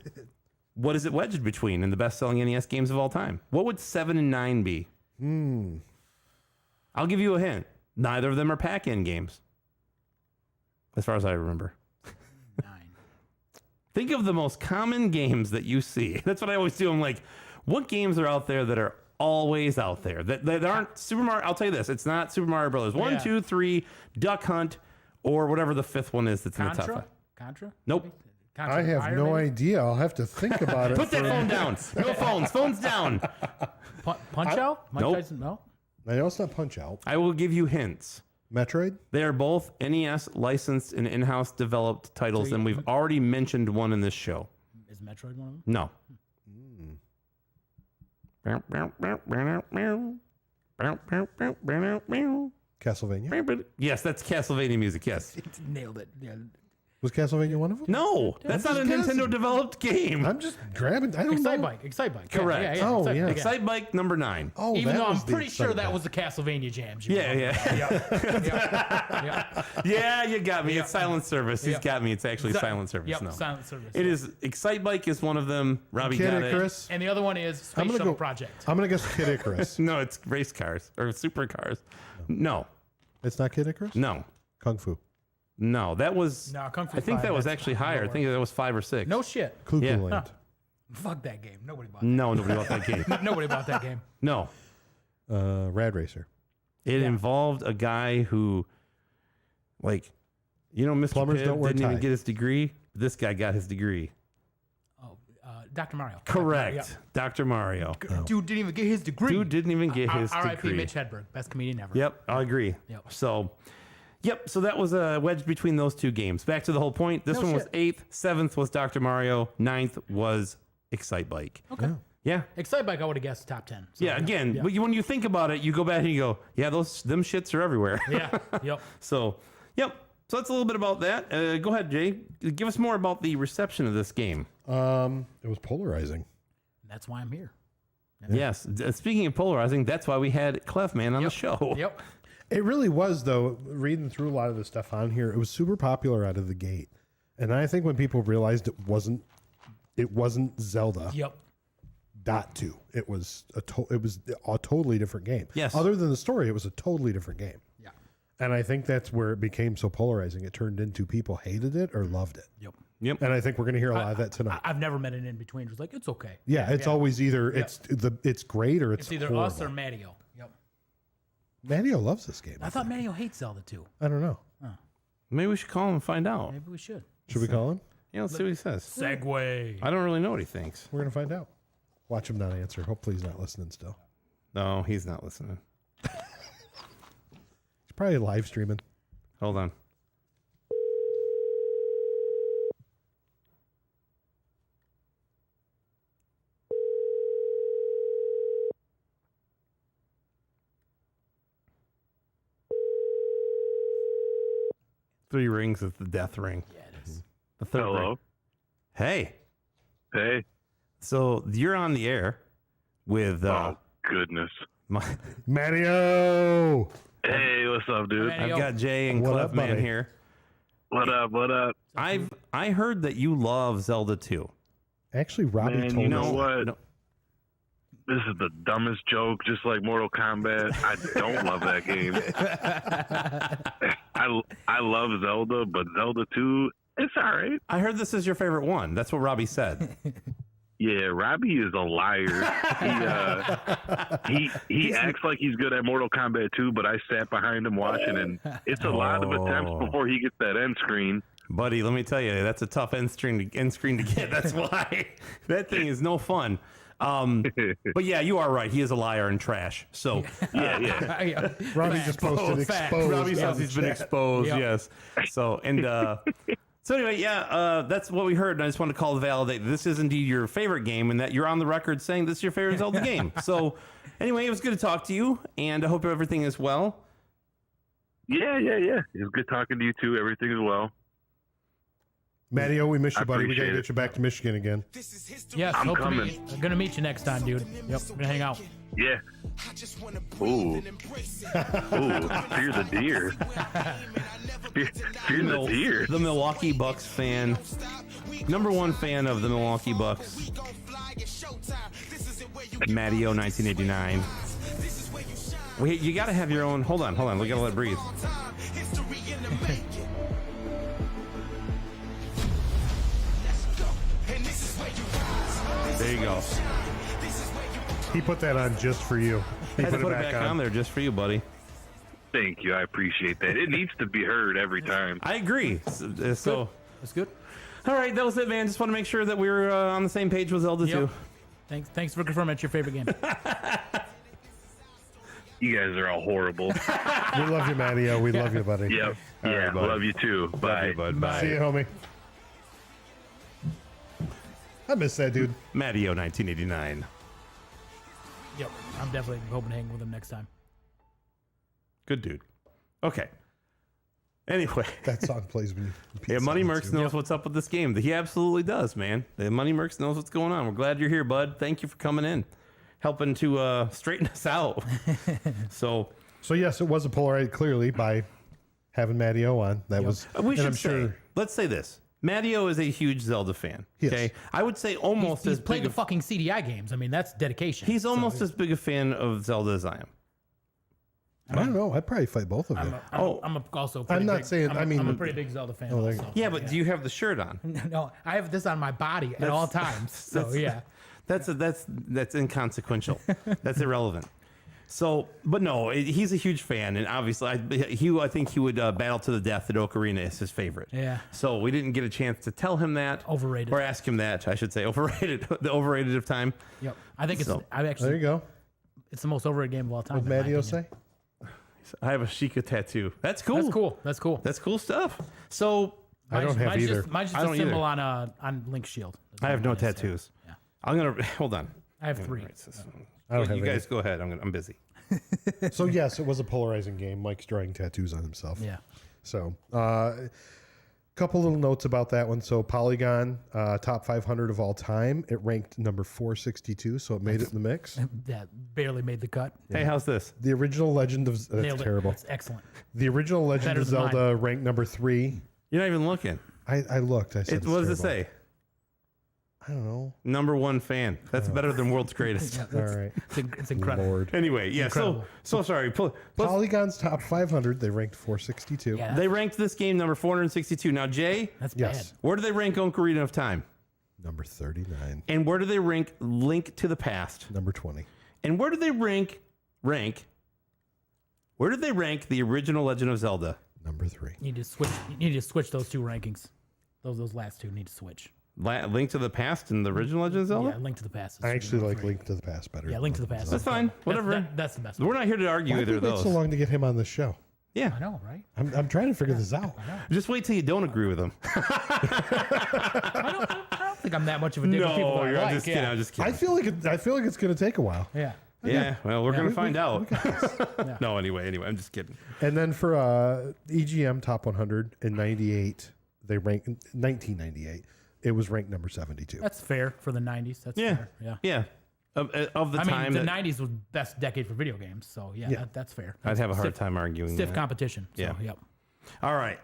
what is it wedged between in the best-selling NES games of all time? What would 7 and 9 be? I'll give you a hint. Neither of them are pack-in games, as far as I remember. 9. Think of the most common games that you see. That's what I always do. I'm like, what games are out there that are always out there that aren't Super Mario? I'll tell you this: it's not Super Mario Brothers 1, Yeah. 2, 3, Duck Hunt, or whatever the 5th one is that's in the top 5. Contra? Contra? Nope. Maybe? Contra I have Fire, no maybe? idea. I'll have to think about it. Put that phone down. No phones. Phones down. Punch Out? Mike Nope. Tyson? No. I know it's not Punch Out. I will give you hints. Metroid. They are both NES licensed and in-house developed titles, So and we've already mentioned one in this show. Is Metroid one of them? No. Castlevania. Yes, that's Castlevania music. Yes. Nailed it. Yeah. Was Castlevania one of them? No, that's not a just guessing. Nintendo developed game. I'm just grabbing. I don't know. Excite Bike. Correct. Yeah, yeah, Oh, Excite yeah. Bike, Excite Bike number 9. Oh, Even that though I'm was the pretty sure exciting that part. was the Castlevania jams. you Yeah, were yeah. yeah. Yeah, you got me. It's Silent Service. He's Yeah. got me. It's actually Silent Service. Yep, No. Silent Service. It is Excite Bike is one of them. Robbie Kid got Icarus. And the other one is I'm Space gonna Shuttle go- Project. I'm gonna guess Kid Icarus. it. No, it's race cars or supercars. No, It's not Kid Icarus. no, Kung Fu. no. That was. No, Kung Fu I think 5, that was that's actually higher. I think that was 5 or 6. No shit. Cuckoo Yeah. Land. Fuck that game. Nobody bought that. No, nobody bought that game. Nobody bought that game. No, Rad Racer. It involved a guy who, like, Mr. Plumbers Pibb don't wear didn't even tie. get his degree. This guy got his degree. Oh, Dr. Mario. Correct. Yeah. Dr. Mario. Dude didn't even get his degree. Dude didn't even get his R.I.P. degree. Mitch Hedberg, best comedian ever. Yep, I agree. Yep. So that was a wedge between those two games. Back to the whole point. This one was 8th. 7th was Dr. Mario. 9th was Excite Bike. Okay. Yeah. Excite Bike, I would have guessed top 10. So, Yeah, again, but when you think about it, you go back and you go, yeah, them shits are everywhere. Yeah. Yep. So that's a little bit about that. Go ahead, Jay. Give us more about the reception of this game. It was polarizing. That's why I'm here. Yes. Speaking of polarizing, that's why we had Clefman on the show. Yep. It really was, though. Reading through a lot of the stuff on here, it was super popular out of the gate, and I think when people realized it wasn't Zelda. Yep. .2. It was a totally different game. Yes. Other than the story, it was a totally different game. Yeah. And I think that's where it became so polarizing. It turned into people hated it or loved it. Yep. And I think we're going to hear a lot of that tonight. I've never met an in between. It was like, it's okay. Yeah, it's always either it's great or it's It's either horrible. us or Mario. Yep. Mario loves this game. I thought Mario hates Zelda too. I don't know. Maybe we should call him and find out. Maybe we should. Should we call him? Yeah, let's see what he says. Segway. I don't really know what he thinks. We're going to find out. Watch him not answer. Hopefully he's not listening still. No, he's not listening. He's probably live streaming. Hold on. Three rings is the death ring. Yeah, it is. The third Hello. ring. Hey. Hey. So you're on the air with Oh, goodness. my. Mario! Hey, what's up, dude? Hey, I've got Jay and What Clef up, Man buddy? here. What up? What up? I heard that you love Zelda 2. Actually, Robbie Man, told you know us. what? No, This is the dumbest joke, just like Mortal Kombat. I don't love that game. I love Zelda, but Zelda 2, it's all right. I heard this is your favorite one. That's what Robbie said. Yeah, Robbie is a liar. He acts like he's good at Mortal Kombat 2, but I sat behind him watching, and it's a lot of attempts before he gets that end screen. Buddy, let me tell you, that's a tough end screen to get. That's why that thing is no fun. But yeah, you are right. He is a liar and trash. So Yeah. Robbie just posted Fact. exposed. Robbie on says the he's been chat. exposed. Yep. Yes. So so anyway, that's what we heard, and I just want to call to validate that this is indeed your favorite game, and that you're on the record saying this is your favorite Zelda game. So anyway, it was good to talk to you, and I hope everything is well. Yeah. It was good talking to you, too. Everything is well. Mario, we miss you, I buddy. We got to appreciate get you back to Michigan again. This is history. Yes, I'm hope coming. I'm gonna meet you next time, dude. Yep, we're gonna hang out. Yeah. I just wanna breathe Ooh. and embrace it. Ooh, fear the deer. Fear the deer. The Milwaukee Bucks fan, number one fan of the Milwaukee Bucks, Mattio 1989. Wait, you got to have your own. Hold on. We got to let it breathe. There you go. He put that on just for you. He Had to put it back on there just for you, buddy. Thank you. I appreciate that. It needs to be heard every time. I agree. So That's good. all right, that was it, man. Just want to make sure that we were on the same page with Zelda 2. Thanks for confirming it's your favorite game. You guys are all horrible. We love you, Mattio. We love you, buddy. Yep. All Yeah. right, bud. Love you too. Bye. Bye, bud. Bye. See you, homie. I miss that dude. Mattio 1989. Yep, I'm definitely hoping to hang with him next time. Good dude. Okay. Anyway. That song plays when you. Yeah, Money Mercs knows what's up with this game. He absolutely does, man. The Money Mercs knows what's going on. We're glad you're here, bud. Thank you for coming in, helping to straighten us out. So yes, it was a polarized clearly by having Mattio on. That was. we and should I'm say, sure let's say this. Mattio is a huge Zelda fan. Yes. Okay, I would say almost He's as played big. the Of, fucking CDI games. I mean, that's dedication. he's almost as big a fan of Zelda as I am. I don't know. I'd probably fight both of you. I'm also. Pretty not big, saying- I'm, I mean- I'm a pretty big Zelda fan. Oh, there you also. Yeah, but do you have the shirt on? No, I have this on my body at all times. So yeah. That's inconsequential. That's irrelevant. So, but no, he's a huge fan, and obviously, I think he would battle to the death that Ocarina is his favorite. Yeah. So we didn't get a chance to tell him that. Overrated. Or ask him that, I should say. Overrated. The overrated of time. Yep. I think it's. So- I actually. There you go. It's the most overrated game of all time. What in my Matteo opinion. say? I have a Sheikah tattoo. That's cool. That's cool. That's cool. That's cool stuff. So I don't have mine's either. Mine's just I a don't symbol either. on Link's shield. That's I have what no mine is, so, tattoos. Yeah. I'm gonna hold on. I have 3. I don't You have guys go ahead. I'm busy. any. So yes, it was a polarizing game. Mike's drawing tattoos on himself. Yeah. So, couple little notes about that one. So, Polygon, top 500 of all time. It ranked number 462, so it made it in the mix. That barely made the cut. Hey, how's this? The original Legend of that's Nailed it. terrible. That's excellent. The original Legend Better of than mine. Zelda ranked number 3. You're not even looking. I looked. I said, What does it terrible. say? I don't know. Number 1 fan. That's better than world's greatest. Yeah, All that's- right. It's incredible. Lord. Anyway, yeah. Incredible. So sorry. Polygon's top 500. They ranked 462. Yeah, They ranked this game number 462. Now, Jay, that's Yes. bad. where do they rank Ocarina of Time? Number 39. And where do they rank Link to the Past? Number 20. And where do they rank? Where did they rank the original Legend of Zelda? Number 3. You need to switch. You need to switch those 2 rankings. Those last 2 need to switch. Link to the Past and the original Legend of Zelda? Yeah, Link to the Past. is I actually number like 3. Link to the Past better. Yeah, Link to the Past. That's fine. Whatever. That's the best. We're not here to argue Why either did of we wait those. so long to get him on the show? Yeah. I know, right? I'm trying to figure this out. Just wait till you don't agree with them. I don't think I'm that much of a dick with people that I I'm like. just kidding. yeah. I'm just I kidding. feel like it's going to take a while. Yeah. Yeah. Well, we're gonna find out. Yeah. No, anyway, I'm just kidding. And then for EGM Top 100 in 98, they ranked 1998. It was ranked number 72. That's fair for the 90s. That's Yeah. fair. Yeah. Yeah. Of the I mean, time, the that 90s was best decade for video games. So, yeah, Yeah. that's fair. I'd have a hard Stiff- time arguing. Stiff that. competition. So, Yeah. Yep. All right.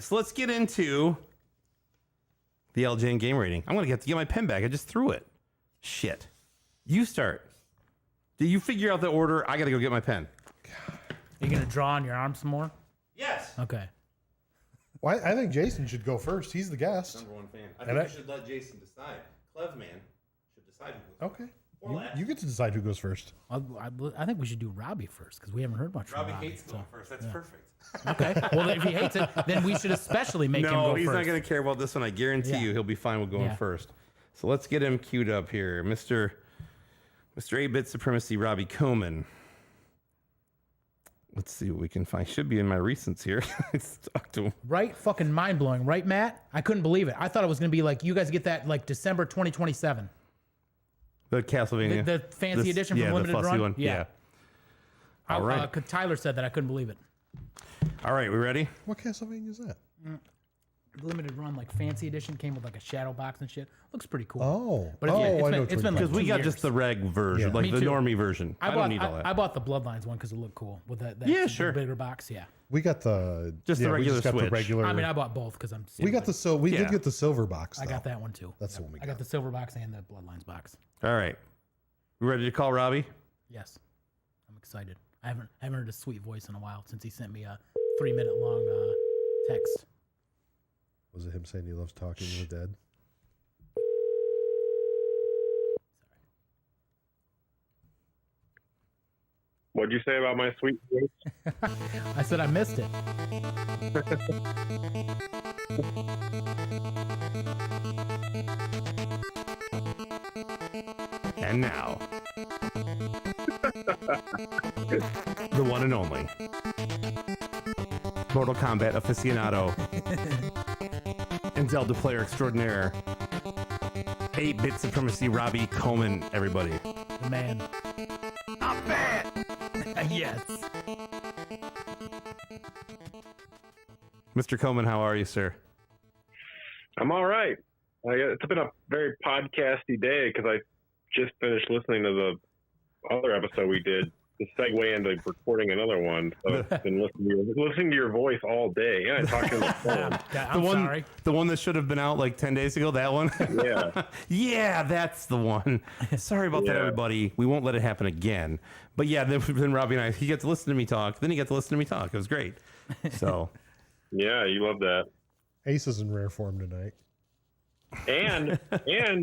So let's get into the LJN game rating. I'm gonna have to get my pen back. I just threw it. Shit. You start. Do you figure out the order? I gotta go get my pen. Are you going to draw on your arm some more? Yes. Okay. Well, I think Jason should go first. He's the guest. Number 1 fan. I And think I- you should let Jason decide. Clev man should decide who goes. Okay. Or last. You get to decide who goes first. I think we should do Robbie first because we haven't heard much from Robbie Robbie. hates going first. That's perfect. Okay. Well, if he hates it, then we should especially make him No, go he's first. not going to care about this one. I guarantee Yeah. you he'll be fine with going Yeah. first. So let's get him queued up here. Mr. 8-Bit Supremacy, Robbie Coleman. Let's see what we can find. Should be in my recents here. Let's talk to him. Right? Fucking mind blowing, right, Matt? I couldn't believe it. I thought it was going to be like, you guys get that like December 2027. The Castlevania. The fancy edition from yeah, Limited the fussy Run? one. Yeah. All right. Tyler said that. I couldn't believe it. All right, we ready? What Castlevania is that? Limited Run, like fancy edition, came with like a shadow box and shit. Looks pretty cool. Oh. But oh, it's I been- know it's what been you're like Because we 2 got years. just the reg version, Yeah. like Me the too. normie version. I don't need all that. I bought the Bloodlines one because it looked cool with that Yeah, sure. bigger box. Yeah. We got the Just the we regular got Switch. the regular. I mean, I bought both because I'm. we got the we Yeah. did get the silver box. I though. got that one too. That's the one we I got got. the silver box and the Bloodlines box. All right. We ready to call Robbie? Yes, I'm excited. I haven't heard his sweet voice in a while since he sent me a 3-minute long text. Was it him saying he loves talking to the dead? What'd you say about my sweet voice? I said I missed it. And now, the one and only Mortal Kombat aficionado and Zelda player extraordinaire, 8-Bit Supremacy, Robbie Coleman, everybody. The man. I'm bad. Yes. Mr. Coleman, how are you, sir? I'm all right. It's been a very podcasty day because I just finished listening to the other episode we did to segue into recording another one. So I've been listening to your voice all day. Yeah, I talked on the phone. I'm sorry. The one that should have been out like 10 days ago, that one? Yeah. Yeah, that's the one. Sorry about that, Yeah. everybody. We won't let it happen again. But yeah, then Robbie and I, he got to listen to me talk. Then he got to listen to me talk. It was great. So, Yeah, you love that. Ace is in rare form tonight. And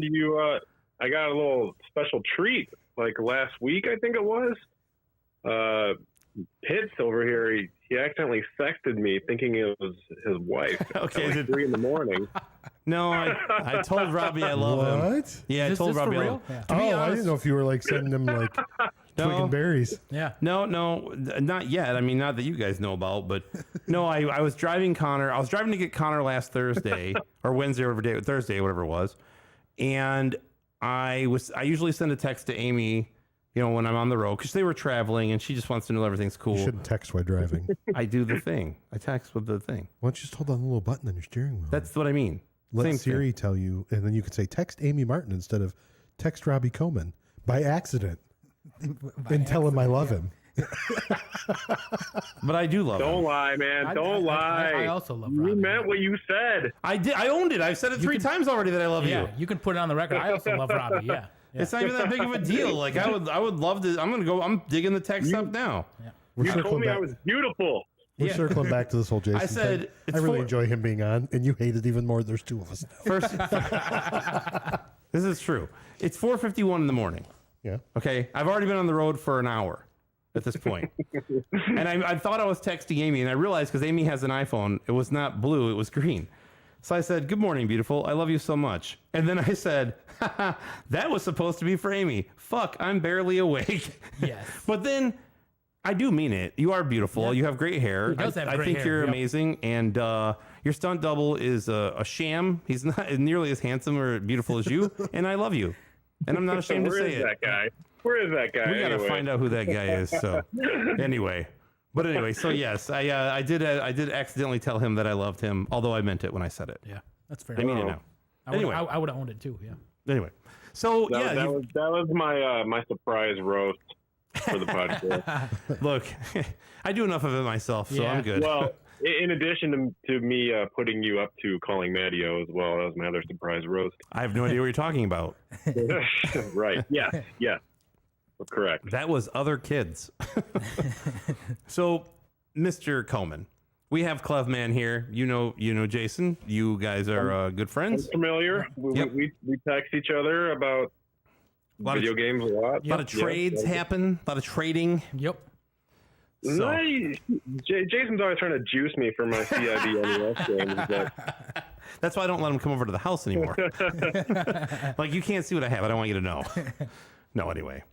you I got a little special treat like last week, I think it was. Pitts over here, he accidentally sexted me thinking it was his wife. Okay, at like 3 in the morning. No, I told Robbie I love him. What? Yeah, I Is told this for Robbie. real? Yeah. To be I honest, didn't know if you were like sending him like twigging berries. Yeah. No, not yet. I mean, not that you guys know about, but no, I was driving Connor. I was driving to get Connor last Thursday or Wednesday or whatever day, Thursday, whatever it was. And I usually send a text to Amy, when I'm on the road because they were traveling and she just wants to know everything's cool. You shouldn't text while driving. I do the thing. I text with the thing. Why don't you just hold on the little button on your steering wheel? That's what I mean. Let Same Siri thing. tell you, and then you could say text Amy Martin instead of text Robbie Coleman by accident and tell him I love him. But I do love Don't him. lie, man. Don't lie. I also love Robbie. You meant what you said. I did. I owned it. I've said it three times already that I love Yeah, you. you can put it on the record. I also love Robbie. Yeah. It's not even that big of a deal. Like I would love to. I'm digging the text up now. We're You told circling me I back. was beautiful. We're circling back to this whole Jason I said, thing. it's I really for- enjoy him being on, and you hate it even more. There's two of us now. First, this is true. It's 4:51 in the morning. Yeah. Okay, I've already been on the road for an hour at this point. And I thought I was texting Amy, and I realized because Amy has an iPhone, it was not blue, it was green. So I said, "Good morning, beautiful. I love you so much." And then I said, "That was supposed to be for Amy. Fuck, I'm barely awake." Yes. But then I do mean it. You are beautiful. Yeah. You have great hair. He does have I great think hair, you're yep. amazing. And your stunt double is a sham. He's not nearly as handsome or beautiful as you. And I love you. And I'm not ashamed to Where say is it. that guy? Where is that guy? We got to anyway? find out who that guy is. So anyway. But anyway, so yes, I did accidentally tell him that I loved him, although I meant it when I said it. Yeah. That's fair. I mean it now. Anyway. I would have owned it too. Yeah. Anyway. So That, yeah, that was my my surprise roast for the podcast. look, I do enough of it myself, so Yeah. I'm good. Well, in addition to me putting you up to calling Matteo as well, that was my other surprise roast. I have no idea what you're talking about. Right. Yes. Correct. That was other kids. So, Mr. Coleman, we have Clevman here. You know Jason. You guys are good friends. Familiar. Yep. We text each other about Lot of- video games a lot. A lot of trades happen. A lot of trading. Yep. So, Nice. Jason's always trying to juice me for my CID NES games, but that's why I don't let him come over to the house anymore. Like, you can't see what I have. I don't want you to know. No, anyway.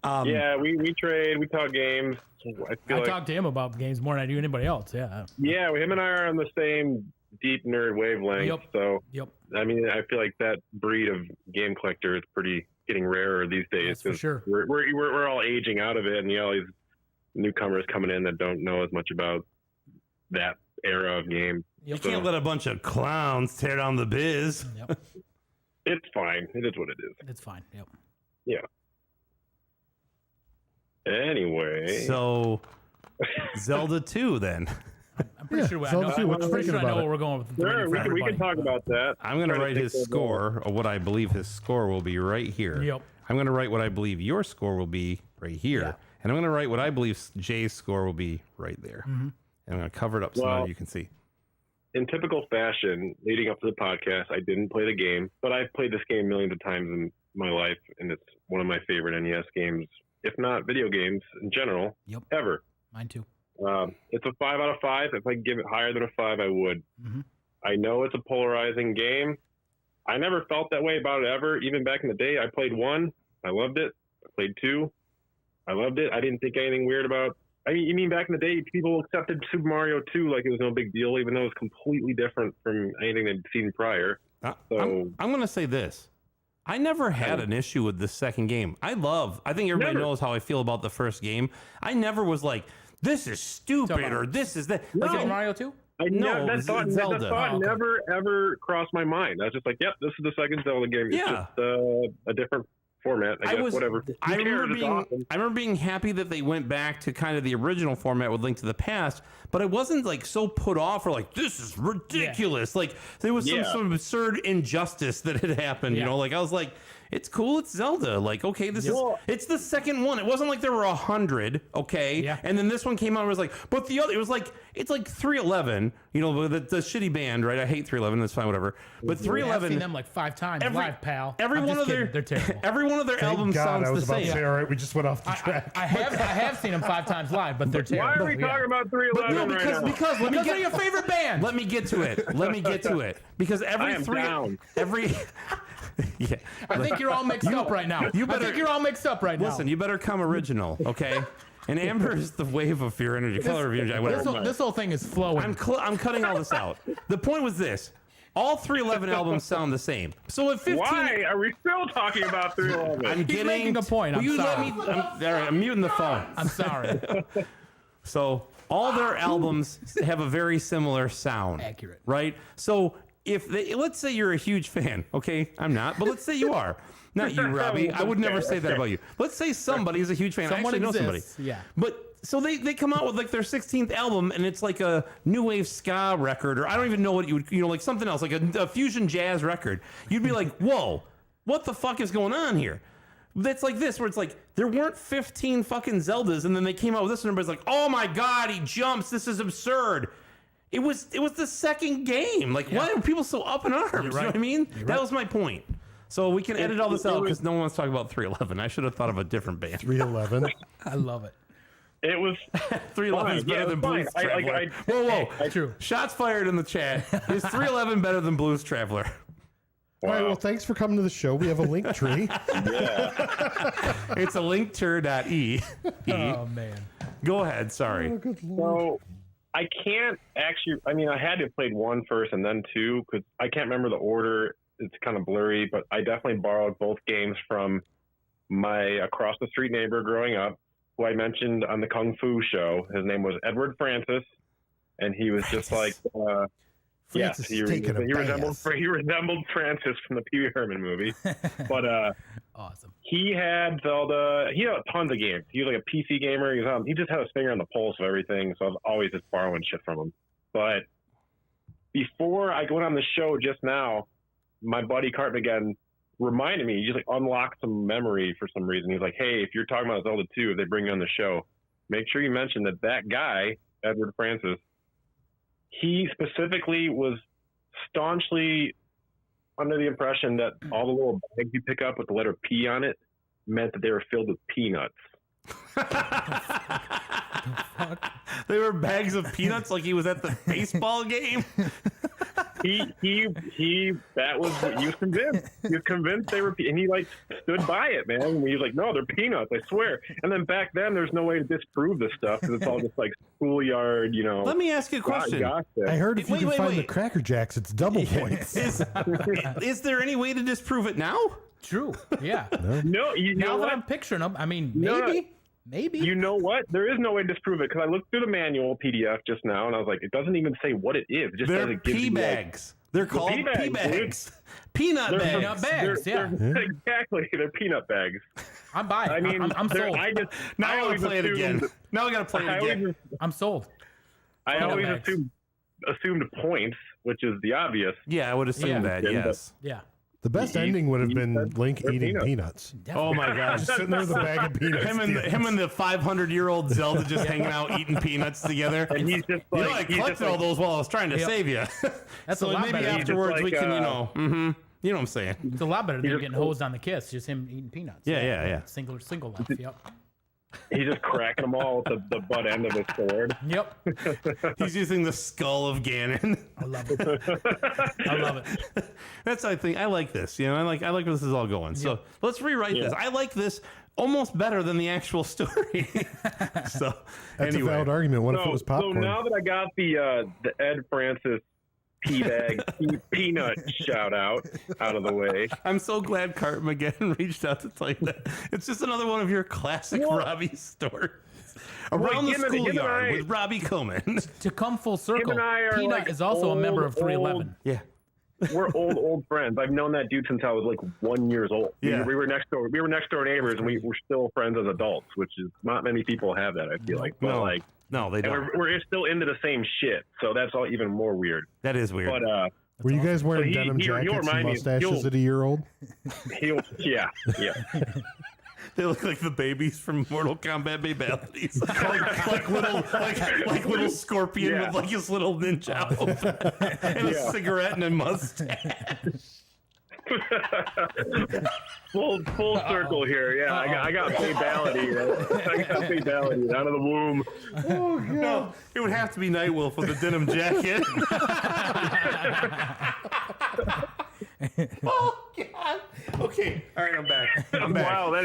yeah, we trade, we talk games. I feel I like talk to him about games more than I do anybody else. Yeah. yeah, him and I are on the same deep nerd wavelength. Yep. So Yep. I mean, I feel like that breed of game collector is getting rarer these days. That's for 'cause sure. We're all aging out of it, and all these newcomers coming in that don't know as much about that era of game. You Yep. can't let a bunch of clowns tear down the biz. Yep. It's fine. It is what it is. It's fine. Yep. Anyway, So, Zelda 2 then. I'm pretty sure. Zelda 2, what you I'm pretty thinking sure I know about where it? we're going with. sure, we can talk about that. I'm going to Trying write think his of, score, or what I believe his score will be right here. Yep. I'm going to write what I believe your score will be right here. Yeah. And I'm going to write what I believe Jay's score will be right there. And I'm going to cover it up so now Well- you can see. In typical fashion, leading up to the podcast, I didn't play the game, but I've played this game millions of times in my life, and it's one of my favorite NES games, if not video games in general, Yep. ever. Mine too. It's a 5 out of 5. If I could give it higher than a 5, I would. Mhm. I know it's a polarizing game. I never felt that way about it ever. Even back in the day, I played 1. I loved it. I played 2. I loved it. I didn't think anything weird about. You mean back in the day, people accepted Super Mario 2 like it was no big deal, even though it was completely different from anything they'd seen prior. I'm So- going to say this. I never had an issue with the second game. I think everybody Never. knows how I feel about the first game. I never was like, this is stupid or this is that. Like, Super Mario 2? No, that thought Zelda. that Oh, okay. never ever crossed my mind. I was just like, "Yep, this is the second Zelda game. It's Yeah. just a different format. I guess whatever." I Who cares? remember It's being awesome. I remember being happy that they went back to kind of the original format with Link to the Past, but I wasn't like so put off or like this is ridiculous. Like there was Yeah. some absurd injustice that had happened. You Yeah. know, like I was like, it's cool. It's Zelda. Like, okay, it's the second one. It wasn't like there were 100, okay? Yeah. And then this one came out and was like, but the other, it's like 311, you know, the shitty band, right? I hate 311. That's fine, whatever. But 311. I've seen them like 5 times live, pal. Every I'm one just of kidding. They're terrible. Every one of their albums sounds I was the about same. to say, all right, we just went off the track. I have seen them 5 times live, but they're terrible. Why are we talking about 311 No, right now? because let me Because get they're your favorite band. Let me get to it. Because I am down. Yeah. I think you're all mixed up right now. I think you're all mixed up right now. Listen, you better come original, okay? And amber is the wave of your energy, color of your energy, whatever. This whole thing is flowing. I'm cutting all this out. The point was this. All 311 albums sound the same. So at 15... Why are we still talking about 311? I'm He's making a point. Will I'm you sorry. let me... all right, I'm muting the phone. I'm sorry. So all their albums have a very similar sound. Accurate. Right? So let's say you're a huge fan, okay? I'm not, but let's say you are. Not you, Robbie. I would never say that about you. Let's say somebody is a huge fan. Someone I actually know exists, somebody. yeah. But so they come out with like their 16th album and it's like a new wave ska record, or I don't even know what you would, like something else, like a fusion jazz record. You'd be like, whoa, what the fuck is going on here? That's like this, where it's like there weren't 15 fucking Zeldas, and then they came out with this, and everybody's like, "Oh my god, he jumps! This is absurd." It was the second game. Like, why are people so up in arms? You know what I mean? That was my point. So we can edit all this out because no one wants to talk about 311. I should have thought of a different band. 311. I love it. It was 311 is better than Blues Traveler. Whoa. True. Shots fired in the chat. Is 311 better than Blues Traveler? All right, well, thanks for coming to the show. We have a link tree. It's a linkter.e. Oh man. Go ahead. Sorry. Oh, good lord. So I can't actually. I mean, I had to have played 1 first and then 2 because I can't remember the order. It's kind of blurry, but I definitely borrowed both games from my across the street neighbor growing up, who I mentioned on the Kung Fu show. His name was Edward Francis, and he was just like. Yes, he resembled Francis from the Pee Wee Herman movie. But Awesome. he had Zelda. He had tons of games. He was like a PC gamer. He just had his finger on the pulse of everything. So I was always just borrowing shit from him. But before I went on the show just now, my buddy Cartman again reminded me. He just like unlocked some memory for some reason. He's like, "Hey, if you're talking about Zelda 2, if they bring you on the show, make sure you mention that guy, Edward Francis." He specifically was staunchly under the impression that all the little bags you pick up with the letter P on it meant that they were filled with peanuts. They were bags of peanuts like he was at the baseball game. He that was he was convinced. He was convinced they were, and he like stood by it, man. And he was like, "No, they're peanuts, I swear." And then back then, there's no way to disprove this stuff because it's all just like schoolyard, you know. Let me ask you a question. I heard if you can find the Cracker Jacks, it's double points. Is there any way to disprove it now? True. Yeah. No, you Now know that what? I'm picturing them, I mean, No, maybe. You know what? There is no way to disprove it because I looked through the manual PDF just now, and I was like, it doesn't even say what it is. It just They're doesn't give pea you, bags. They're called pea pea bags, bags. Peanut They're bags. peanut bags. Exactly, they're peanut bags. I'm buying. I mean, I'm sold. Now I want to play it again. Now I got to play it again. I'm sold. I Peanut always bags. assumed points, which is the obvious. Yeah, I would assume that. Yeah. Yes. Yeah. The best ending would have been Link they're eating peanuts. peanuts. Oh my God. Just sitting there with a bag of peanuts. Him and the 500-year-old Zelda just hanging out eating peanuts together. And he's just You like, know, I he's collected just like, all those while I was trying to save you. That's So a lot maybe better. afterwards Just we like, can, you know what I'm saying. It's a lot better than just- getting hosed on the kiss. Just him eating peanuts. Yeah. Single life. Yep. he's just cracking them all with the butt end of his sword. Yep. He's using the skull of Ganon. I love it. I love it. That's, I think, I like this. You know, I like where this is all going. So let's rewrite this. I like this almost better than the actual story. So That's anyway. a valid argument. What if it was So popcorn? now that I got the Ed Francis pea bag peanut shout out of the way. I'm so glad Cartman again reached out to tell you that. It's just another one of your classic Robbie stories. Around the him and schoolyard I- with Robbie Coleman. To come full circle, and I are Peanut like is also a member of 311. Yeah. We're old friends. I've known that dude since I was like 1 year old. Yeah. We were next door. We were next door neighbors, and we were still friends as adults, which is not many people have that. I feel like, but No. like, No, they and don't. we're still into the same shit. So that's all even more weird. That is weird. But Were you guys wearing So denim he'll jackets and remind me- mustaches he'll- at a year old? Yeah. They look like the babies from Mortal Kombat Babalities. like little scorpion Yeah. with like his little ninja outfit and a Yeah. cigarette and a mustache. full circle here. Yeah, I got fatality. I got fatality out of the womb. Oh god! It would have to be Nightwolf with a denim jacket. Oh god! Okay, all right, I'm back. I'm back. Wow, that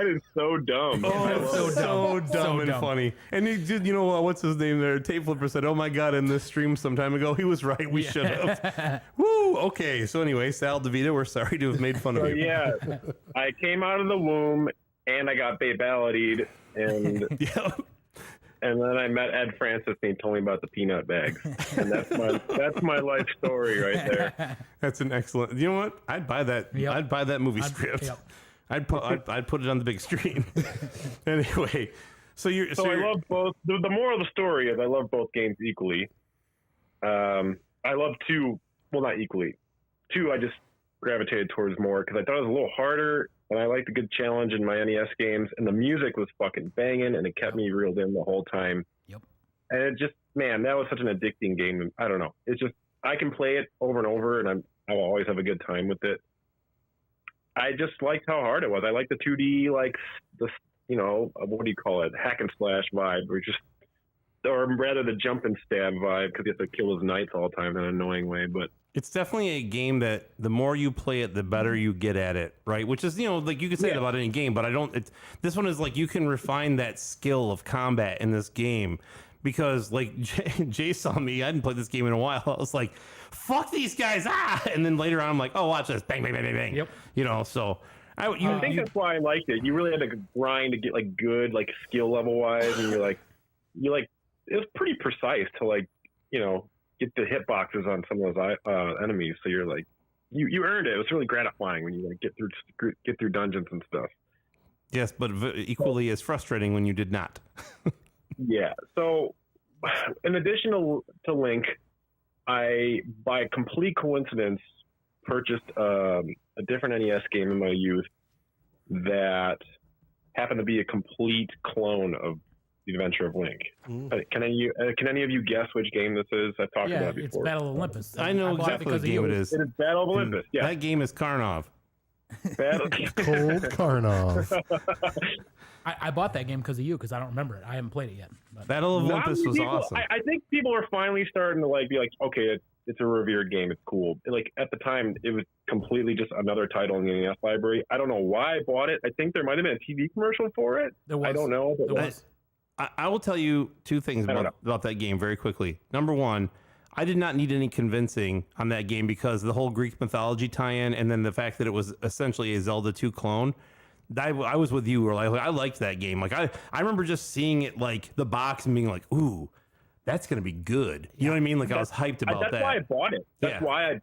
is so dumb. Oh, it's so dumb So and dumb. funny. And he did, you know what's his name there? Tape Flipper said, "Oh my god!" In this stream some time ago, he was right. We should have. Woo! Okay, so anyway, Sal DeVita, we're sorry to have made fun So of you. yeah, I came out of the womb and I got fatalitied, and Yeah. and then I met Ed Francis and he told me about the peanut bags, and that's my life story right there. That's an excellent. You know what? I'd buy that. Yep. I'd buy that movie script. Yep. I'd put it on the big screen. Anyway, so you're So I love both. The moral of the story is I love both games equally. I love two. Well, not equally. Two, I just gravitated towards more because I thought it was a little harder, and I liked a good challenge in my NES games, and the music was fucking banging, and it kept me reeled in the whole time. Yep. And it just, man, that was such an addicting game. I don't know. It's just, I can play it over and over, and I will always have a good time with it. I just liked how hard it was. I like the 2D, like the, you know, what do you call it, hack and slash vibe, or rather the jump and stab vibe, because you have to kill his knights all the time in an annoying way. But it's definitely a game that the more you play it, the better you get at it, right? Which is, you know, like you could say that about any game, but I don't. This one is like you can refine that skill of combat in this game because, like Jay saw me, I hadn't played this game in a while. I was like, "Fuck these guys!" And then later on, I'm like, "Oh, watch this! Bang, bang, bang, bang, bang!" Yep. You know, so I think that's why I liked it. You really had to grind to get like good, like skill level wise, and you like it was pretty precise to like, you know, get the hitboxes on some of those enemies. So you're like, you earned it. It was really gratifying when you like get through dungeons and stuff. Yes, but equally as frustrating when you did not. Yeah. So, in addition to Link, I, by complete coincidence, purchased a different NES game in my youth that happened to be a complete clone of The Adventure of Link. Can any of you guess which game this is? I've talked Yeah, about it it's before. Battle of Olympus. I know bought it exactly because what of game you. it is. It is Battle of Olympus. Yeah. That game is Karnov. Battle. Cold Karnov. I bought that game because of you because I don't remember it. I haven't played it yet. But Battle of Not Olympus many was people- awesome. I think people are finally starting to like be like, okay, it's a revered game. It's cool. Like at the time, it was completely just another title in the NES library. I don't know why I bought it. I think there might have been a TV commercial for it. there was. I don't know. But There was. I will tell you two things I don't about that game very quickly. Number one, I did not need any convincing on that game because the whole Greek mythology tie-in and then the fact that it was essentially a Zelda 2 clone. I was with you, or I liked that game. Like I remember just seeing it like the box and being like, "Ooh, that's gonna be good." You know what I mean? Like I was hyped about that's that. why I bought it. That's Yeah. why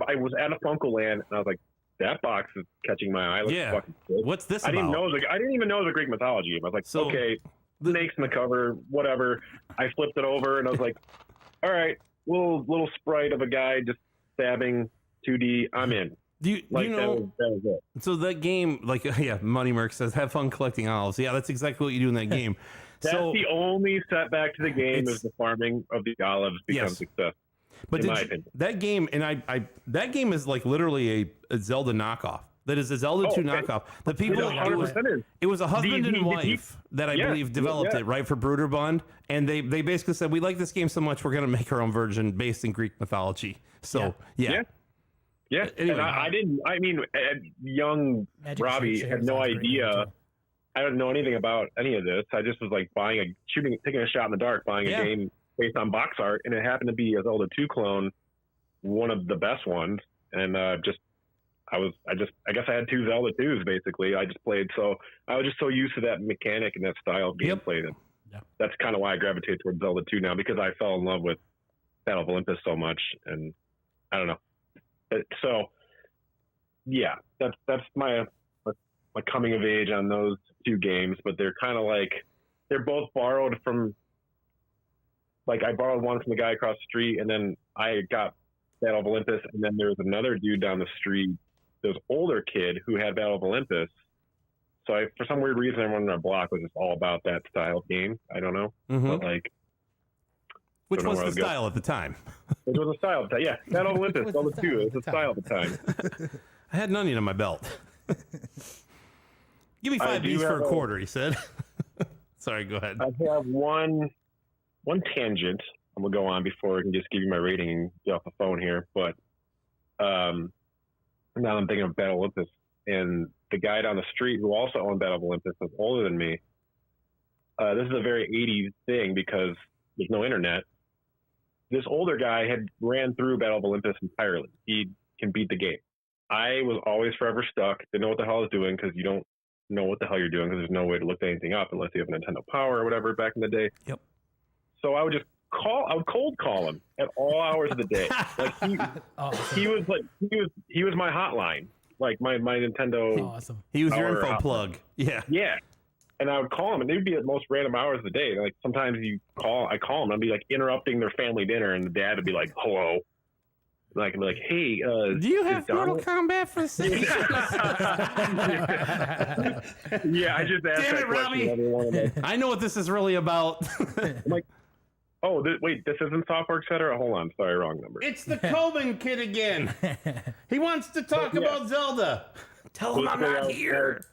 I was at a Funko Land and I was like, that box is catching my eye. Looks Yeah. fucking good. What's this I didn't about? know. I didn't even know it was a Greek mythology game. I was like, So, okay, snakes in the cover, whatever. I flipped it over and I was like, all right, little sprite of a guy just stabbing 2D. I'm in. Do you know? That was it. So that game, like, yeah, Money Merc says, have fun collecting olives. Yeah, that's exactly what you do in that game. That's so, the only setback to the game It's- is the farming of the olives becomes Yes. success. but in my did you- opinion. that game, and that game is like literally a Zelda knockoff. That is a Zelda 2 okay. knockoff. The people, It 100% is. it was a husband The- and the- wife that I yes, believe developed yeah. it, right, for Bruderbund. And they basically said, we like this game so much, we're going to make our own version based in Greek mythology. So, yeah. Yeah, Anyway. and I didn't. I mean, young Magic Robbie Shake had Shares no sounds great idea. game, too. I didn't know anything about any of this. I just was like taking a shot in the dark, buying Yeah. a game based on box art, and it happened to be a Zelda 2 clone, one of the best ones. And I guess I had two Zelda 2s basically. I just played, so I was just so used to that mechanic and that style of Yep. gameplay that Yeah. that's kind of why I gravitated towards Zelda 2 now, because I fell in love with Battle of Olympus so much, and I don't know. So yeah, that's my coming of age on those two games, but they're kind of like, they're both borrowed from, like I borrowed one from the guy across the street, and then I got Battle of Olympus, and then there was another dude down the street, this older kid who had Battle of Olympus. So for some weird reason, everyone in our block was just all about that style of game. I don't know, but like, which don't know was where I the was going. style at the time. It was a style at the time. Yeah, Battle of Olympus, was Zelda the 2. style It at was the a style at the time. I had an onion on my belt. Give me 5 do Bs for have a a- quarter, he said. Sorry, go ahead. I have one tangent I'm gonna go on before I can just give you my rating and get off the phone here. But now I'm thinking of Battle of Olympus, and the guy down the street who also owned Battle of Olympus was older than me. This is a very 80s thing because there's no internet. This older guy had ran through Battle of Olympus entirely. He can beat the game. I was always forever stuck. Didn't know what the hell I was doing because you don't know what the hell you're doing because there's no way to look anything up unless you have Nintendo Power or whatever back in the day. Yep. So I would just I would cold call him at all hours of the day. Like he was my hotline, like my Nintendo. Awesome. He was your Power info hotline. plug. Yeah. Yeah. And I would call him, and they'd be at most random hours of the day. Like sometimes I call him, I'd be like interrupting their family dinner, and the dad would be like, "Hello," like I'd be like, "Hey, Do you have is Donald-" Mortal Kombat for sale? Yeah, I just asked Damn that it, question. Robbie. Every one of them. I know what this is really about. I'm like, oh, wait, this isn't Software Etc. Hold on, sorry, wrong number. It's the Coleman kid again. He wants to talk Yeah. about Zelda. Tell him I'm not here.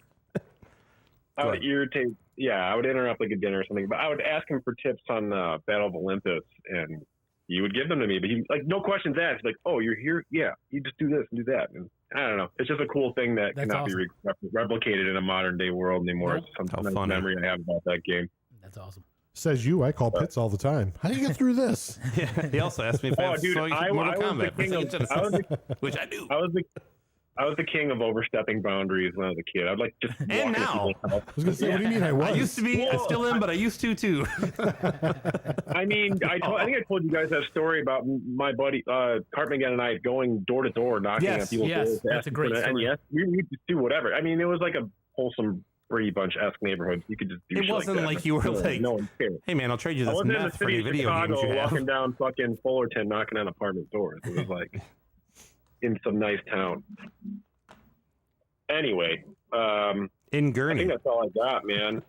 I would irritate. Yeah, I would interrupt like a dinner or something, but I would ask him for tips on Battle of Olympus, and he would give them to me. But he like no questions asked. Like, oh, you're here? Yeah, you just do this and do that. And I don't know. It's just a cool thing that That's cannot be replicated in a modern day world anymore. Nope. It's How some funny. memory I have about that game. That's awesome. Says you. I call Pitts all the time. How do you get through this? Yeah, he also asked me if I Oh, have dude, Mortal I was Kombat the for king Sega of. Genesis, I was the which I do. I was the king of overstepping boundaries when I was a kid. I'd like just walk And into now. people's house. I was gonna say, what do you mean I was? I used to be, I still am, but I used to too. I mean, I think I told you guys that story about my buddy Cartman and I going door to door, knocking Yes, on people's yes, doors. that's a asking great for the story. NES. We could do whatever. I mean, it was like a wholesome Brady Bunch-esque neighborhood. You could just do It shit wasn't that. like you were like, no one cared. hey man, I'll trade you I this wasn't in the meth for city any of video games Chicago you have. walking down fucking Fullerton knocking on apartment doors. It was like in some nice town. Anyway, In I think Gurney. that's all I got, man.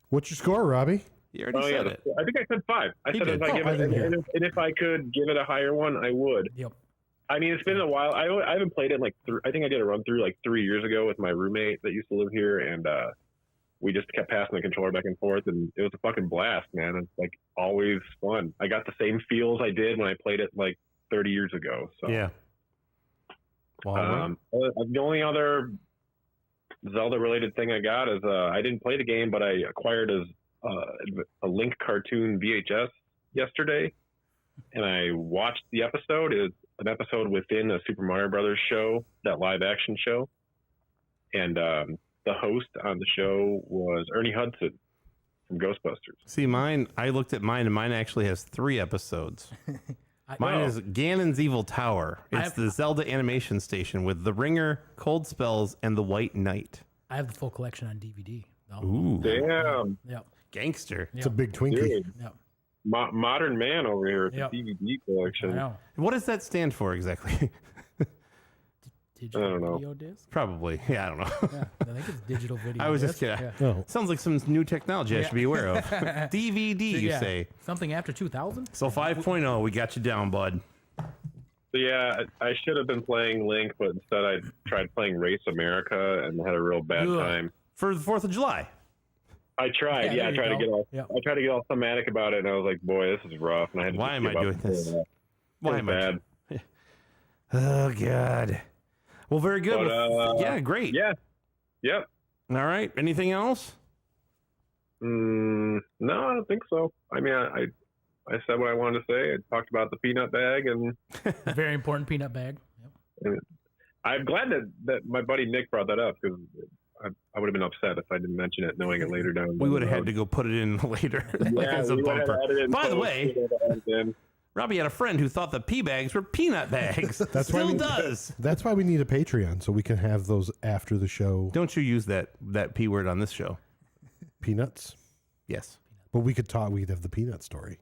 What's your score, Robbie? You already Oh said yeah, it. I think I said 5. I He said did. if I Oh, give I it, didn't hear. and if I could give it a higher one, I would. Yep. I mean, it's been a while. I haven't played it in like I think I did a run through like 3 years ago with my roommate that used to live here, and we just kept passing the controller back and forth, and it was a fucking blast, man. It's like always fun. I got the same feels I did when I played it like 30 years ago. So Yeah. Well, the only other Zelda related thing I got is I didn't play the game, but I acquired a Link cartoon VHS yesterday, and I watched the episode. It's an episode within a Super Mario Brothers show, that live action show, and the host on the show was Ernie Hudson from Ghostbusters. see mine, I looked at mine and mine actually has 3 episodes. Mine is Ganon's Evil Tower. It's the Zelda animation station with the Ringer, Cold Spells, and the White Knight. I have the full collection on DVD. though. Ooh. Damn, Yep. Gangster. It's a big Twinkie. dude, Yep. modern man over here with Yep. the DVD I collection. know. What does that stand for exactly? Digital don't know. video disc? Probably. Yeah, I don't know. Yeah, I think it's digital video. I was just disc. kidding. Yeah. Oh, Sounds like some new technology I should be aware of. DVD, you Yeah. say. Something after 2000? So 5.0, we got you down, bud. So yeah, I should have been playing Link, but instead I tried playing Race America and had a real bad Ugh. time. For the 4th of July. I tried, Yeah, I there tried you to get go. all, Yep. I tried to get all thematic about it, and I was like, boy, this is rough. And I had to Why just am I give up doing before this? that. Why It was am I? bad. Oh, God. Well, very good. But, Yeah, great. Yeah, yep. All right. Anything else? No, I don't think so. I mean, I said what I wanted to say. I talked about the peanut bag, and Very important peanut bag. Yep. I'm glad that my buddy Nick brought that up because I would have been upset if I didn't mention it, knowing it later down. We would have had to go put it in later, like as a we would have bumper. added in By the post, way, we would have added in. Robbie had a friend who thought the pea bags were peanut bags. That's why Still we- does. that's why we need a Patreon so we can have those after the show. Don't you use that P word on this show? Peanuts. Yes. But we could talk. We'd have the peanut story.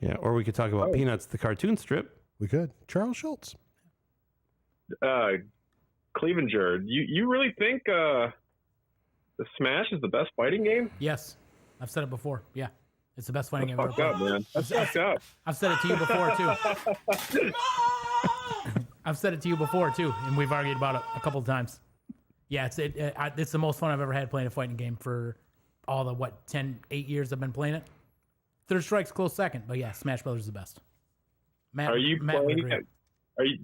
Yeah, or we could talk about Peanuts, the cartoon strip. We could. Charles Schultz. Clevenger, you really think the Smash is the best fighting game? Yes, I've said it before. Yeah, it's the best fighting game I've Fucked ever up, played. man. That's fucked up. I've said it to you before too. I've said it to you before too, and we've argued about it a couple of times. Yeah, it's the most fun I've ever had playing a fighting game for all the 8 years I've been playing it. Third Strike's close second, but yeah, Smash Brothers is the best. Are you playing it?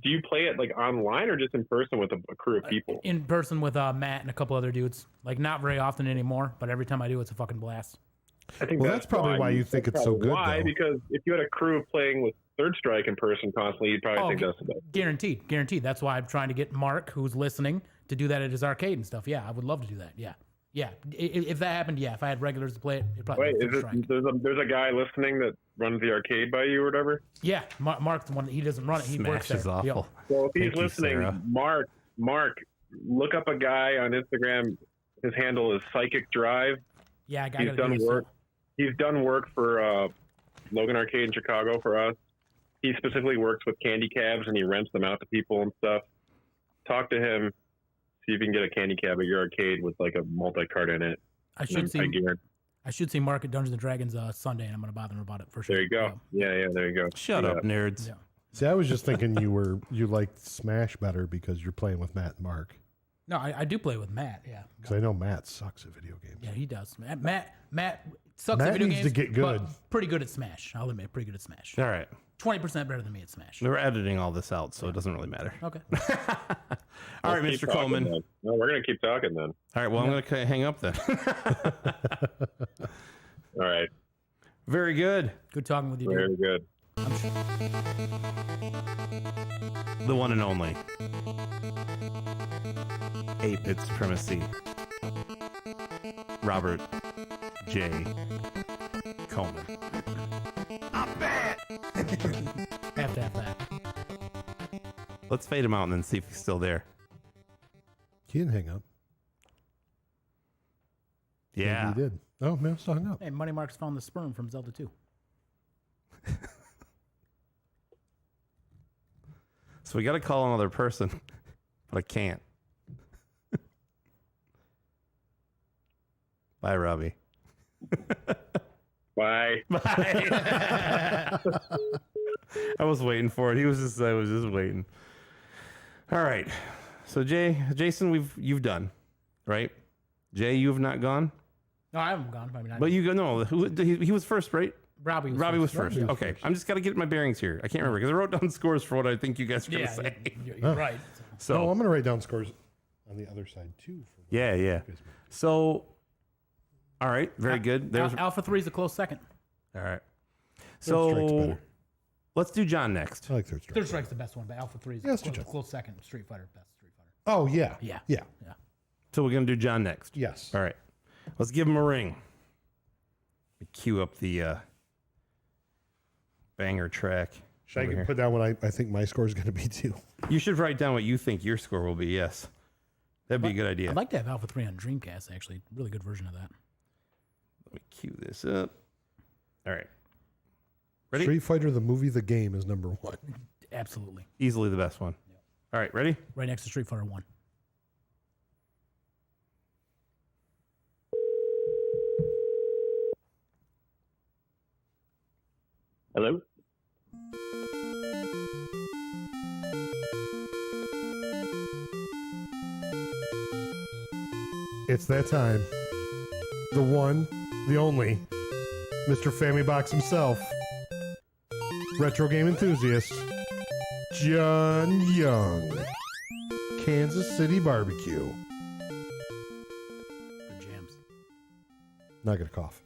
Do you play it like online or just in person with a crew of people? In person with Matt and a couple other dudes. Like not very often anymore, but every time I do, it's a fucking blast. I think Well, that's probably why you think it's so good, Why? though. Because if you had a crew playing with Third Strike in person constantly, you'd probably think that's the best. Guaranteed. That's why I'm trying to get Mark, who's listening, to do that at his arcade and stuff. Yeah, I would love to do that. Yeah. If that happened, yeah. If I had regulars to play it, it'd probably Wait, be Third Strike. there's a guy listening that runs the arcade by you or whatever? Yeah, Mark's the one. He doesn't run it. He works Smash there. is awful. Yep. Well, if he's Thank you, listening, Sarah. Mark, look up a guy on Instagram. His handle is Psychic Drive. Yeah, I He's gotta done do this. work. He's done work for Logan Arcade in Chicago for us. He specifically works with candy cabs and he rents them out to people and stuff. Talk to him. See if you can get a candy cab at your arcade with like a multi-card in it. I should see. guarantee- I should see Mark at Dungeons and Dragons Sunday, and I'm gonna bother him about it for sure. There you go. Yeah, there you go. Shut Yeah. up, nerds. Yeah. See, I was just thinking you liked Smash better because you're playing with Matt and Mark. No, I do play with Matt. Yeah. Because I know Matt sucks at video games. Yeah, he does. Matt sucks Matt at video needs games. to get good. But pretty good at Smash. I'll admit, pretty good at Smash. All right. 20% better than me at Smash. We're editing all this out, so it doesn't really matter. Okay. All right, Let's Mr. keep talking Coleman. then. No, we're gonna keep talking then. All right, well, I'm going to hang up then. All right. Very good. Good talking with you, dude. Very good. The one and only. 8-bit supremacy. Robert J. Coleman. Have to have that. Let's fade him out and then see if he's still there. He didn't hang up. Maybe Yeah. he did. Oh, man, I'm still hung up. Hey, Money Mark's found the sperm from Zelda 2. So we got to call another person, but I can't. Bye, Robbie. Bye. Bye. I was waiting for it. I was just waiting. All right. So Jason, you've done, right? Jay, you've not gone, No, I haven't gone. I mean, but you go. No, he was first, right? Robbie was Robbie was first. first. Okay, I'm just got to get my bearings here. I can't remember because I wrote down scores for what I think you guys are gonna Yeah, say. you're right. So Oh, I'm going to write down scores on the other side, too. yeah. So, all right, very good. There's Alpha 3 is a close second. all right. Third Strike's So better. let's do John next. I like Third Strike. Third Strike's the best one, but Alpha 3 is Yeah, let's do a John. close second. Street Fighter, best Street Fighter. Oh, yeah. Yeah. Yeah. So we're gonna do John next. Yes. All right. Let's give him a ring. Let me cue up the banger track. Should I over here. put down what I think my score is going to be, too? You should write down what you think your score will be. Yes, that'd be a good idea. I'd like to have Alpha 3 on Dreamcast, actually. Really good version of that. Let me cue this up. All right. Ready? Street Fighter, the movie, the game is number 1. Absolutely. Easily the best one. All right. Ready? Right next to Street Fighter 1. Hello. It's that time. The one, the only, Mr. Famibox himself, retro game enthusiast, John Young, Kansas City Barbecue. Good jams. Not gonna cough.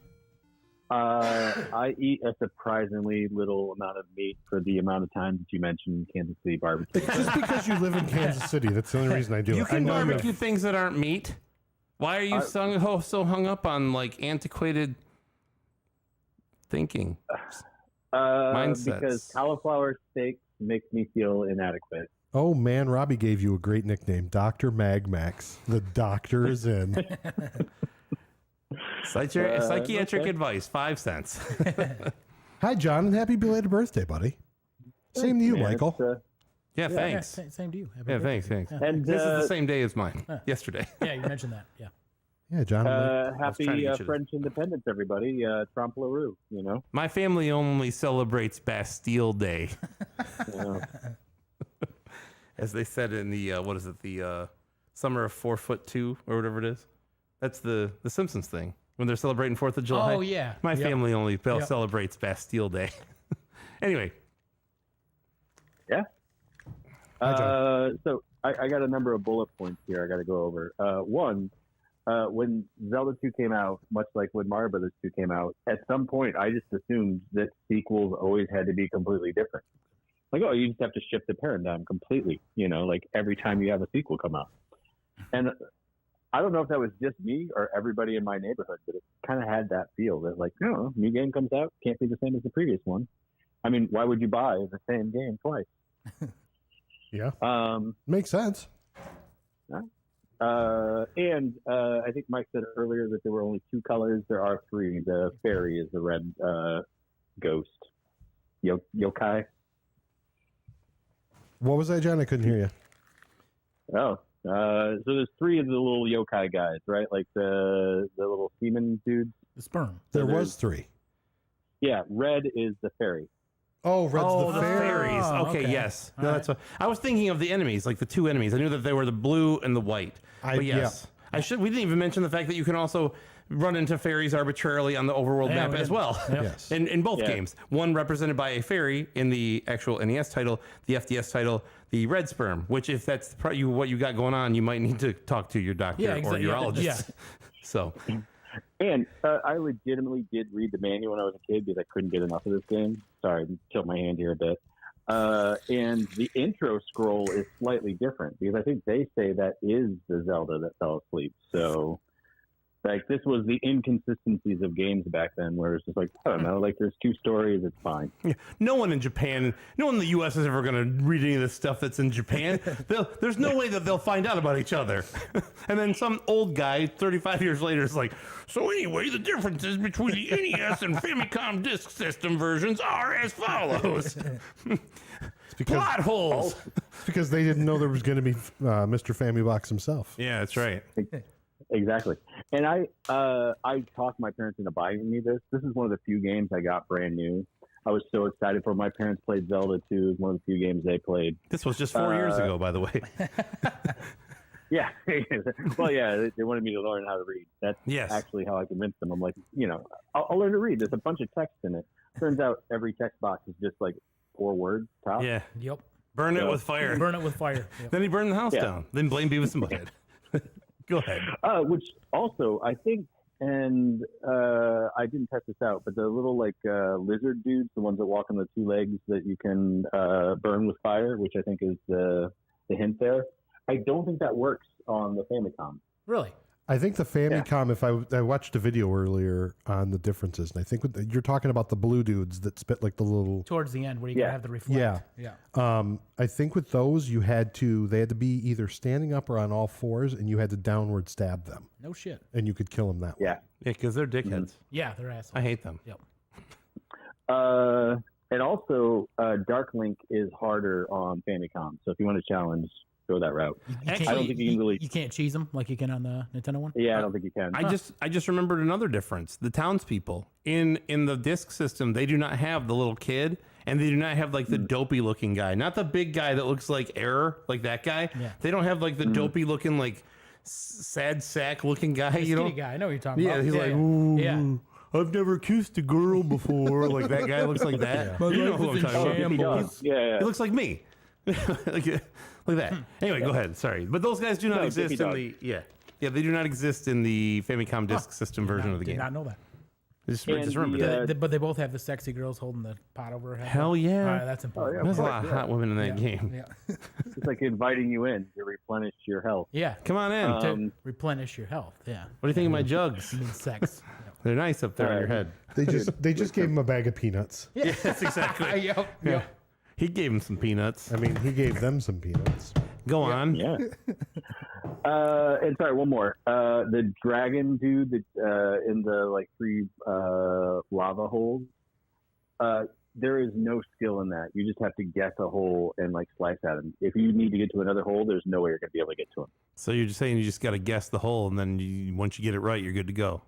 I eat a surprisingly little amount of meat for the amount of times that you mentioned Kansas City barbecue. It's just because you live in Kansas City. That's the only reason I do You it. I can know I'm barbecue things that aren't meat. Why are you so hung up on like antiquated thinking? Mindsets. Because cauliflower steak makes me feel inadequate. Oh man, Robbie gave you a great nickname, Dr. Magmax. The doctor is in. Psychiatric okay. advice, 5 cents. Hi, John, and happy belated birthday, buddy. Same to you, Man, Michael. it's, Yeah, Yeah, thanks. same to you. Happy Yeah, birthday. thanks. Yeah. and This is the same day as mine. Yesterday. Yeah, you mentioned that. Yeah. Yeah, John. was trying to happy get you to- French independence, everybody. Trompe la Rue, you know. My family only celebrates Bastille Day, You know. as they said in the what is it? The Summer of 4'2" or whatever it is. That's the Simpsons thing when they're celebrating 4th of July. Oh, yeah. My Yep. family only Yep. celebrates Bastille Day. Anyway, Yeah. Hi, John. So I got a number of bullet points here I got to go over. One, when Zelda 2 came out, much like when Mario Brothers 2 came out, at some point I just assumed that sequels always had to be completely different. Like, oh, you just have to shift the paradigm completely, you know, like every time you have a sequel come out. And I don't know if that was just me or everybody in my neighborhood, but it kind of had that feel that, like, no, new game comes out, can't be the same as the previous one. I mean, why would you buy the same game twice? Yeah. Um, Makes sense. and I think Mike said earlier that there were only 2 colors. There are 3. The fairy is the red ghost. Yokai. What was that, John? I couldn't hear you. Oh, so there's 3 of the little yokai guys, right? Like the little seaman dudes. The sperm. There there's- was 3. Yeah, red is the fairy. Oh, Red's oh, the the fairy. fairies. Oh, Okay, okay. yes. All No, right. that's what I was thinking of. The enemies, like the 2 enemies. I knew that they were the blue and the white. But yes, I should. We didn't even mention the fact that you can also run into fairies arbitrarily on the overworld Yeah, map we as didn't. well. Yep. Yes. In both Yeah. games, one represented by a fairy in the actual NES title, the FDS title, the red sperm. Which, if that's what you got going on, you might need to talk to your doctor Yeah, or exactly. Yeah, urologist. yeah. So And I legitimately did read the manual when I was a kid because I couldn't get enough of this game. Sorry, I tilt my hand here a bit. And the intro scroll is slightly different because I think they say that is the Zelda that fell asleep. So, like, this was the inconsistencies of games back then, where it's just like, I don't know, like, there's 2 stories, it's fine. yeah, no one in Japan, no one in the U.S. is ever going to read any of this stuff that's in Japan. There's no way that they'll find out about each other. And then some old guy, 35 years later, is like, so anyway, the differences between the NES and Famicom Disk System versions are as follows. Plot holes. It's because they didn't know there was going to be Mr. Family Box himself. Yeah, that's right. Exactly. And I talked my parents into buying me this. This is one of the few games I got brand new. I was so excited for it. My parents played Zelda 2. It was one of the few games they played. This was just 4 years ago, by the way. Yeah. Well, yeah, they wanted me to learn how to read. That's Yes. actually how I convinced them. I'm like, you know, I'll learn to read. There's a bunch of text in it. Turns out every text box is just like 4 words top. Yeah. Yep. Burn it So- with fire. Burn it with fire. Yep. Then he burned the house Yeah. down. Then blame Beavis and Butthead. Go ahead. Which also, I think, and I didn't test this out, but the little like lizard dudes, the ones that walk on the 2 legs that you can burn with fire, which I think is the hint there. I don't think that works on the Famicom. Really? I think the Famicom, if I watched a video earlier on the differences, and I think you're talking about the blue dudes that spit like the little. Towards the end where you Yeah. gotta have the reflect. Yeah. Yeah. I think with those, they had to be either standing up or on all 4s, and you had to downward stab them, No shit. and you could kill them that way. Yeah. Yeah, because they're dickheads. Yeah, they're assholes. I hate them. Yep. And also, Dark Link is harder on Famicom. So if you want to challenge, go that route. You Actually, can't, I don't think you can really. You can't cheese them like you can on the Nintendo one. Yeah, I don't think you can. I just remembered another difference. The townspeople in the disc system, they do not have the little kid, and they do not have like the dopey looking guy, not the big guy that looks like Error, like that guy. Yeah. They don't have like the dopey looking like sad sack looking guy. The You know? skinny guy. I know what you're talking Yeah, about. he's like, yeah. ooh, Yeah. I've never kissed a girl before. Like that guy looks like that. My You know life who I'm is in talking about. He shambles. does. Yeah. He looks like me. like that. Anyway, go ahead. Sorry, but those guys do not No, exist Dippy in Dog. the they do not exist in the Famicom Disk System version of the Did game. not know that. Just And remember the, that. But they both have the sexy girls holding the pot over her head. Hell yeah. All right, that's important. yeah. There's a course, lot of yeah. hot women in that Yeah. game. Yeah. It's like inviting you in to replenish your health. Yeah. Come on in. Um, To replenish your health. Yeah. What do you think of my jugs? You mean sex. They're nice up there on your head. They just gave him a bag of peanuts. Yeah. Yes, exactly. Yep. Yeah. Yep. He gave him some peanuts. I mean, he gave them some peanuts. Go on. Yeah. And sorry, one more. The dragon dude that in the like 3 lava holes. there is no skill in that. You just have to guess a hole and like slice at them. If you need to get to another hole, there's no way you're going to be able to get to them. So you're just saying you just got to guess the hole, and then once you get it right, you're good to go.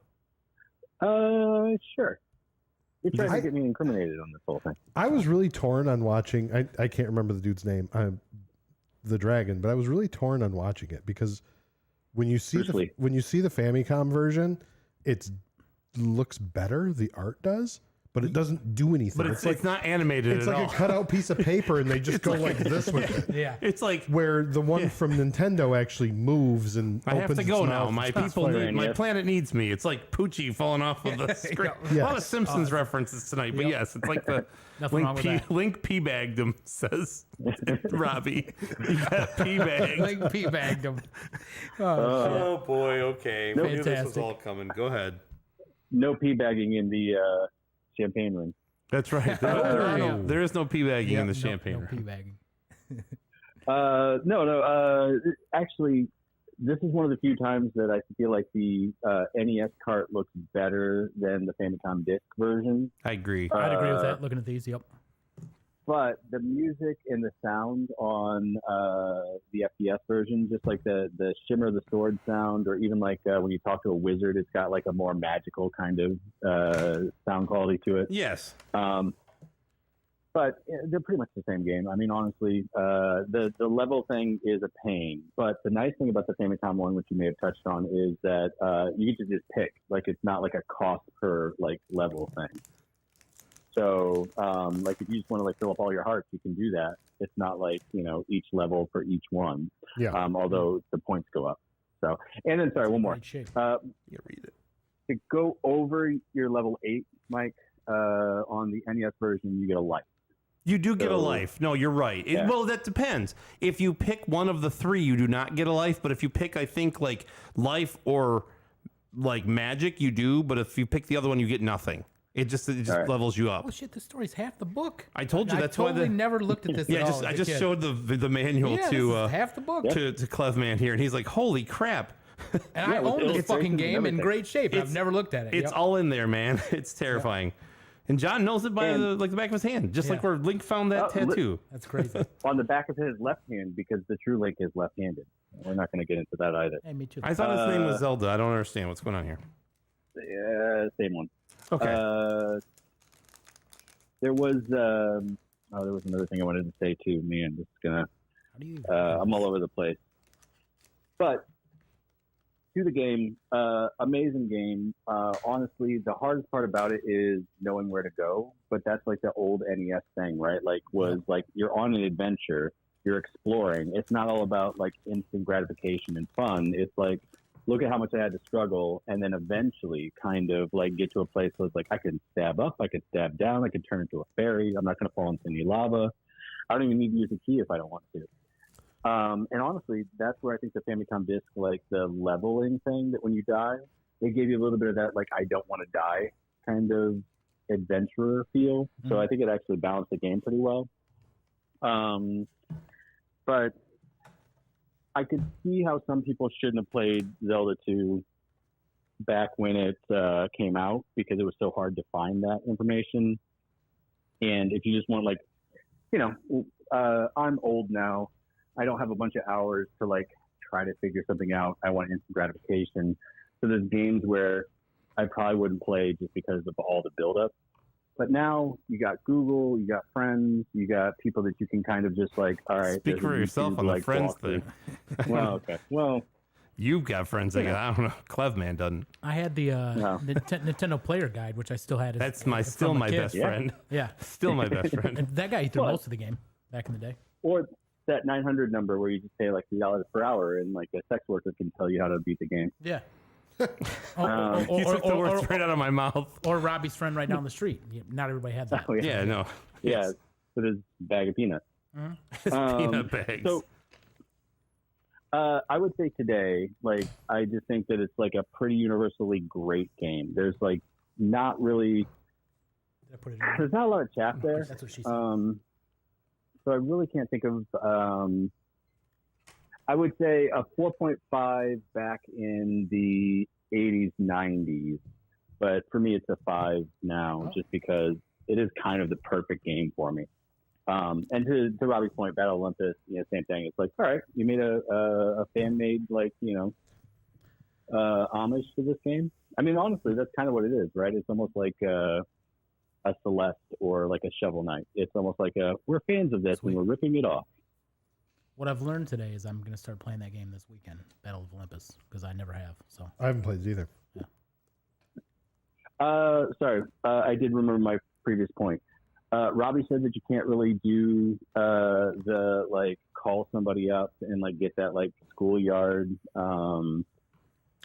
Sure. You're trying to get me incriminated on this whole thing. I was really torn on watching. I can't remember the dude's name, the dragon, but I was really torn on watching it because when you see the Famicom version, it looks better. The art does. But it doesn't do anything. But it's not animated it's at like all. a cutout piece of paper, and they just go like this with it. Yeah. It's like where the one from Nintendo actually moves and I have opens to go its now. mouth. My people, my planet needs me. It's like Poochie falling off of the screen. A lot of Simpsons references tonight, but yes, it's like the Link P-bagged him, says Robbie. He got P-bagged. Link P-bagged him. Oh boy, okay. We knew this was Fantastic. all coming. Go ahead. No pee bagging in the champagne room. That's right. There is no P-bagging in the champagne room. No P-bagging. No. Actually, this is one of the few times that I feel like the NES cart looks better than the Famicom disc version. I agree. I'd agree with that. Looking at these, yep. But the music and the sound on the FPS version, just like the shimmer of the sword sound, or even like when you talk to a wizard, it's got like a more magical kind of sound quality to it. Yes. But they're pretty much the same game. I mean, honestly, the level thing is a pain. But the nice thing about the Famicom one, which you may have touched on, is that you get to just pick. Like, it's not like a cost per like level thing. So, like, if you just want to like fill up all your hearts, you can do that. It's not like, you know, each level for each one. Yeah. Although the points go up. So, and then sorry, one more. You read it. To go over your level 8, Mike, on the NES version, you get a life. You do get a life. No, you're right. Yeah. Well, that depends. If you pick one of the three, you do not get a life. But if you pick, I think, like life or like magic, you do. But if you pick the other one, you get nothing. It just levels you up. Oh shit! This story's half the book. I told you that's why. I totally never looked at this. Yeah, at all I as a just kid. showed the manual Yeah, to this is half the book. to Clevman here, and he's like, "Holy crap!" And I own this fucking game in great shape. I've never looked at it. It's all in there, man. It's terrifying. And John knows it by the back of his hand, just like where Link found that tattoo. That's crazy. On the back of his left hand, because the true Link is left-handed. We're not going to get into that either. Hey, me too. I thought his name was Zelda. I don't understand what's going on here. Yeah, same one. Okay. There was there was another thing I wanted to say too. Man, this is gonna. I'm all over the place. But to the game, amazing game. Honestly, the hardest part about it is knowing where to go. But that's like the old NES thing, right? Like like you're on an adventure, you're exploring. It's not all about like instant gratification and fun. It's like, look at how much I had to struggle, and then eventually kind of like get to a place where it's like I can stab up, I can stab down, I can turn into a fairy. I'm not going to fall into any lava. I don't even need to use a key if I don't want to. And honestly, that's where I think the Famicom disc, like the leveling thing, that when you die, it gave you a little bit of that like I don't want to die kind of adventurer feel. So I think it actually balanced the game pretty well. But I could see how some people shouldn't have played Zelda 2 back when it came out, because it was so hard to find that information. And if you just want, like, you know, I'm old now. I don't have a bunch of hours to like try to figure something out. I want instant gratification. So there's games where I probably wouldn't play just because of all the buildup. But now you got Google, you got friends, you got people that you can kind of just like, all right. Speak for yourself on the friends thing. Well, okay. Well, you've got friends. I don't know. Clevman doesn't. I had the Nintendo Player Guide, which I still had. That's still my best friend. Yeah, still my best friend. And that guy threw most of the game back in the day. Or that 900 number where you just pay like $3 per hour, and like a sex worker can tell you how to beat the game. Yeah. You took the words right out of my mouth. Or Robbie's friend right down the street. Not everybody had that. Oh, Yeah, no. Yeah, with his bag of peanuts. His peanut bags. So, I would say today, like, I just think that it's like a pretty universally great game. There's like not really, there's not a lot of chaff there. That's what she said. So I really can't think of. I would say a 4.5 back in the 80s, 90s, but for me it's a 5 now, just because it is kind of the perfect game for me. And to Robbie's point, Battle Olympus, same thing. It's like, all right, you made a fan made homage to this game. I mean, honestly, that's kind of what it is, right? It's almost like a Celeste or like a Shovel Knight. It's almost like we're fans of this and we're ripping it off. What I've learned today is I'm going to start playing that game this weekend, Battle of Olympus, because I never have. So I haven't played it either. Yeah. Sorry, I did remember my previous point. Robbie said that you can't really do the like call somebody up and like get that like schoolyard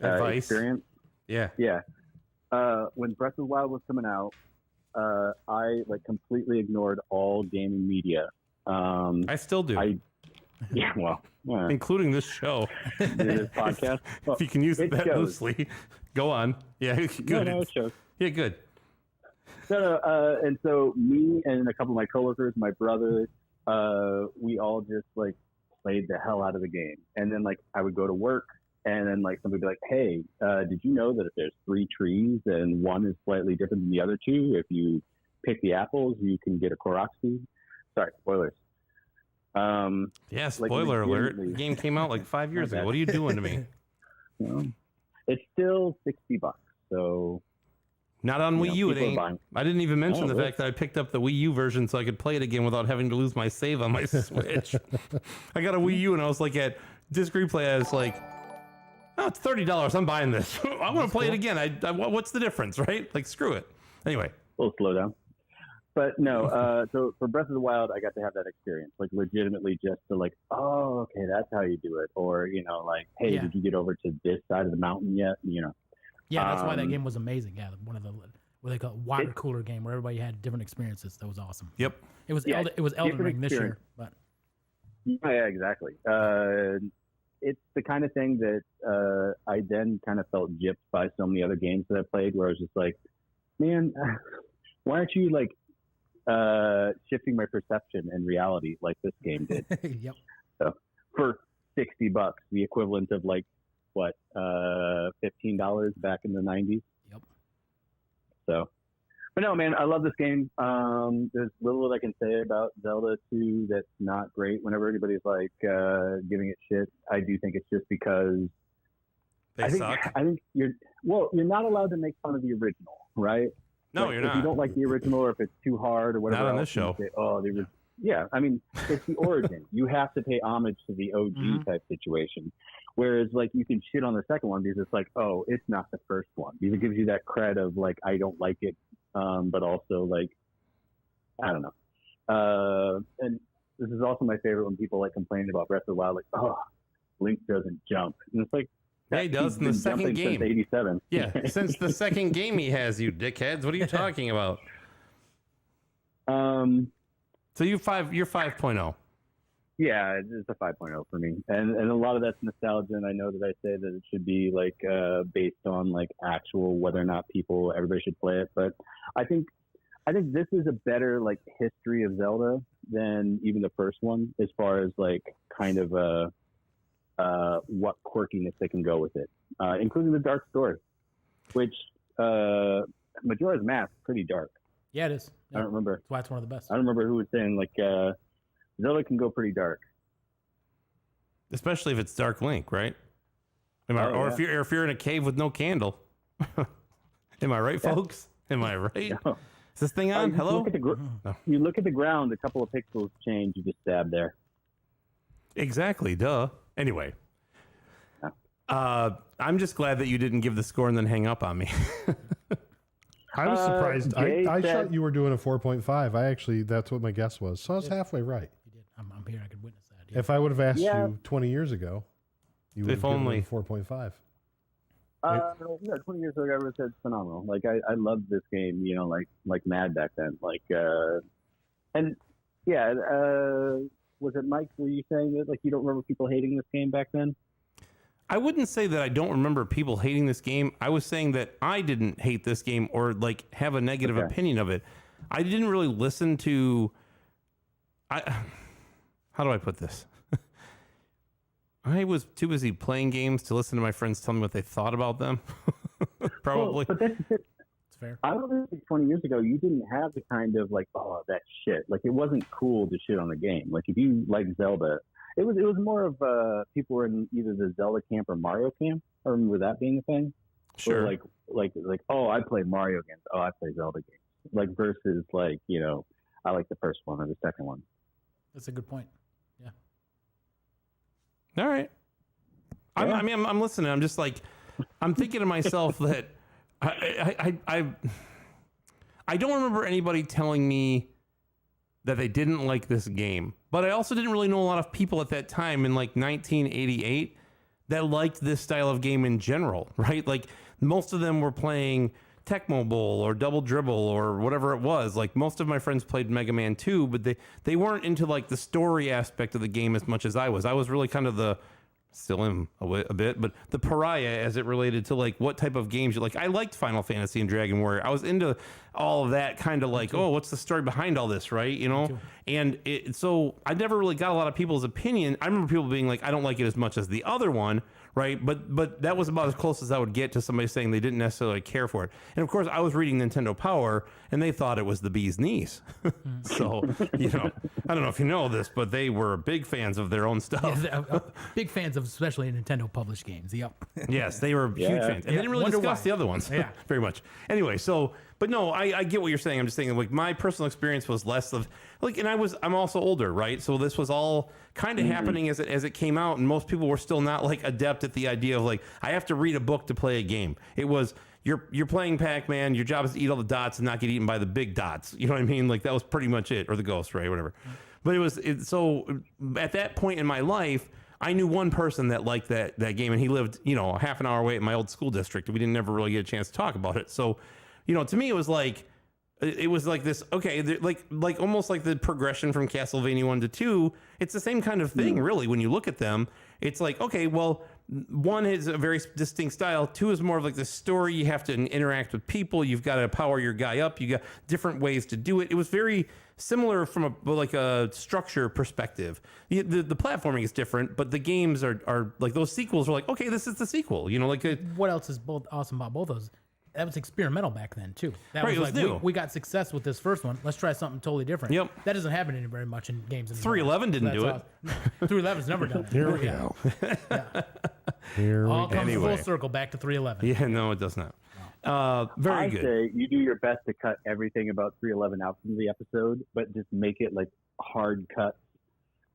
Advice. experience. Yeah. Yeah. When Breath of the Wild was coming out, I like completely ignored all gaming media. I still do. Yeah, well, including this show. This podcast. If you can use it that shows. loosely, go on. Yeah, good. No, it shows. Yeah, good. No, and so me and a couple of my coworkers, my brother, we all just like played the hell out of the game. And then like I would go to work, and then like somebody would be like, "Hey, did you know that if there's 3 trees and one is slightly different than the other 2, if you pick the apples, you can get a Korok seed?" Sorry, spoilers. Yeah, spoiler alert. The game came out like 5 years ago. What are you doing to me? It's still $60, so not on Wii U. It people are ain't. buying. I didn't even mention Oh, the really? fact that I picked up the Wii U version so I could play it again without having to lose my save on my Switch. I got a Wii U and I was like at Disc Replay. I was like, "Oh, it's $30. I'm buying this. I want to play it again. What's the difference, right? Like, screw it." Anyway, A little slow down. But no, so for Breath of the Wild, I got to have that experience, like legitimately just to like, oh, okay, that's how you do it. Or, like, hey, Yeah. did you get over to this side of the mountain yet? Yeah, that's why that game was amazing. Yeah, one of the what they call water cooler game where everybody had different experiences. That was awesome. yep. It was Yeah, it was Elden different Ring this year, experience. but Yeah, exactly. It's the kind of thing that I then kind of felt gypped by so many other games that I played where I was just like, man, why aren't you like shifting my perception and reality like this game did? yep. So for $60, the equivalent of like what, $15 back in the 90s. Yep. So, but no, man, I love this game. There's little that I can say about Zelda 2 that's not great. Whenever anybody's like giving it shit, I do think it's just because They suck. I think you're not allowed to make fun of the original, right? No, Like, you're if not. you don't like the original, or if it's too hard, or whatever. Not on else, this show. you say, oh, the original. Yeah, I mean, it's the origin. You have to pay homage to the OG Mm-hmm. type situation. Whereas, like, you can shit on the second one because it's like, oh, it's not the first one. Because it gives you that cred of, like, I don't like it, but also, like, I don't know. And this is also my favorite when people, like, complain about Breath of the Wild, like, oh, Link doesn't jump. And it's like, Yeah, he does he's in the been second jumping game. Since 87. Yeah, since the second game he has, you dickheads. What are you talking about? So you're 5.0. Yeah, it's a 5.0 for me, and a lot of that's nostalgia. And I know that I say that it should be like based on like actual whether or not everybody should play it. But I think this is a better like history of Zelda than even the first one, as far as like kind of what quirkiness they can go with it, including the dark story, which Majora's Mask is pretty dark. Yeah, it is. I don't remember. That's why it's one of the best. I don't remember who was saying like Zelda can go pretty dark. Especially if it's Dark Link, right? Or if you're in a cave with no candle. Am I right, folks? Am I right? No. Is this thing on? Hello? You look at the ground, a couple of pixels change, you just stab there. Exactly. Duh. Anyway. I'm just glad that you didn't give the score and then hang up on me. I was surprised. Jay I said- thought you were doing a 4.5. That's what my guess was. So I was halfway right. You did. I'm here. I could witness that. Yeah. If I would have asked Yeah. you 20 years ago, you would If have given only. it a 4.5. No, 20 years ago, I would have said it's phenomenal. Like, I loved this game, like mad back then. Like, and yeah, was it Mike? Were you saying that, like, you don't remember people hating this game back then? I wouldn't say that I don't remember people hating this game. I was saying that I didn't hate this game or like have a negative opinion of it. I didn't really listen to. How do I put this? I was too busy playing games to listen to my friends tell me what they thought about them. Probably. Well, but that's fair. I don't think 20 years ago you didn't have the kind of like, oh, that shit. Like it wasn't cool to shit on the game. Like if you like Zelda, it was more of people were in either the Zelda camp or Mario camp. I remember that being a thing. Sure. Or like oh, I play Mario games. Oh, I play Zelda games. Like versus like, you know, I like the first one or the second one. That's a good point. Yeah. All right. I'm listening. I'm just like, I'm thinking to myself that I don't remember anybody telling me that they didn't like this game, but I also didn't really know a lot of people at that time in like 1988 that liked this style of game in general, right? Like most of them were playing Tecmo Bowl or Double Dribble or whatever it was. Like most of my friends played Mega Man 2, but they weren't into like the story aspect of the game as much as I was. I was really kind of still am a bit, but the pariah as it related to like what type of games you like. I liked Final Fantasy and Dragon Warrior. I was into all of that kind of like, oh, what's the story behind all this, right? You know? And so I never really got a lot of people's opinion. I remember people being like, I don't like it as much as the other one, right? But that was about as close as I would get to somebody saying they didn't necessarily care for it. And of course, I was reading Nintendo Power, and they thought it was the bee's knees. So, you know, I don't know if you know this, but they were big fans of their own stuff. Yeah, big fans of especially Nintendo published games. Yep. Yes, they were huge fans. And they didn't really discuss the other ones very much. Anyway, so, but no, I get what you're saying. I'm just saying, like, my personal experience was less of, like, and I'm also older, right? So this was all kind of happening as it came out, and most people were still not, like, adept at the idea of, like, I have to read a book to play a game. It was, you're playing Pac-Man, your job is to eat all the dots and not get eaten by the big dots. You know what I mean? Like, that was pretty much it, or the ghost, right? Whatever. But so at that point in my life, I knew one person that liked that game, and he lived, you know, a half an hour away at my old school district. We didn't never really get a chance to talk about it. So, you know, to me, it was like this, okay, like almost like the progression from Castlevania 1 to 2. It's the same kind of thing, really, when you look at them. It's like, okay, well, 1 is a very distinct style. 2 is more of like the story. You have to interact with people. You've got to power your guy up. You got different ways to do it. It was very similar from a structure perspective. The platforming is different, but the games are like, those sequels are like, okay, this is the sequel. You know, like what else is awesome about both those? That was experimental back then too. That right, was it was like new. We got success with this first one. Let's try something totally different. Yep. That doesn't happen very much in games anymore. 311 didn't do it. Awesome. 311's never done it. Here we go. Here All we go. comes full circle back to 311. Yeah, no, it does not. Very I good. say you do your best to cut everything about 311 out from the episode, but just make it like hard cuts.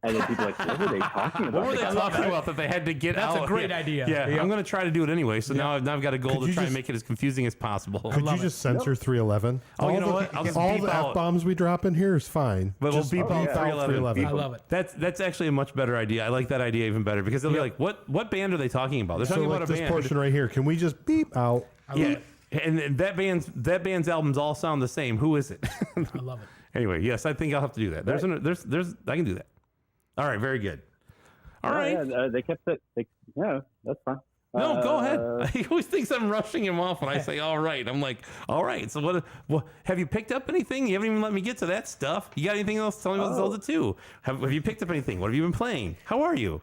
And then people are like, what were they talking about? What were they talking about that they had to get out? That's a great idea. Yeah, I'm going to try to do it anyway. So now I've got a goal to try and make it as confusing as possible. Could you just censor 311? Oh, you know what? I'll just all beep the out. F-bombs we drop in here is fine. But we'll Just beep out 311. I love it. That's actually a much better idea. I like that idea even better because they'll be like, what band are they talking about? They're So talking like about a this band. portion right here, can we just beep out? Yeah. And that band's albums all sound the same. Who is it? I love it. Anyway, yes, I think I'll have to do that. There's I can do that. All right, very good. All right. Yeah, they kept it. Yeah, that's fine. No, go ahead. He always thinks I'm rushing him off when I say all right. I'm like, all right. So what have you picked up anything? You haven't even let me get to that stuff. You got anything else to tell me about Zelda 2? Have you picked up anything? What have you been playing? How are you?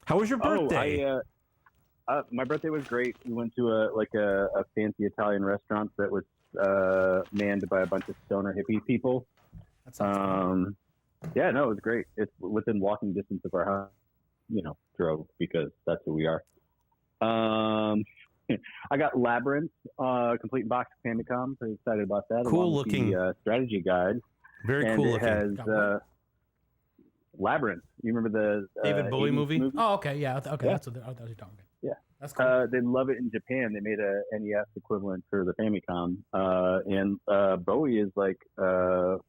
How was your birthday? My birthday was great. We went to a fancy Italian restaurant that was manned by a bunch of stoner hippie people. That sounds fun. Yeah, no, it was great. It's within walking distance of our house. You know, drove because that's who we are. I got Labyrinth, complete box of Famicom. Pretty excited about that. Cool looking. The strategy guide. Very And cool it looking. has Labyrinth. You remember the David Bowie 80s movie? Oh, okay, yeah, okay, Yeah. that's what you're talking about. Yeah. That's cool. They love it in Japan. They made a NES equivalent for the Famicom. And Bowie is like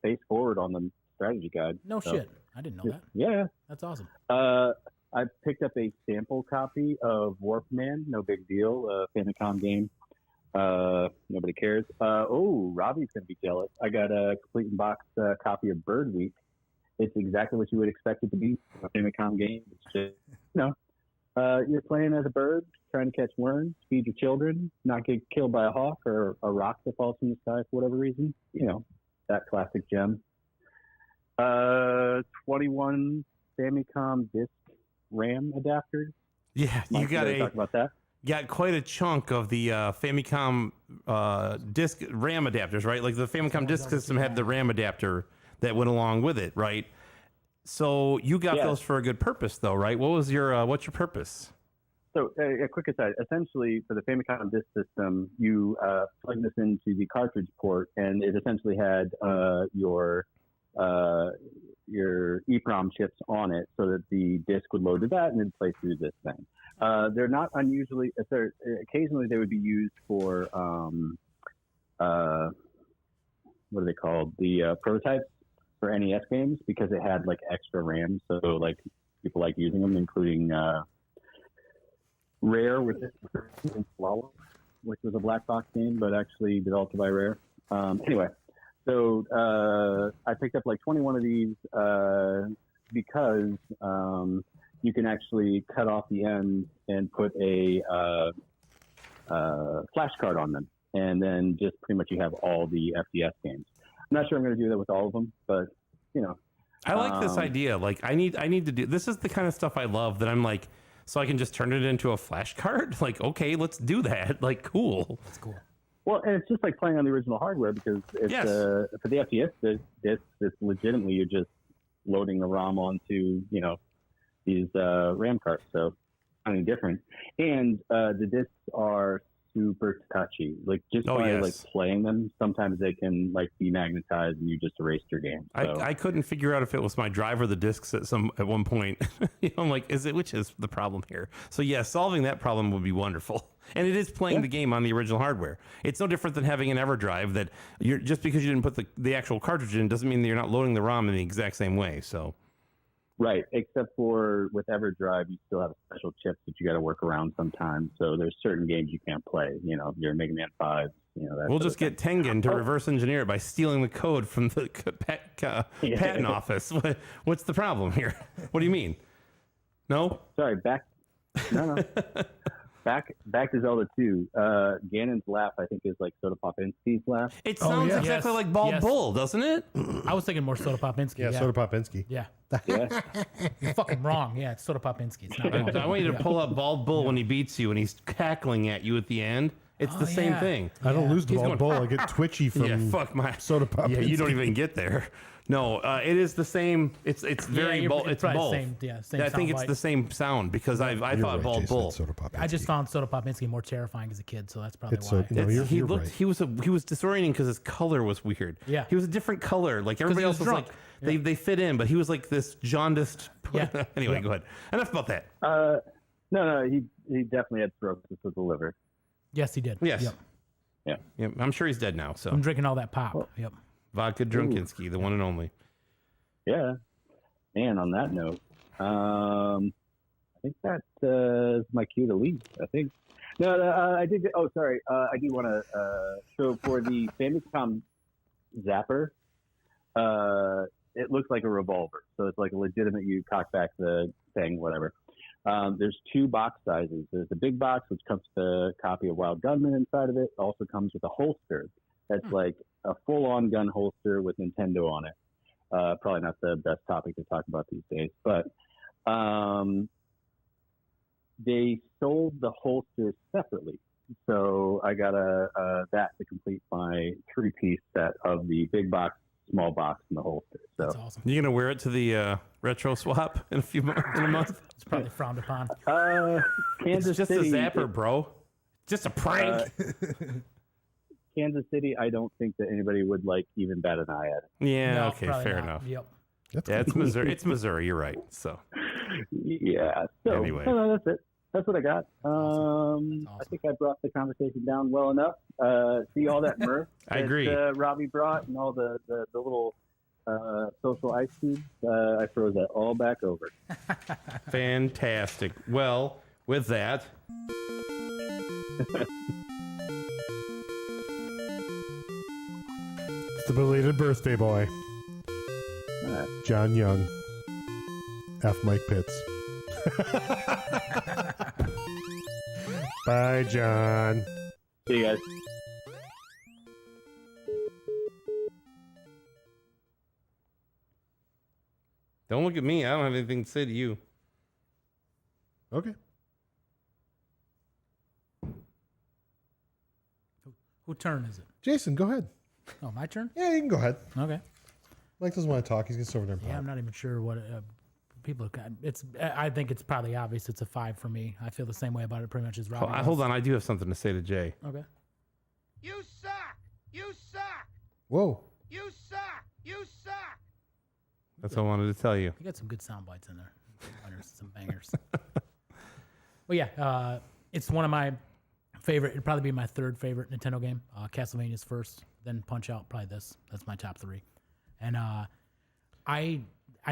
face forward on the strategy guide. No So, shit. I didn't know that. Yeah. That's awesome. I picked up a sample copy of Warpman. No big deal. Famicom game. Nobody cares. Robbie's going to be jealous. I got a complete in box copy of Bird Week. It's exactly what you would expect it to be. A Famicom game. It's just, you're playing as a bird, trying to catch worms, feed your children, not get killed by a hawk or a rock that falls from the sky for whatever reason. You know, that classic gem. 21 Famicom disc RAM adapters. Yeah, you Mike, got talk about that. got quite a chunk of the Famicom disc RAM adapters, right? Like the Famicom disk system had the RAM adapter that went along with it, right? So you got those for a good purpose, though, right? What was your what's your purpose? So a quick aside, essentially for the Famicom disk system, you plug this into the cartridge port, and it essentially had your EEPROM chips on it, so that the disk would load to that and then play through this thing. They're not unusually. Occasionally they would be used for what are they called? The prototypes for NES games, because it had like extra RAM, so like people like using them, including Rare, which was a black box game, but actually developed by Rare. Anyway, so I picked up like 21 of these because you can actually cut off the end and put a flash card on them, and then just pretty much you have all the FDS games. I'm not sure I'm going to do that with all of them, but you know. I like this idea. Like I need to do this is the kind of stuff I love, that I'm like, so I can just turn it into a flash card. Like, okay, let's do that. Like, cool. That's cool. Well, and it's just like playing on the original hardware, because it's for the FDS disc, it's legitimately you're just loading the ROM onto these RAM cards, so nothing different. And the discs are super touchy. Like just by like playing them, sometimes they can like be magnetized and you just erased your game. So. I couldn't figure out if it was my drive or the discs at one point. I'm like, which is the problem here? So yeah, solving that problem would be wonderful. And it is playing the game on the original hardware. It's no different than having an EverDrive that you're just because you didn't put the actual cartridge in doesn't mean that you're not loading the ROM in the exact same way. So. Right, except for with EverDrive, you still have special chips that you got to work around sometimes. So there's certain games you can't play. Your Mega Man 5. That we'll just get Tengen to reverse engineer it by stealing the code from the patent office. What's the problem here? What do you mean? No? Sorry, No. Back to Zelda 2. Ganon's laugh, I think, is like Soda Popinski's laugh. It sounds exactly like Bald Bull, doesn't it? I was thinking more Soda Popinski. Yeah, Soda Popinski. Yeah. Yeah. You're fucking wrong. Yeah, it's Soda Popinski. It's not I want you to pull up Bald Bull when he beats you and he's cackling at you at the end. It's the same thing. I don't lose the Bald Bull. I get twitchy from fuck my Soda Popinski. Yeah, you don't even get there. No, it is the same. It's very bold. It's both. Same I think it's the same sound because I thought right, Bald Jason, Bull. Soda Popinski. I just found Soda Popinski more terrifying as a kid, so that's probably It's why. He looked. right. He was disorienting because his color was weird. Yeah. he was a different color. Like everybody else was drunk. like they fit in, but he was like this jaundiced. Yeah. Anyway, go ahead. Enough about that. No, he definitely had cirrhosis of the liver. Yes, he did. Yes. Yeah. Yep. I'm sure he's dead now. So I'm drinking all that pop. Yep. Vodka Drunkinski, the one and only. Yeah. And on that note, I think that is my cue to leave. I think. No, I did. Oh, sorry. I do want to. So for the Famicom Zapper, it looks like a revolver. So it's like a legitimate. You cock back the thing, whatever. There's two box sizes. There's the big box, which comes with a copy of Wild Gunman inside of it. It also comes with a holster that's like a full-on gun holster with Nintendo on it. Probably not the best topic to talk about these days, but they sold the holsters separately. So I got that to complete my 3-piece set of the big box, small box, and the holster. So That's awesome. You gonna wear it to the retro swap in a month? It's probably frowned upon. Kansas It's just City, a zapper, bro. Just a prank. Kansas City, I don't think that anybody would like even bat an eye at it. Yeah. No, okay. probably Fair not. enough. Yep. It's Missouri. It's Missouri. You're right. So. Yeah. So Anyway. no, that's it. That's what I got. Awesome. I think I brought the conversation down well enough. See all that mirth I agree. that Robbie brought and all the little social ice cubes. I froze that all back over. Fantastic. Well, with that. It's the belated birthday boy, John Young. F. Mike Pitts. Bye, John. See you guys. Don't look at me. I don't have anything to say to you. Okay. turn is it? Jason, go ahead. Oh, my turn? Yeah, you can go ahead. Okay. Mike doesn't want to talk. He's going to sit over there and Yeah, I'm pop. not even sure what people have got. I think it's probably obvious it's a 5 for me. I feel the same way about it pretty much as Robbie. Hold on, I do have something to say to Jay. Okay. You suck! You suck! Whoa. You suck! You suck! That's what I wanted to tell you. You got some good sound bites in there. Some bangers. Well, yeah, it's one of my favorite. It'd probably be my 3rd favorite Nintendo game. Castlevania's first, then Punch Out. Probably this. That's my top 3. And I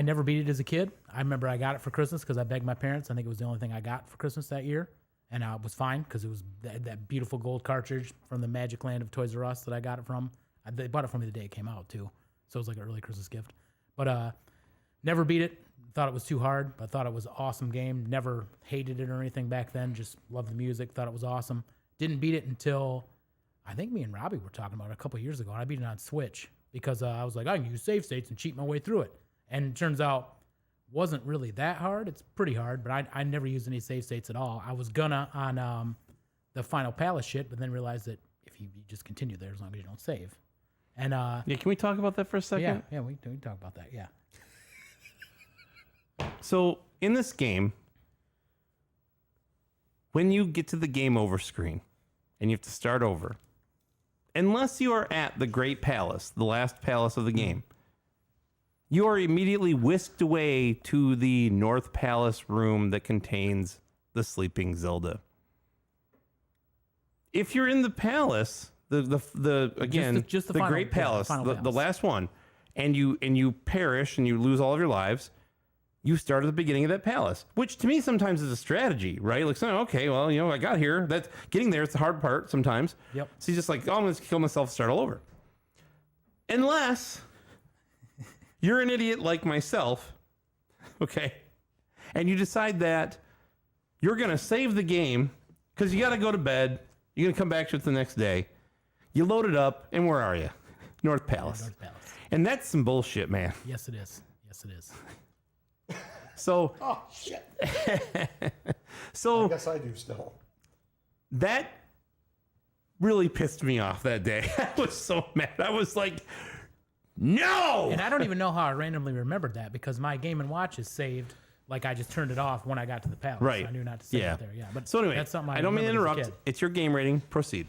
never beat it as a kid. I remember I got it for Christmas because I begged my parents. I think it was the only thing I got for Christmas that year, and it was fine because it was that beautiful gold cartridge from the Magic Land of Toys R Us that I got it from. They bought it for me the day it came out too, so it was like an early Christmas gift. But never beat it. Thought it was too hard, but thought it was an awesome game. Never hated it or anything back then. Just loved the music. Thought it was awesome. Didn't beat it until I think me and Robbie were talking about it a couple of years ago. And I beat it on Switch because I was like, I can use save states and cheat my way through it. And it turns out wasn't really that hard. It's pretty hard, but I never used any save states at all. I was gonna on the Final Palace shit, but then realized that if you just continue there as long as you don't save. And Yeah, can we talk about that for a second? yeah, we talk about that. Yeah. So in this game, when you get to the game over screen and you have to start over, unless you are at the Great Palace, the last palace of the game, you are immediately whisked away to the North Palace room that contains the sleeping Zelda. If you're in the palace, the again, just the the final- Great yeah, the Palace, final the palace. last one, and you perish and you lose all of your lives, you start at the beginning of that palace, which to me sometimes is a strategy, right? Like, so, okay, well, I got here. That's getting there. It's the hard part sometimes. Yep. So he's just like, oh, I'm going to kill myself, start all over. Unless you're an idiot like myself, okay, and you decide that you're going to save the game because you got to go to bed. You're going to come back to it the next day. You load it up, and where are you? North Palace. North Palace. And that's some bullshit, man. Yes, it is. Yes, it is. So, Oh, shit. so I guess I do still. that really pissed me off that day. I was so mad. I was like, no. And I don't even know how I randomly remembered that because my Game & Watch is saved. Like I just turned it off when I got to the palace. Right. I knew not to save Yeah. it there. Yeah. But So anyway, that's something I don't mean to remembered as a interrupt. kid. It's your game rating. Proceed.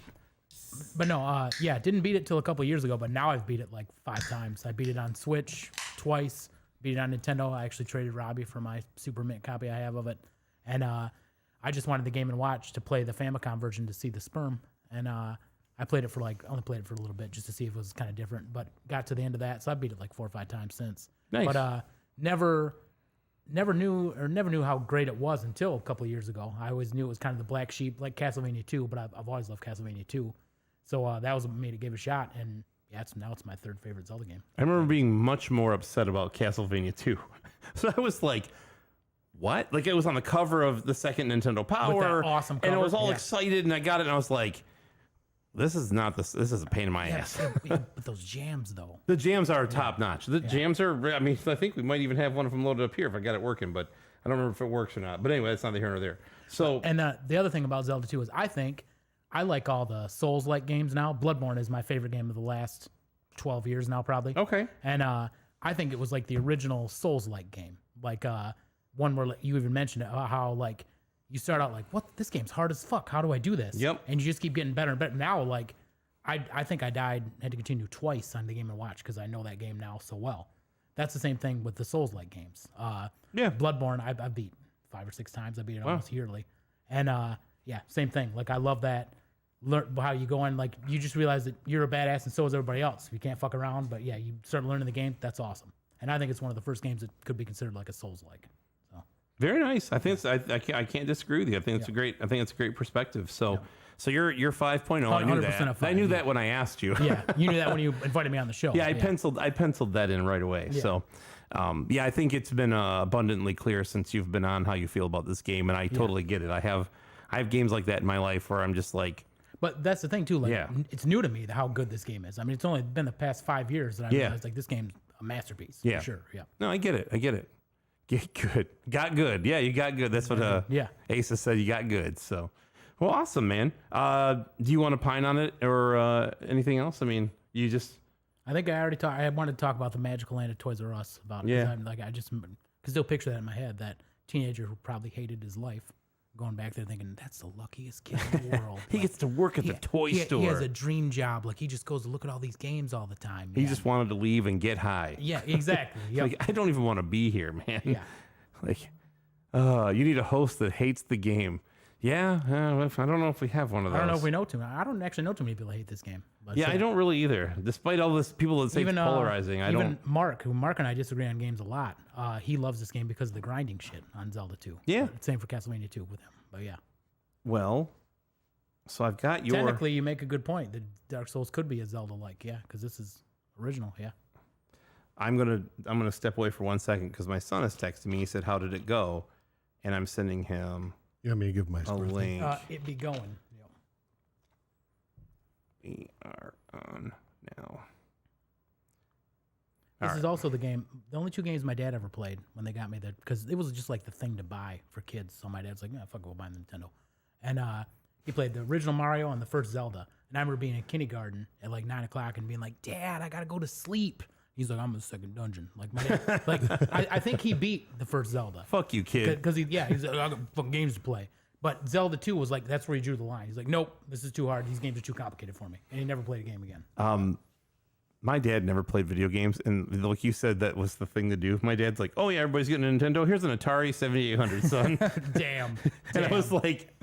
But no, yeah, didn't beat it till a couple years ago, but now I've beat it like 5 times. I beat it on Switch twice, beat it on Nintendo. I actually traded Robbie for my Super Mint copy I have of it. And I just wanted the Game & Watch to play the Famicom version to see the sperm. And I played it for only played it for a little bit just to see if it was kind of different, but got to the end of that. So I beat it like 4 or 5 times since. Nice. But never knew how great it was until a couple of years ago. I always knew it was kind of the black sheep, like Castlevania 2, but I've always loved Castlevania 2. So that was what made it give a shot, and yeah, now it's my 3rd favorite Zelda game. I remember being much more upset about Castlevania 2. So I was like, what? Like it was on the cover of the second Nintendo Power. awesome And I cover, was all yeah. excited and I got it and I was like, this is a pain in my ass. But those jams, though. The jams are top notch. The jams are, I mean, I think we might even have one of them loaded up here if I got it working, but I don't remember if it works or not. But anyway, that's neither here nor there. So, And the other thing about Zelda 2 is I like all the Souls-like games now. Bloodborne is my favorite game of the last 12 years now, probably. okay. And I think it was like the original Souls-like game. Like one where you even mentioned it, how like you start out like, what? This game's hard as fuck. How do I do this? Yep. And you just keep getting better and better. Now, like, I think I had to continue twice on the Game & Watch because I know that game now so well. That's the same thing with the Souls-like games. Yeah. Bloodborne, I beat 5 or 6 times. I beat it almost yearly. And yeah, same thing. Like, I love that. Learn how you go on, like you just realize that you're a badass and so is everybody else. You can't fuck around, but yeah, you start learning the game. That's awesome. And I think it's one of the first games that could be considered like a Souls-like. So Very nice. I think it's, I can't disagree with you. I think it's I think it's a great perspective. So, so you're 5.0. I knew 100% that. a 5, I knew that when I asked you. yeah, you knew that when you invited me on the show. Yeah, I penciled that in right away. Yeah. So, yeah, I think it's been abundantly clear since you've been on how you feel about this game, and I totally get it. I have games like that in my life where I'm just like, But that's the thing too. Like, Yeah. it's new to me how good this game is. I mean, it's only been the past 5 years that I realized like this game's a masterpiece. Yeah. For sure. Yeah. no, I get it. Get good, got good. Yeah, you got good. That's what Yeah. Asa said. You got good. So, Well, awesome, man. Do you want to pine on it or anything else? I mean, you just I think I already talked. I wanted to talk about the magical land of Toys R Us about it. Yeah. I just can still picture that in my head. That teenager who probably hated his life, going back there thinking that's the luckiest kid in the world. he gets to work at the toy store. He has a dream job. Like he just goes to look at all these games all the time. He just wanted to leave and get high. Yeah, exactly. Yep. Like, I don't even want to be here, man. Yeah. Like, you need a host that hates the game. Yeah, I don't know if we have one of those. I don't know if we know too many. I don't actually know too many people that hate this game. But Yeah, I don't really either. Despite all this people that say it's polarizing, I don't. Mark and I disagree on games a lot. He loves this game because of the grinding shit on Zelda 2. Yeah. Same for Castlevania 2 with him. But yeah. Well, so I've got your. Technically, you make a good point. The Dark Souls could be a Zelda-like, yeah, because this is original, yeah. I'm gonna step away for 1 second because my son has texted me. He said, "How did it go?" And I'm sending him You want me to give my a score? link. It be going. Yeah. We are on now. This is also the game. The only 2 games my dad ever played when they got me that, because it was just like the thing to buy for kids. So my dad's like, "Yeah, fuck, we'll buy the Nintendo." And he played the original Mario and the first Zelda. And I remember being in kindergarten at like 9 o'clock and being like, "Dad, I gotta go to sleep." He's like, "I'm in the second dungeon." Like my dad, I think he beat the first Zelda. Fuck you, kid. Because he's like, "I got fucking games to play." But Zelda 2 was like, that's where he drew the line. He's like, "Nope, this is too hard. These games are too complicated for me." And he never played a game again. My dad never played video games, and like you said, that was the thing to do. My dad's like, "Oh yeah, everybody's getting a Nintendo. Here's an Atari 7800, son." Damn. And I was like,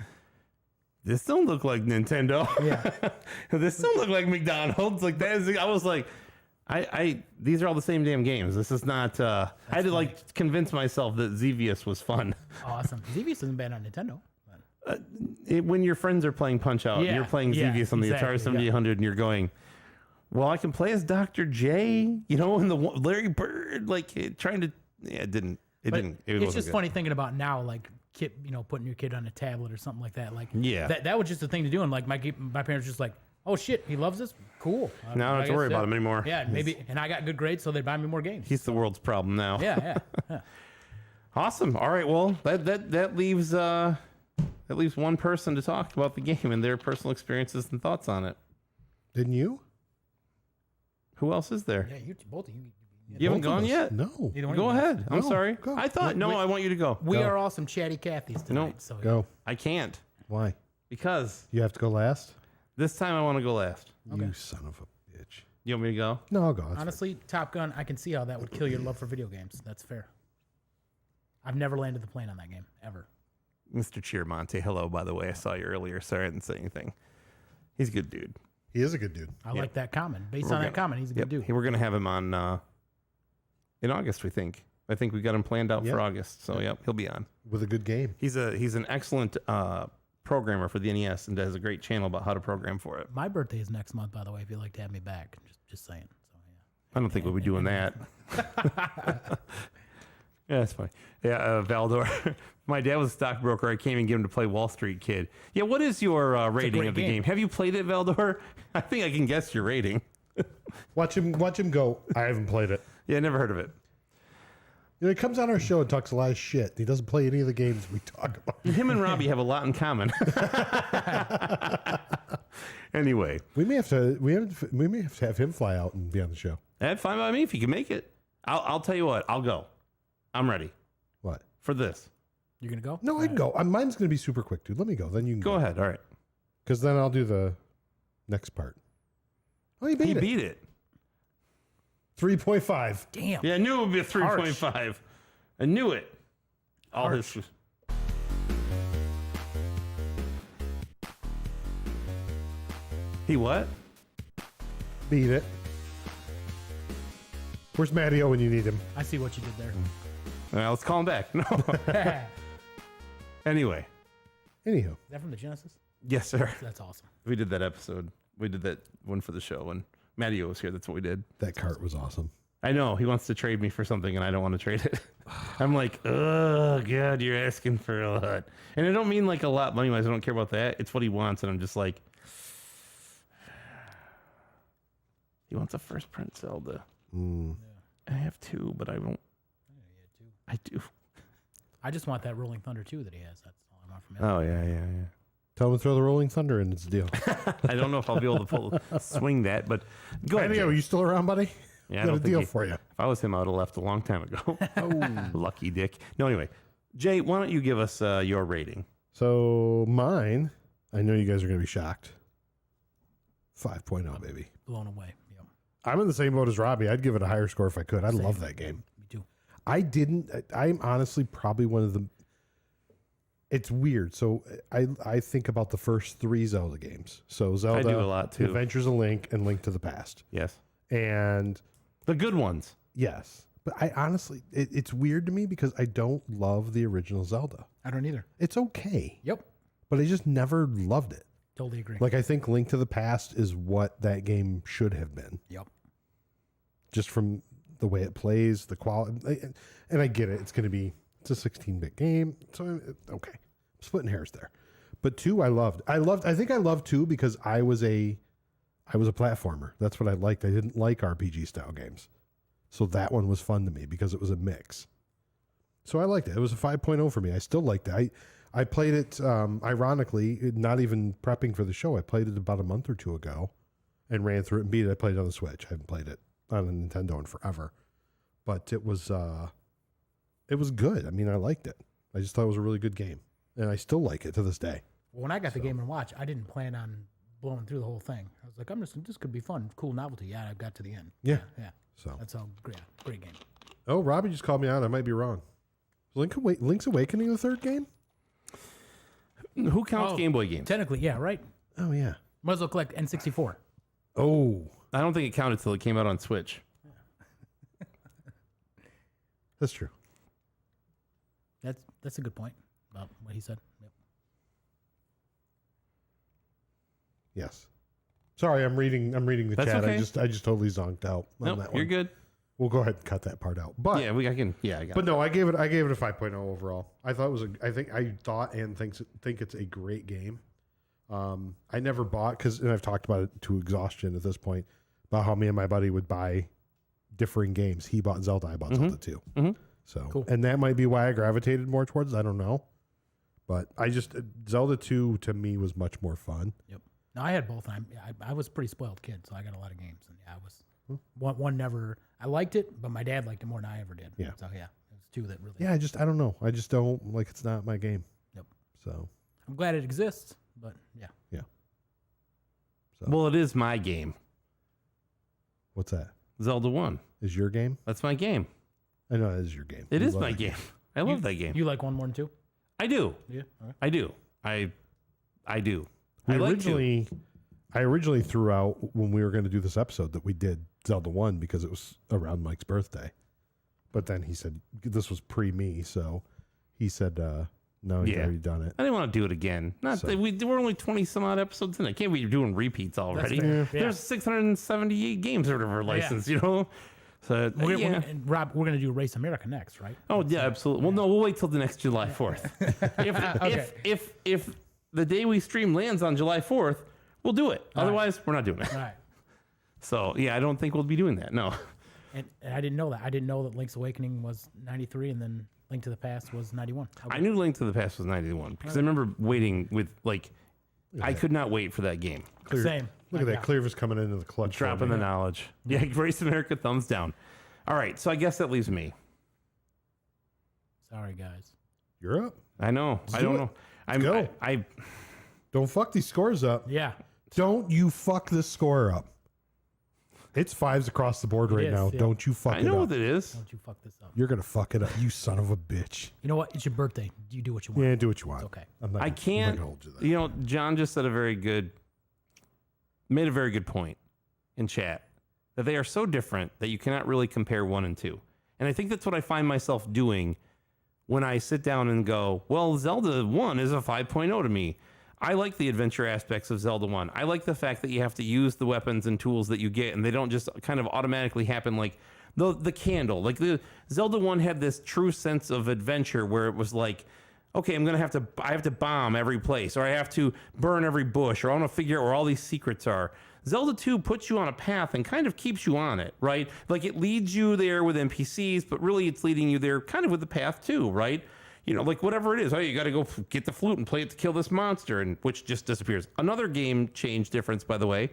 "This don't look like Nintendo. Yeah. This don't look like McDonald's." Like that is. I was like, I these are all the same damn games. This is not. I had to like convince myself that Xevious was fun. Awesome. Xevious isn't bad on Nintendo. But When your friends are playing Punch Out, and Yeah, you're playing yeah, Xevious on the exactly, Atari 7800, and you're going, "Well, I can play as Dr. J," you know, and the Larry Bird, like trying to. Yeah, it didn't. It But didn't. It it's wasn't just good. funny thinking about now, like kid, putting your kid on a tablet or something like that. Like, Yeah. that was just the thing to do. And like my parents were just like, "Oh shit, he loves this. Cool. Now I don't have to worry about him anymore. Yeah, maybe. And I got good grades, so they buy me more games. He's the world's problem now. Yeah. Awesome. All right. Well, that leaves one person to talk about the game and their personal experiences and thoughts on it. Didn't you? Who else is there? Yeah, both of you. You haven't Both of gone us. yet? No. Neither one Go of you guys. ahead. I'm No, sorry. go. I thought I want you to go. We Go. are all some chatty Cathys tonight. No, so Go. I can't Why? because You have to go last? this time I want to go last. You son of a bitch. You want me to go? No, I'll go. That's fine. honestly, Top Gun, I can see how that would kill your love for video games. That's fair. I've never landed the plane on that game ever. Mr. Cheermonte, hello, by the way. I saw you earlier. Sorry I didn't say anything. He's a good dude. He is a good dude. I like that comment. Based We're on that gonna- comment, he's a good dude. We're going to have him on in August, we think. I think we got him planned out for Yep. August. So, yep, he'll be on. With a good game. He's an excellent programmer for the NES and has a great channel about how to program for it. My birthday is next month, by the way. If you'd like to have me back, just saying. So yeah. I don't think we'll be doing that. Yeah, that's funny. Yeah, Valdor. My dad was a stockbroker. I came and get him to play Wall Street Kid. Yeah, what is your rating great of the game. game? Have you played it, Valdor? I think I can guess your rating. Watch him go. I haven't played it. Yeah, never heard of it. You know, he comes on our show and talks a lot of shit. He doesn't play any of the games we talk about. Him and Robbie have a lot in common. Anyway, We may have to have him fly out and be on the show. that's fine by me if you can make it. I'll tell you what. I'll go. I'm ready What? for this. You're gonna go? No, I can go. Mine's going to be super quick, dude. Let me go. Then you can Go ahead. All right. Because then I'll do the next part. Oh, you beat He it. beat it. 3.5. Damn. Yeah, I knew it would be a 3.5. I knew it. All Harsh. this. He what? Beat it. Where's Matteo when you need him? I see what you did there. Well, let's call him back. No. Is Anyway. Anywho. that from the Genesis? Yes, sir. That's awesome. We did that episode. We did that one for the show when Matteo was here. That's what we did. That cart was awesome. I know. He wants to trade me for something, and I don't want to trade it. I'm like, oh, God, you're asking for a lot. And I don't mean like a lot money-wise. I don't care about that. It's what he wants, and I'm just like, he wants a first print Zelda. I have two, but I don't. I do. I just want that Rolling Thunder 2 that he has. That's all I want from him. Oh, yeah. Tell him to throw the Rolling Thunder in. It's a deal. I don't know if I'll be able to swing that, but go ahead. Anyway, Jay. are you still around, buddy? Yeah, I Got don't a think deal he- for you. If I was him, I would have left a long time ago. Lucky dick. No, anyway, Jay, why don't you give us your rating? So mine, I know you guys are going to be shocked. 5.0, baby. Blown away. Yep. I'm in the same boat as Robbie. I'd give it a higher score if I could. I Same. love that game. Me too. I'm honestly probably one of the. It's weird. So I think about the first 3 Zelda games. So Zelda, I do a lot too. Adventures of Link, and Link to the Past. Yes, And the good ones. yes, but I honestly, it's weird to me because I don't love the original Zelda. I don't either. It's okay, Yep. but I just never loved it. Totally agree. Like I think Link to the Past is what that game should have been. Yep. Just from the way it plays, the quality, and I get it. It's a 16-bit game, so okay. I'm splitting hairs there. But 2, I loved. I think I loved 2 because I was a platformer. That's what I liked. I didn't like RPG style games, so that one was fun to me because it was a mix. So I liked it. It was a 5.0 for me. I still liked it. I played it, ironically, not even prepping for the show. I played it about a month or 2 ago and ran through it and beat it. I played it on the Switch. I haven't played it on a Nintendo in forever. But it was good. I mean, I liked it. I just thought it was a really good game. And I still like it to this day. Well, when I got the Game & Watch, I didn't plan on blowing through the whole thing. I was like, this could be fun, cool novelty. Yeah, I got to the end. Yeah. Yeah. So, That's all great. Great game. oh, Robbie just called me out. I might be wrong. Link's Awakening the third game? Who counts Oh. Game Boy games? Technically, yeah, right? Oh, yeah. Might as well collect N64. Oh, I don't think it counted till it came out on Switch. that's true. That's a good point about what he said. Yep. Yes. Sorry, I'm reading the That's chat. okay. I just totally zonked out on Nope, that you're one. good. We'll go ahead and cut that part out. But Yeah, I got but it. no, I gave it a 5.0 overall. I thought it was think it's a great game. I never bought and I've talked about it to exhaustion at this point about how me and my buddy would buy differing games. He bought Zelda, I bought Zelda too. Mhm. So Cool. and that might be why I gravitated more towards it. I don't know. But I just Zelda 2 to me was much more fun. Yep. No, I had both. I was a pretty spoiled kid, so I got a lot of games. And yeah, I was one never. I liked it, but my dad liked it more than I ever did. Yeah. So yeah, it was 2 that really. Yeah, I don't know. I just don't like it's not my game. Yep. So I'm glad it exists, but yeah. Well, it is my game. what's that? Zelda 1. Is your game? That's my game. I know it is your game. It You is love my it. game. I love that game. You like 1 more than 2? I do. Yeah. All right. I do. I do. We I like to. I originally threw out when we were going to do this episode that we did Zelda 1 because it was around Mike's birthday. But then he said this was pre me, so he said no, he's Yeah. already done it. I didn't want to do it again. Not So- that we're only 20 some odd episodes in. I can't be doing repeats already. fair. Yeah. There's 678 games or whatever licensed, you know? So, yeah. And Rob, we're going to do Race America next, right? Oh, yeah, absolutely. Well, no, we'll wait till the next July 4th. Okay. If the day we stream lands on July 4th, we'll do it. Otherwise, we're not doing it. All right. So, yeah, I don't think we'll be doing that. No. And I didn't know that. I didn't know that Link's Awakening was 93 and then Link to the Past was 91. I knew Link to the Past was 91 because I remember waiting with, like, I could not wait for that game. Same. Look at Yeah. that. Cleaver's coming into the clutch. for Dropping me. the knowledge. Yeah, Race America, thumbs down. All right, so I guess that leaves me. Sorry, guys. You're up. I know. I do don't it. know. go. I Don't fuck these scores up. Yeah. Don't you fuck this score up. It's 5s across the board right is, now. yeah. Don't you fuck I it know up. what it is. Don't you fuck this up. You're going to fuck it up, you son of a bitch. You know what? It's your birthday. You do what you want. Yeah, do what you want. It's okay. I'm not I gonna- I'm not can't. gonna hold you there. You know, John just made a very good point in chat that they are so different that you cannot really compare 1 and 2. And I think that's what I find myself doing when I sit down and go, well, Zelda 1 is a 5.0 to me. I like the adventure aspects of Zelda 1. I like the fact that you have to use the weapons and tools that you get, and they don't just kind of automatically happen like the candle. Like the Zelda 1 had this true sense of adventure where it was like, okay, I have to bomb every place, or I have to burn every bush, or I want to figure out where all these secrets are. Zelda 2 puts you on a path and kind of keeps you on it, right? Like it leads you there with NPCs, but really it's leading you there kind of with the path too, right? like whatever it is. Oh, you got to go get the flute and play it to kill this monster, and which just disappears. Another game change difference, by the way,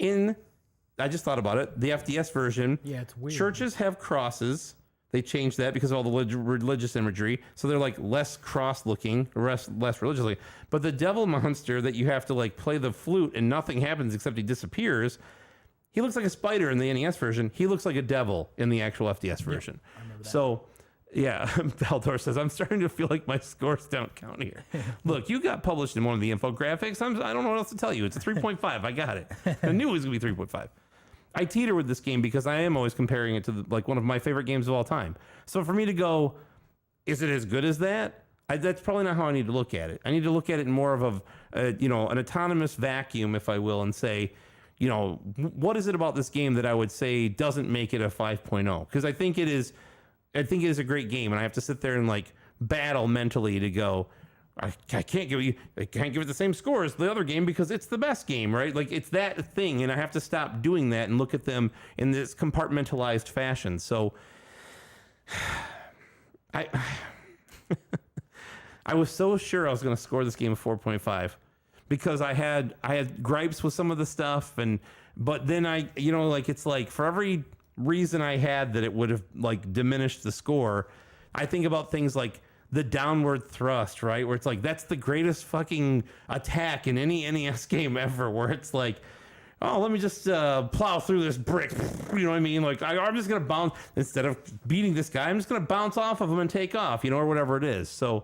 I just thought about it. The FDS version. Yeah, it's weird. Churches have crosses. They changed that because of all the religious imagery. So they're like less cross looking, less religiously. But the devil monster that you have to like play the flute and nothing happens except he disappears. He looks like a spider in the NES version. He looks like a devil in the actual FDS version. I remember that. So, yeah, Baldor says, I'm starting to feel like my scores don't count here. Look, you got published in one of the infographics. I don't know what else to tell you. It's a 3.5. I got it. I knew it was going to be 3.5. I teeter with this game because I am always comparing it to like one of my favorite games of all time. So for me to go, is it as good as that? That's probably not how I need to look at it. I need to look at it in more of an autonomous vacuum, if I will, and say, what is it about this game that I would say doesn't make it a 5.0? Because I think it is a great game, and I have to sit there and like battle mentally to go, I can't give it the same score as the other game because it's the best game, right? Like it's that thing, and I have to stop doing that and look at them in this compartmentalized fashion. So I was so sure I was going to score this game a 4.5 because I had gripes with some of the stuff, but then it's like for every reason I had that it would have like diminished the score, I think about things like the downward thrust, right? Where it's like, that's the greatest fucking attack in any NES game ever, where it's like, oh, let me just plow through this brick. You know what I mean? Like, I'm just going to bounce, instead of beating this guy, I'm just going to bounce off of him and take off, or whatever it is. So,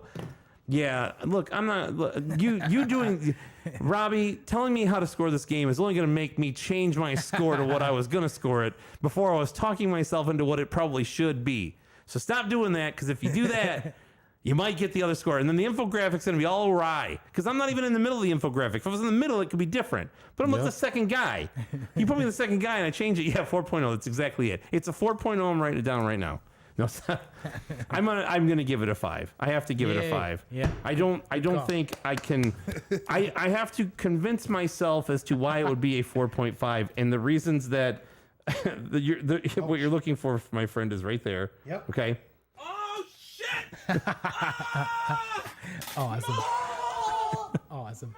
yeah, look, I'm not, you doing, Robbie, telling me how to score this game is only going to make me change my score to what I was going to score it before I was talking myself into what it probably should be. So stop doing that, because if you do that, you might get the other score. And then the infographic's going to be all awry. Because I'm not even in the middle of the infographic. If I was in the middle, it could be different. But I'm like the second guy. You put me in the second guy and I change it. Yeah, 4.0. That's exactly it. It's a 4.0. I'm writing it down right now. No, I'm going to give it a 5. I have to give it a 5. Yeah. I don't think I can. I have to convince myself as to why it would be a 4.5. And the reasons that what you're looking for, my friend, is right there. Yep. Okay. Awesome. Awesome.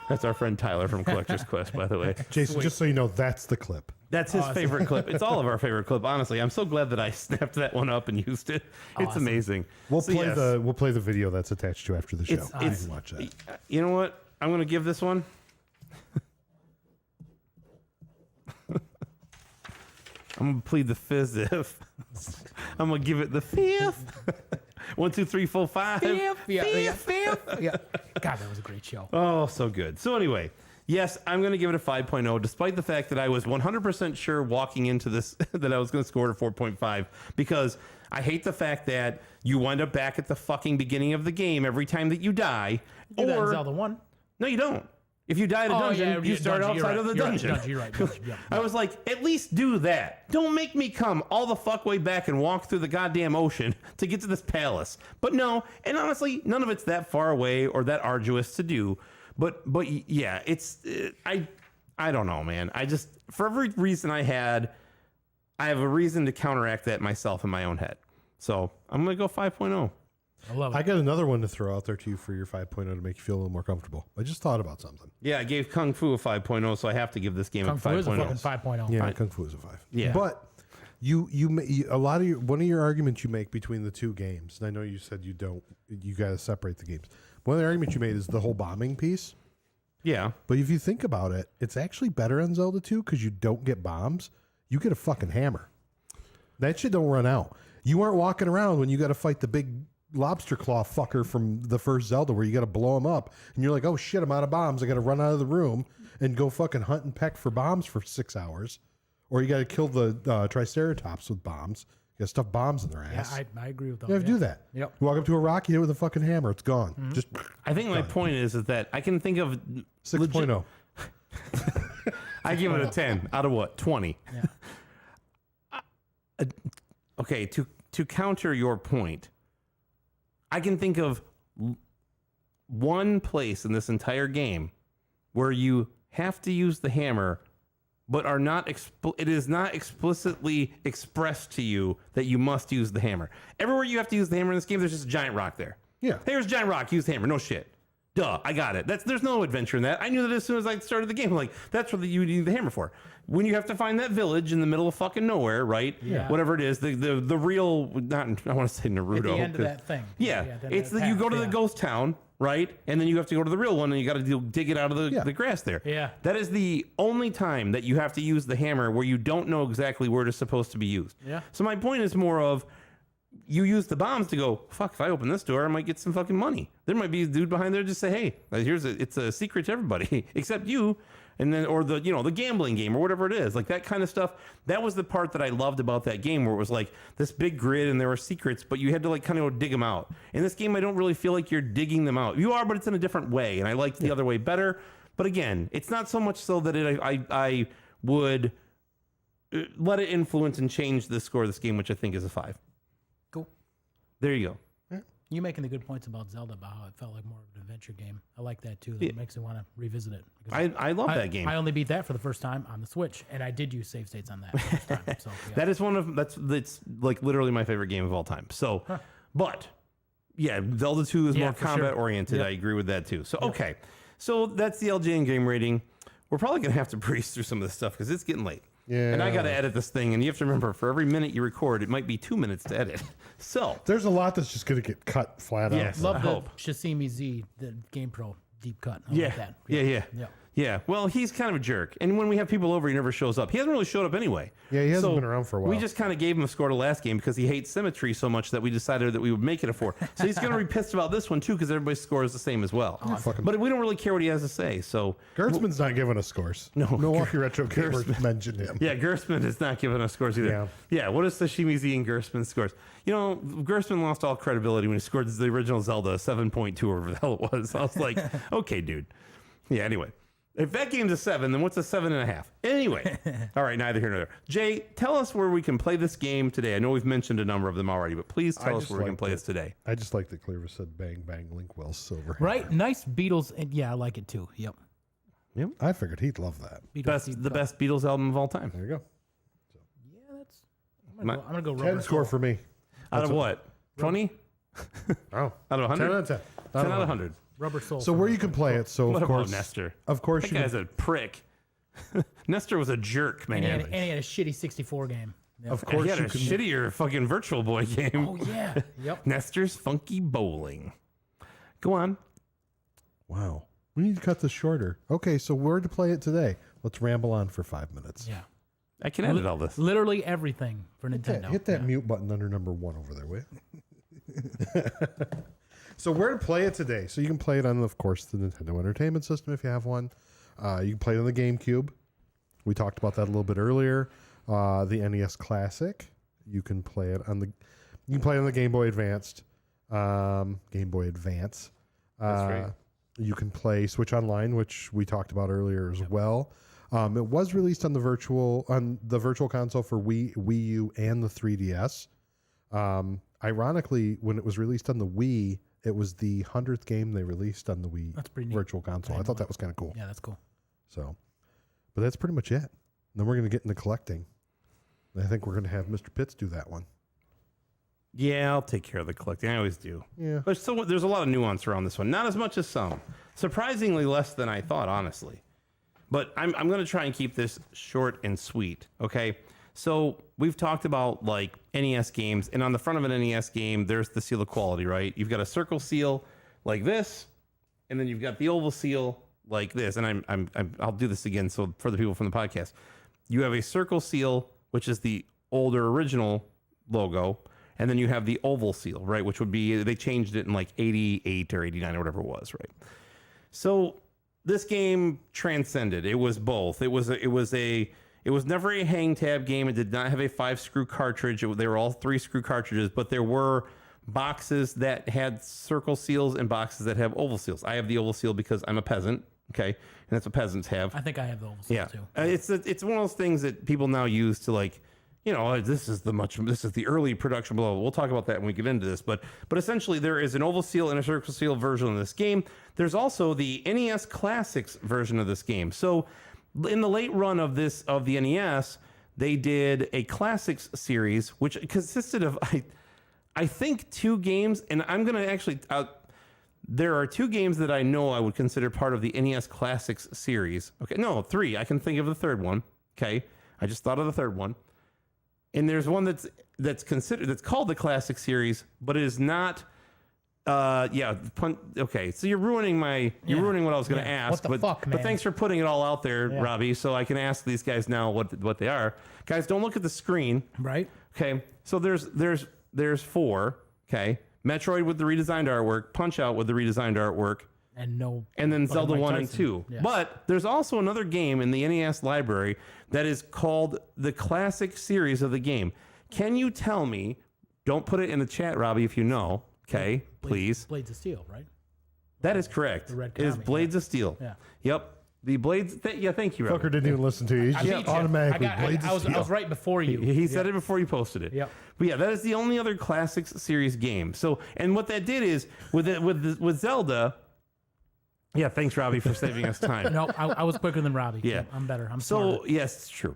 That's our friend Tyler from Collector's Quest, by the way. Jason, just so you know, that's the clip. That's his favorite clip. It's all of our favorite clip, honestly. I'm so glad that I snapped that one up and used it. It's Awesome. Amazing. We'll play the video that's attached to after the show. You It's can watch that. You know what? I'm going to give this one. I'm going to plead the fifth. I'm going to give it the 5th. 1, 2, 3, 4, 5. Fifth. Yeah. God, that was a great show. Oh, so good. So anyway, yes, I'm going to give it a 5.0, despite the fact that I was 100% sure walking into this that I was going to score it a 4.5, because I hate the fact that you wind up back at the fucking beginning of the game every time that you die. Do that in Zelda 1. No, you don't. If you die at a dungeon, you start outside of the dungeon. You're right. I was like, at least do that. Don't make me come all the fuck way back and walk through the goddamn ocean to get to this palace. But no, and honestly, none of it's that far away or that arduous to do. But yeah, it's I don't know, man. I just, for every reason I have a reason to counteract that myself in my own head. So I'm gonna go 5.0. I love it. I got another one to throw out there to you for your 5.0 to make you feel a little more comfortable. I just thought about something. Yeah, I gave Kung Fu a 5.0, so I have to give this game Kung a Fu is a 5.0. fucking 5.0. Yeah, Kung Fu is a 5. Yeah. But one of your arguments you make between the two games, and I know you said you got to separate the games. One of the arguments you made is the whole bombing piece. Yeah. But if you think about it, it's actually better on Zelda 2 because you don't get bombs. You get a fucking hammer. That shit don't run out. You aren't walking around when you got to fight the big lobster claw fucker from the first Zelda where you got to blow him up. And you're like, oh shit, I'm out of bombs. I got to run out of the room and go fucking hunt and peck for bombs for 6 hours. Or you got to kill the Triceratops with bombs. You got to stuff bombs in their ass. Yeah, I agree with that. You have to do that. Yep. You walk up to a rock, you hit it with a fucking hammer. It's gone. Just I think my point is that I can think of 6.0. I give it a 10 out of what? 20. Yeah. Okay, to counter your point, I can think of one place in this entire game where you have to use the hammer but are not. It is not explicitly expressed to you that you must use the hammer. Everywhere you have to use the hammer in this game, there's just a giant rock there. Yeah. Hey, there's a giant rock. Use the hammer. No shit. Duh, I got it. There's no adventure in that. I knew that as soon as I started the game. I'm like, that's what you need the hammer for. When you have to find that village in the middle of fucking nowhere, right? Yeah. Whatever it is, the real, not, I want to say Naruto. At the end of 'cause- that thing. Yeah, then it's that that you go path, to the ghost town, right? And then you have to go to the real one, and you got to dig it out of the grass there. Yeah. That is the only time that you have to use the hammer where you don't know exactly where it's supposed to be used. Yeah. So my point is more of, you use the bombs to go, fuck, if I open this door, I might get some fucking money. There might be a dude behind there just say, hey, it's a secret to everybody except you. And then, or the gambling game or whatever it is, like that kind of stuff. That was the part that I loved about that game, where it was like this big grid and there were secrets, but you had to like kind of go dig them out. In this game, I don't really feel like you're digging them out. You are, but it's in a different way. And I liked the other way better. But again, it's not so much so that I would let it influence and change the score of this game, which I think is a 5. Cool. There you go. You making the good points about Zelda, about how it felt like more of an adventure game. I like that too. That makes me want to revisit it. I love that game. I only beat that for the first time on the Switch, and I did use save states on that first time. So, yeah. That is that's like literally my favorite game of all time. So, but yeah, Zelda 2 is Yeah, more for combat sure. oriented. Yep. I agree with that too. So, okay. So that's the LGN game rating. We're probably going to have to breeze through some of this stuff because it's getting late. Yeah. And I got to edit this thing. And you have to remember, for every minute you record, it might be 2 minutes to edit. So, There's a lot that's just going to get cut flat Yes. out. Love I the hope. Shasimi Z, the Game Pro deep cut. I yeah. like that. Yeah. Yeah. Well, he's kind of a jerk. And when we have people over, he never shows up. He hasn't really showed up anyway. Yeah, he hasn't been around for a while. We just kind of gave him a score to last game because he hates symmetry so much that we decided that we would make it a 4. So he's going to be pissed about this one too because everybody's score is the same as well. fucking- But we don't really care what he has to say. So Gertzman's not giving us scores. No, Milwaukee Retro Gamers mentioned him. yeah, Gerstmann is not giving us scores either. Yeah. What is Sashimi Z and Gerstmann's scores? You know, Gerstmann lost all credibility when he scored the original Zelda 7.2 or whatever the hell it was. I was like, okay, dude. Yeah. Anyway. If that game's a 7, then what's a 7.5? Anyway, all right, neither here nor there. Jay, tell us where we can play this game today. I know we've mentioned a number of them already, but please tell us where we can play this today. I just like that Cleaver said bang, bang, Link Will Silver. Right? Nice Beatles. And yeah, I like it too. Yep. I figured he'd love that. Beatles deep The cut. best Beatles album of all time. There you go. Yeah, that's. I'm gonna go. 10 Rubber score Soul. for me. Out of what? 20? Oh. Out of 100? 10 out of 10. 10 out of 100. Rubber Soul. So for where me. you can play it. So What of about course, Nestor? Of course, That you guy's can, a prick. Nestor was a jerk, man. And he had a shitty 64 game. Yep. of course He had you a can. shittier fucking Virtual Boy game. Oh yeah. Yep. Nestor's Funky Bowling. Go on. Wow, we need to cut this shorter. Okay, so where to play it today? Let's ramble on for 5 minutes. Yeah. I can edit all this. Literally everything for Nintendo. Hit that mute button under number 1 over there, will you? So where to play it today? So you can play it on, of course, the Nintendo Entertainment System if you have one. You can play it on the GameCube. We talked about that a little bit earlier. The NES Classic. You can play it on the. You can play it on the Game Boy Advanced. Game Boy Advance. That's right. You can play Switch Online, which we talked about earlier as well. It was released on the virtual console for Wii U and the 3DS. Ironically, when it was released on the Wii, it was the 100th game they released on the Wii That's pretty neat. virtual console. I thought that was kind of cool. Yeah, that's cool. So, but that's pretty much it. Then we're going to get into collecting. I think we're going to have Mr. Pitts do that one. Yeah, I'll take care of the collecting. I always do. Yeah. There's a lot of nuance around this one. Not as much as some. Surprisingly less than I thought, honestly. But I'm going to try and keep this short and sweet, okay? So we've talked about like NES games, and on the front of an NES game, there's the seal of quality, right? You've got a circle seal like this, and then you've got the oval seal like this. And I'll do this again so for the people from the podcast. You have a circle seal, which is the older original logo, and then you have the oval seal, right? Which would be, they changed it in like 88 or 89 or whatever it was, right? So this game transcended. It was both. It was never a hang tab game. It did not have a 5-screw cartridge. They were all 3-screw cartridges, but there were boxes that had circle seals and boxes that have oval seals. I have the oval seal because I'm a peasant, okay? And that's what peasants have. I think I have the oval seal Yeah, too. it's one of those things that people now use to like, you know, this is the early production. Blah, blah. We'll talk about that when we get into this. But essentially, there is an oval seal and a circle seal version of this game. There's also the NES Classics version of this game. So in the late run of the NES, they did a classics series, which consisted of I think 2 games, and I'm gonna actually. There are 2 games that I know I would consider part of the NES Classics series. Okay, no, 3. I can think of the third one. Okay, I just thought of the third one. And there's one that's called the Classic series, but it is not. Okay, so you're ruining what I was going to ask. What the fuck, man? But thanks for putting it all out there, Robbie, so I can ask these guys now what they are. Guys, don't look at the screen. Right. Okay, so there's 4. Okay. Metroid with the redesigned artwork, Punch-Out with the redesigned artwork, and then Zelda 1 and 2. Yes. But there's also another game in the NES library that is called the Classic series of the game. Can you tell me, don't put it in the chat, Robbie, if you know, okay, please. Blades of Steel, right? That is correct. The red it is Konami, Blades of Steel. Yeah. Yep. The Blades, thank you, Robbie. Fucker didn't even listen to you. He I beat just you. automatically Blades I of was Steel. right before you. He said it before you posted it. Yep. But yeah, that is the only other Classics series game. So, and what that did is with Zelda. Yeah, thanks, Robbie, for saving us time. No, I was quicker than Robbie. Yeah. I'm better. I'm So smarter. yes, it's true.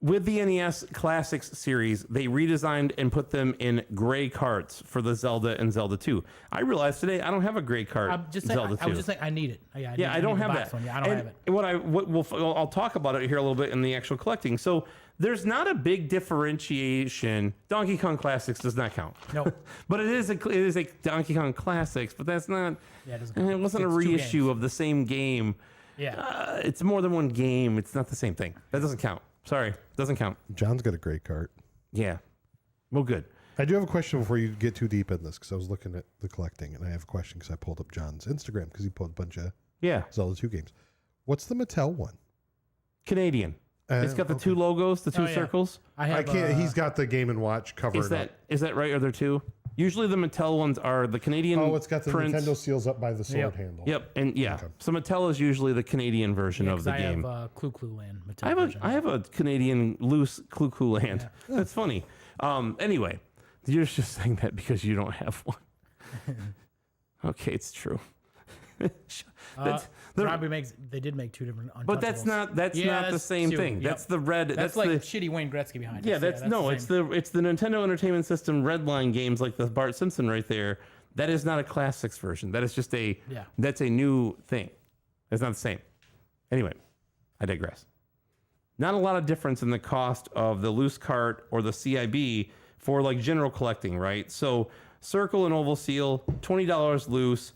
With the NES Classics series, they redesigned and put them in gray carts for the Zelda and Zelda 2. I realized today I don't have a gray cart I'm just saying, Zelda 2. I was just saying I need it. Yeah, I don't have that. One. Yeah, I don't have it. And I'll talk about it here a little bit in the actual collecting. So there's not a big differentiation. Donkey Kong Classics does not count. No. But it is a Donkey Kong Classics, but that's not. Yeah, it doesn't It count. wasn't a It's 2 reissue games. of the same game. Yeah. It's more than one game. It's not the same thing. That doesn't count. Sorry, doesn't count. John's got a great cart. Yeah. Well, good. I do have a question before you get too deep in this, because I was looking at the collecting, and I have a question because I pulled up John's Instagram because he pulled a bunch of Yeah. Zelda 2 games. What's the Mattel one? Canadian. It's got the okay. 2 logos, the 2 yeah. circles. I can't. He's got the Game and Watch covered up. Is that right? Are there 2? Usually the Mattel ones are the Canadian. Oh, it's got the prints. Nintendo seals up by the sword Yep. handle. Yep, and yeah. Okay. So Mattel is usually the Canadian version Yeah, of 'cause the I game. have Clue Clue Land. Mattel I have a version. I have a Canadian loose Clue Clue Land. That's funny. Anyway, you're just saying that because you don't have one. Okay, it's true. Robbie makes. They did make 2 different. But that's Untouchables. not the that's same 2. thing. Yep. That's the red. That's like the, shitty Wayne Gretzky behind. yeah. us. That's no. It's same. the Nintendo Entertainment System Redline games like the Bart Simpson right there. That is not a Classics version. That is just a. Yeah. That's a new thing. It's not the same. Anyway, I digress. Not a lot of difference in the cost of the loose cart or the CIB for like general collecting, right? So Circle and Oval Seal, $20 loose,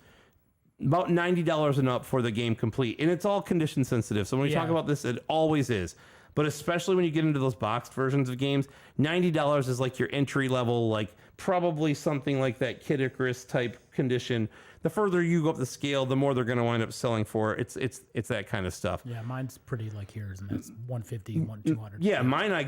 about $90 and up for the game complete. And it's all condition sensitive. So when we talk about this, it always is. But especially when you get into those boxed versions of games, $90 is like your entry level, like probably something like that Kid Icarus type condition. The further you go up the scale, the more they're going to wind up selling for. It's that kind of stuff. Yeah, mine's pretty like yours, and that's 150, 200. Yeah, mine I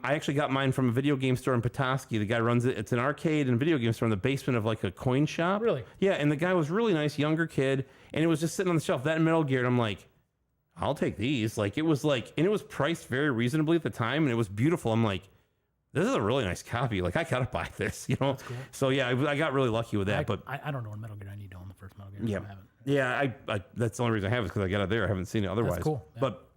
actually got mine from a video game store in Petoskey. The guy runs it. It's an arcade and video game store in the basement of like a coin shop. Really? Yeah, and the guy was really nice, younger kid, and it was just sitting on the shelf. That and Metal Gear, and I'm like, I'll take these. Like it was priced very reasonably at the time, and it was beautiful. I'm like, this is a really nice copy. Like I gotta buy this, you know. That's cool. So yeah, I got really lucky with that. I don't know what Metal Gear I need to own the first Metal Gear. Yeah, So I haven't. yeah. I that's the only reason I have it because I got it there. I haven't seen it otherwise. That's cool. Yeah. But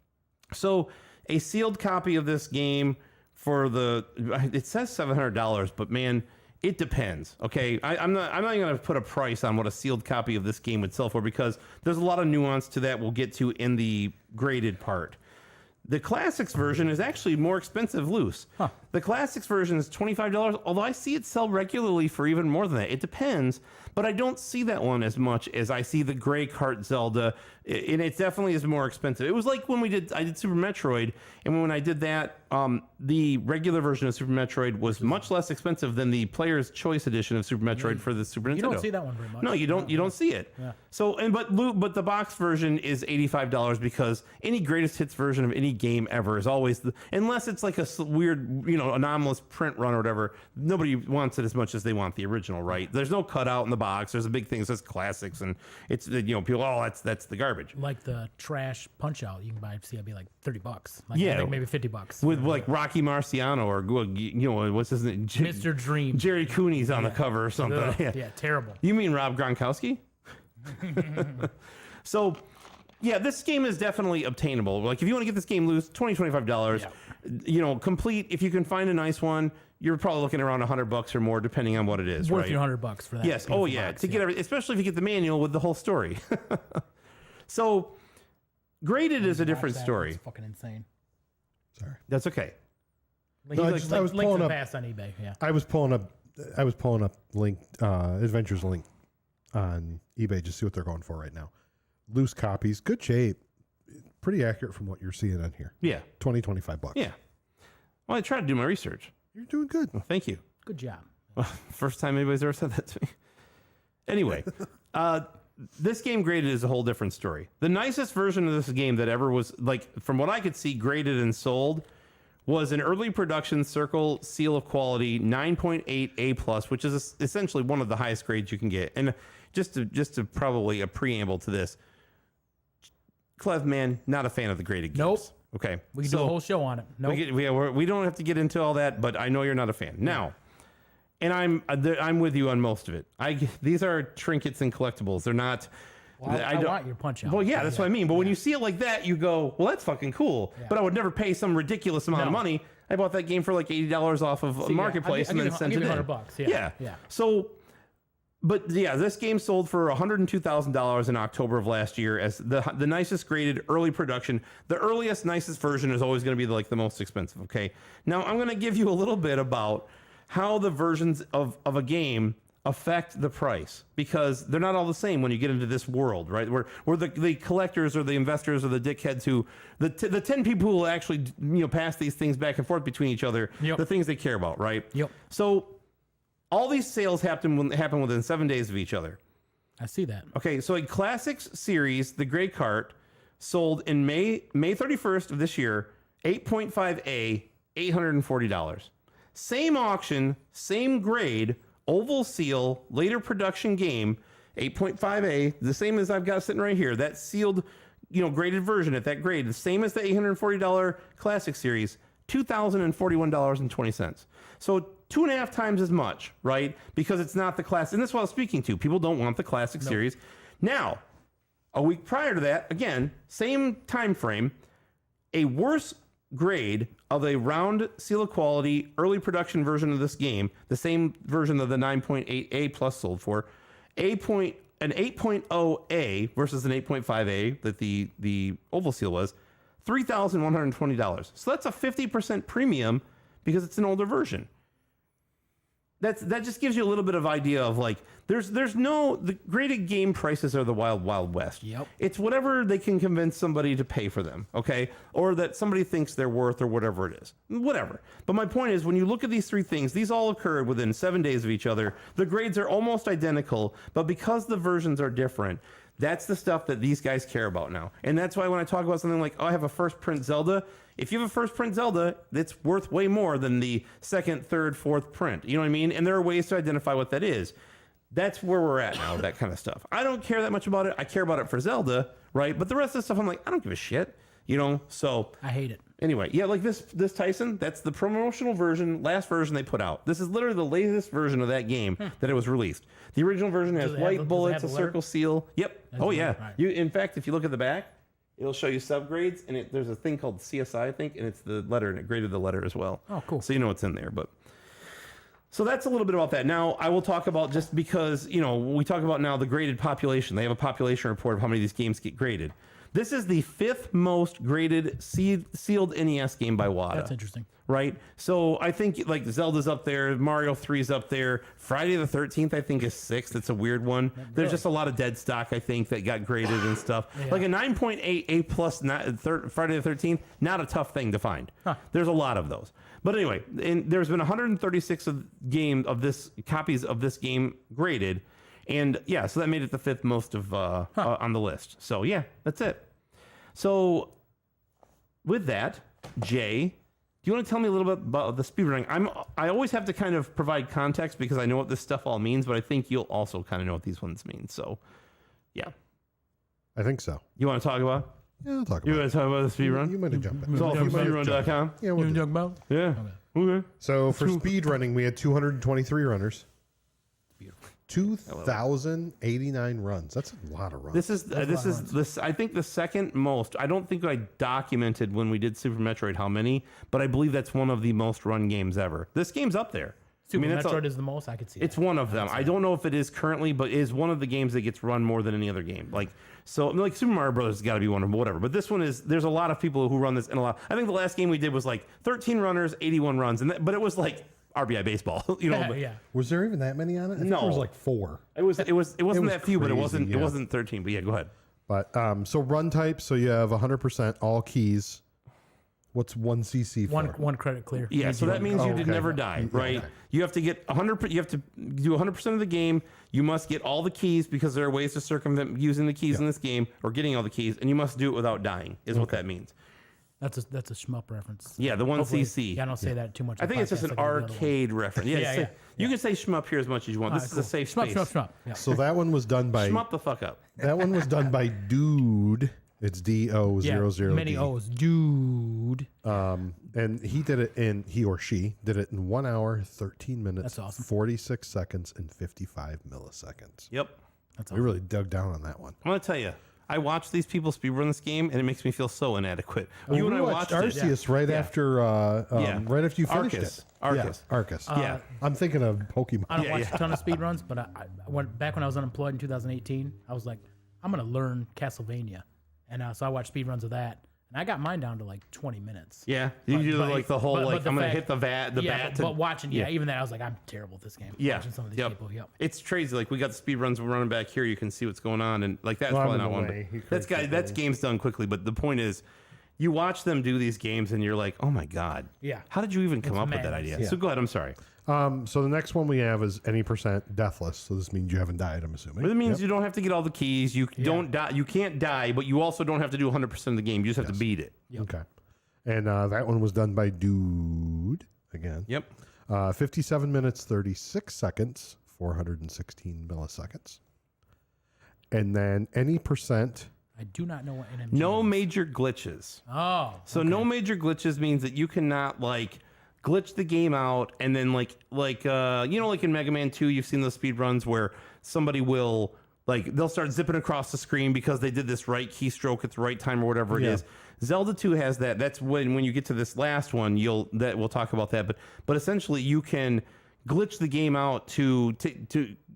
so a sealed copy of this game for it says $700, but man, it depends. Okay, I'm not going to put a price on what a sealed copy of this game would sell for because there's a lot of nuance to that. We'll get to in the graded part. The Classics version is actually more expensive loose. Huh. The Classics version is $25, although I see it sell regularly for even more than that. It depends, but I don't see that one as much as I see the Gray Cart Zelda, and it definitely is more expensive. It was like when I did Super Metroid, and when I did that, the regular version of Super Metroid was much less expensive than the Player's Choice edition of Super Metroid for the Super Nintendo. You don't see that one very much. No, you don't. You don't see it. Yeah. So, but the box version is $85 because any greatest hits version of any game ever is always unless it's like a weird, anomalous print run or whatever. Nobody wants it as much as they want the original, right? There's no cutout in the box. There's a big thing that says Classics, and it's people. Oh, that's the garbage. Like the trash Punch Out, you can buy CIB like $30. Like, Yeah. I think maybe $50 With like Rocky Marciano or what's his name, Mr. Dream. Jerry Cooney's on the cover or something. Ugh, Yeah. yeah, terrible. You mean Rob Gronkowski? So Yeah, this game is definitely obtainable. Like, if you want to get this game loose, $20, $25. You know, complete. If you can find a nice one, you're probably looking around $100 or more, depending on what it is. Worth right? your $100 for that. Yes. Oh, beautiful yeah. box, To get especially if you get the manual with the whole story. So, graded is a different story. It's fucking insane. Sorry. That's okay. Like, No, I he's just- like, I was links pulling and up- pass on eBay. Yeah. I was pulling up link Adventures link on eBay just to see what they're going for right now. Loose copies, good shape, pretty accurate from what you're seeing on here. Yeah. $20-25. Yeah. Well, I tried to do my research. You're doing good. Well, thank you. Good job. First time anybody's ever said that to me. Anyway, this game graded is a whole different story. The nicest version of this game that ever was, like, from what I could see, graded and sold was an early production Circle Seal of Quality 9.8 A+, which is essentially one of the highest grades you can get. And just to probably a preamble to this, Clev, man, not a fan of the graded games. Nope. Okay. We can do a whole show on it. Nope. We don't have to get into all that, but I know you're not a fan. Now, and I'm with you on most of it. These are trinkets and collectibles. They're not. Well, I want your punch out. Well, yeah, that's what I mean. But when you see it like that, you go, well, that's fucking cool. Yeah. But I would never pay some ridiculous amount of No. money. I bought that game for like $80 off of a marketplace and then sent it in. $100. Yeah. Yeah. So, but yeah, this game sold for $102,000 in October of last year as the nicest graded early production. The earliest, nicest version is always going to be like the most expensive. Okay. Now I'm going to give you a little bit about how the versions of a game affect the price, because they're not all the same when you get into this world, right? Where the collectors or the investors or the dickheads who the 10 people who will actually pass these things back and forth between each other, Yep. the things they care about, right? Yep. So all these sales happen within 7 days of each other. I see that. Okay, so a Classics series, the Gray Cart, sold in May 31st of this year, 8.5A, $840. Same auction, same grade, oval seal, later production game, 8.5A, the same as I've got sitting right here. That sealed, graded version at that grade, the same as the $840 Classic series, $2,041.20. So 2.5 times as much, right? Because it's not the classic. And that's what I was speaking to. People don't want the Classic series. Now, a week prior to that, again, same time frame, a worse grade of a round seal of quality early production version of this game, the same version of the 9.8A plus sold for, an 8.0A versus an 8.5A that the oval seal was, $3,120. So that's a 50% premium because it's an older version. That just gives you a little bit of idea of like the graded game prices are the wild west. Yep. It's whatever they can convince somebody to pay for them, okay? Or that somebody thinks they're worth or whatever it is. Whatever. But my point is when you look at these three things, these all occurred within 7 days of each other. The grades are almost identical, but because the versions are different, that's the stuff that these guys care about now. And that's why when I talk about something like, oh, I have a first print Zelda, if you have a first print Zelda, it's worth way more than the second, third, fourth print. You know what I mean? And there are ways to identify what that is. That's where we're at now, that kind of stuff. I don't care that much about it. I care about it for Zelda, right? But the rest of the stuff, I'm like, I don't give a shit. So I hate it. anyway, yeah, like this Tyson, that's the promotional version, last version they put out. This is literally the latest version of that game that it was released. The original version has it have white the- does it bullets, have a the letter? circle seal. Yep. Has Oh the yeah. letter? Right. In fact, if you look at the back, it'll show you subgrades, and there's a thing called CSI, I think, and it's the letter, and it graded the letter as well. Oh, cool. So you know what's in there, but. So that's a little bit about that. Now, I will talk about, just because, we talk about now the graded population. They have a population report of how many of these games get graded. This is the 5th most graded sealed NES game by WADA. That's interesting. Right? So I think like Zelda's up there, Mario 3's up there, Friday the 13th I think is 6th. It's a weird one. There's just a lot of dead stock I think that got graded and stuff. Like a 9.8 A plus Friday the 13th, not a tough thing to find. There's a lot of those. But anyway, there's been 136 copies of this game graded, and yeah, so that made it the 5th most of on the list. So yeah, that's it. So with that, Jay, do you want to tell me a little bit about the speedrunning? I always have to kind of provide context because I know what this stuff all means, but I think you'll also kind of know what these ones mean. So yeah, I think so. you want to talk about? Yeah, I'll talk You about want to talk about the speedrun? You might have jumped in. It's all from speedrun.com. Yeah, we'll do. about? Yeah. Okay. So for speed running, we had 223 runners. 2,089 runs. That's a lot of runs. This I think the second most. I don't think I documented when we did Super Metroid how many, but I believe that's one of the most run games ever. This game's up there. Super Metroid is the most. I could see. It's one of them. I don't know if it is currently, but it is one of the games that gets run more than any other game. Like Super Mario Brothers has got to be one of them, whatever. But this one is. There's a lot of people who run this, and a lot. I think the last game we did was like 13 runners, 81 runs, but it was like RBI baseball. Yeah. Was there even that many on it? I think No. there was like 4. It wasn't was that few, but it crazy, wasn't 13. But yeah, go ahead. But so run type. So you have 100% all keys. What's 1cc for? One credit clear. Yeah, so that means you did never die, right? Okay. You have to get 100. You have to do 100% of the game. You must get all the keys because there are ways to circumvent using the keys in this game or getting all the keys, and you must do it without dying. Is what that means. That's a shmup reference. Yeah, the 1cc. Yeah, I don't say that too much. I think it's just an arcade reference. Yeah, you can say shmup here as much as you want. This is a safe space. Shmup. Yeah. So that one was done by Shmup the fuck up. That one was done by Dude. It's DO00D. Many O's, dude. And he or she did it in 1 hour, 13 minutes, That's awesome. 46 seconds, and 55 milliseconds. Yep. That's We really dug down on that one. I'm gonna tell you. I watch these people speedrun this game, and it makes me feel so inadequate. Well, you and we I watched watched it. Arceus right after right after you finished Arceus. it. Arceus. Yeah, Arceus. Yeah. I'm thinking of Pokemon. I don't watch a ton of speed runs, but I went back when I was unemployed in 2018. I was like, I'm gonna learn Castlevania, and so I watched speed runs of that, and I got mine down to like 20 minutes. Yeah, you do like the whole but the I'm gonna fact- hit the bat. But watching, even that, I was like, I'm terrible at this game. Yeah. Watching some of these Yep. people. Yep. It's crazy. Like we got the speed runs running back here. You can see what's going on, and like that's Well, I'm probably in not the one. way. He But that's games done quickly. But the point is, you watch them do these games, and you're like, oh my god, Yeah. How did you even come up with that madness. idea? Yeah. So go ahead. I'm sorry. So the next one we have is any % deathless. So this means you haven't died, I'm assuming. But it means you don't have to get all the keys. You don't die. You can't die, but you also don't have to do 100% of the game. You just have to beat it. Okay. And that one was done by Dude again. Yep. 57 minutes, 36 seconds, 416 milliseconds. And then any %. I do not know what NMG No means. major glitches. Oh. So no major glitches means that you cannot like glitch the game out and then like in Mega Man 2 you've seen those speed runs where somebody will they'll start zipping across the screen because they did this right keystroke at the right time or whatever it is. Zelda 2 has that. That's when you get to this last one, we'll talk about that. But essentially you can glitch the game out to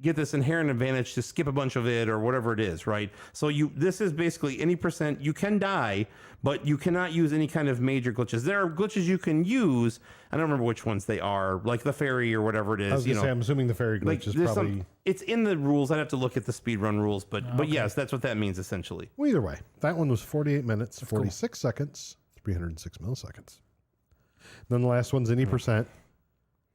get this inherent advantage to skip a bunch of it or whatever it is, right? So this is basically any % you can die, but you cannot use any kind of major glitches. There are glitches you can use. I don't remember which ones they are, like the fairy or whatever it is. I was gonna say, I'm assuming the fairy glitch is there's probably. it's in the rules. I'd have to look at the speedrun rules, but yes, that's what that means essentially. Well, either way, that one was 48 minutes, 46 seconds, 306 milliseconds. Then the last one's any %.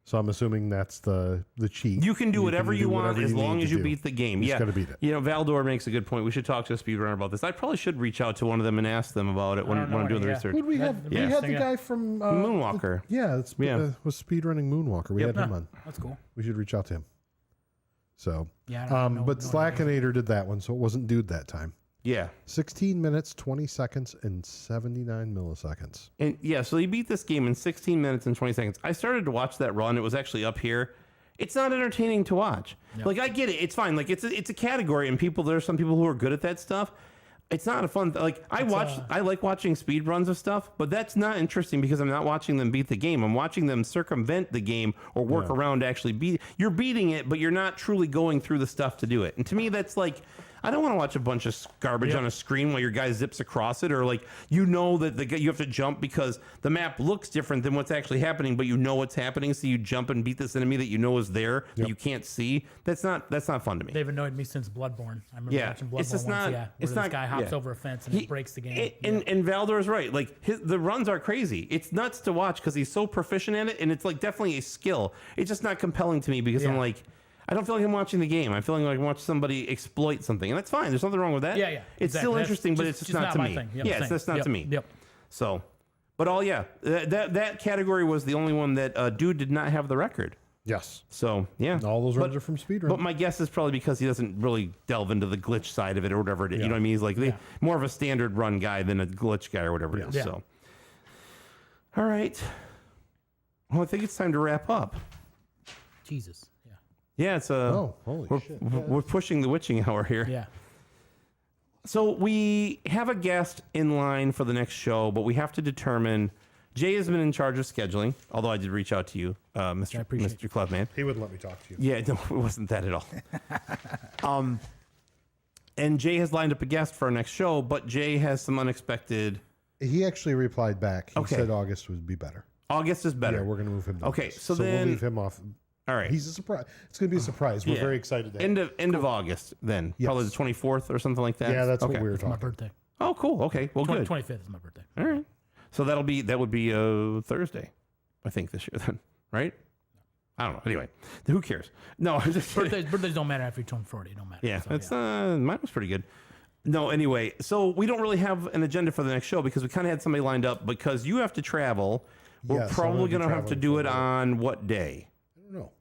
So I'm assuming that's the cheat. You can do whatever you want as long as you beat the game. You just gotta beat it. Valdor makes a good point. We should talk to a speedrunner about this. I probably should reach out to one of them and ask them about it when I'm doing the research. Who'd we have? We had the guy from Moonwalker. Was speedrunning Moonwalker. We had him on. That's cool. We should reach out to him. So, Yeah. I don't know but Slackinator did that one, so it wasn't Dude that time. Yeah. 16 minutes, 20 seconds, and 79 milliseconds. And yeah, so you beat this game in 16 minutes and 20 seconds. I started to watch that run. It was actually up here. It's not entertaining to watch. Yep. Like I get it. It's fine. Like it's a category, and there are some people who are good at that stuff. It's not a fun I like watching speed runs of stuff, but that's not interesting because I'm not watching them beat the game. I'm watching them circumvent the game or work around to actually beat. You're beating it, but you're not truly going through the stuff to do it. And to me, that's like, I don't want to watch a bunch of garbage on a screen while your guy zips across it, or that you have to jump because the map looks different than what's actually happening, but you know what's happening, so you jump and beat this enemy that you know is there that you can't see. That's not fun to me. They've annoyed me since Bloodborne. I remember watching Bloodborne it's just once. not. This guy hops over a fence and it breaks the game. And Valdor is right. Like the runs are crazy. It's nuts to watch because he's so proficient at it, and it's like definitely a skill. It's just not compelling to me because I'm like, I don't feel like I'm watching the game. I'm feeling like I'm watching somebody exploit something, and that's fine. There's nothing wrong with that. Yeah. It's still interesting, but it's just not to my me. thing. Yep, It's just not to me. Yep. So, but that category was the only one that Dude did not have the record. Yes. So yeah, All those runs are from speedrun. But my guess is probably because he doesn't really delve into the glitch side of it or whatever it is. You know what I mean? He's like more of a standard run guy than a glitch guy or whatever it is. Yeah. So, all right. Well, I think it's time to wrap up. Jesus. Yeah. Yeah, it's holy we're, shit. we're pushing the witching hour here. Yeah. So we have a guest in line for the next show, but we have to determine. Jay has been in charge of scheduling, although I did reach out to you, Mr. Clubman. He wouldn't let me talk to you. Yeah, no, it wasn't that at all. And Jay has lined up a guest for our next show, but Jay has some unexpected. He actually replied back. He Okay. said August would be better. August is better. Yeah, we're going to move him to Okay, August. so we'll then- leave him off. All right. He's a surprise. It's going to be a surprise. We're Yeah. very excited to have End of August, then. Yes. Probably the 24th or something like that. Yeah, that's okay. what we were It's my talking. birthday. Oh, cool. Okay. Well, good. 25th is my birthday. All right. So that would be Thursday, I think, this year then, right? I don't know. Anyway, who cares? No, I'm just kidding. Birthdays don't matter after you turn 40. It don't matter. Yeah, So, it's mine was pretty good. No, anyway, so we don't really have an agenda for the next show because we kind of had somebody lined up because you have to travel. We're Yes, I'm probably gonna be going to have to traveling do for it a bit. on what day? I don't know.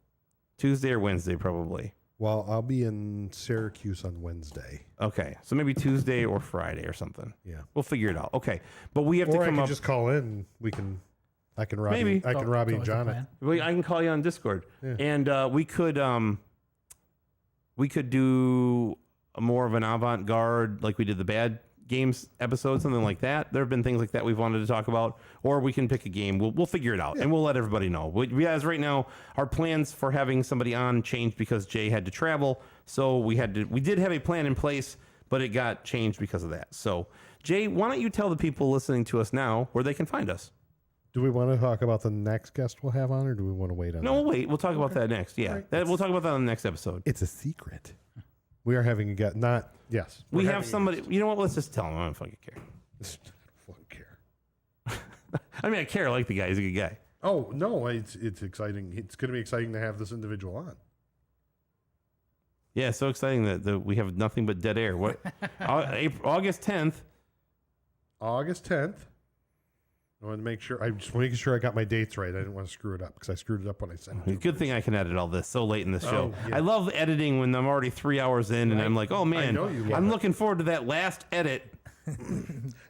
Tuesday or Wednesday, probably. Well, I'll be in Syracuse on Wednesday. Okay, so maybe Tuesday or Friday or something. Yeah. We'll figure it out. Okay, but we have Or to I come can up. just call in. I can Robbie. Maybe. I can Robbie and It's always John the it. plan. I can call you on Discord, Yeah. and we could do more of an avant-garde, like we did the bad games episode, something like that. There have been things like that we've wanted to talk about, or we can pick a game. We'll figure it out, and we'll let everybody know. As right now, our plans for having somebody on changed because Jay had to travel, so we did have a plan in place, but it got changed because of that. So, Jay, why don't you tell the people listening to us now where they can find us? Do we want to talk about the next guest we'll have on, or do we want to wait on No, that? wait. We'll talk about that next. Yeah, right. we'll talk about that on the next episode. It's a secret. We are having a guest. Yes. We we're have having a somebody. guest. You know what? Let's just tell him. I don't fucking care. I don't fucking care. I mean, I care. I like the guy. He's a good guy. Oh no, it's exciting. It's going to be exciting to have this individual on. Yeah, so exciting that we have nothing but dead air. What? August 10th. August 10th. I want to make sure. I just making sure I got my dates right. I didn't want to screw it up because I screwed it up when I sent it. Good thing I can edit all this so late in the show. yeah. I love editing when I'm already 3 hours in and I'm like, oh man, know you love I'm it. looking forward to that last edit.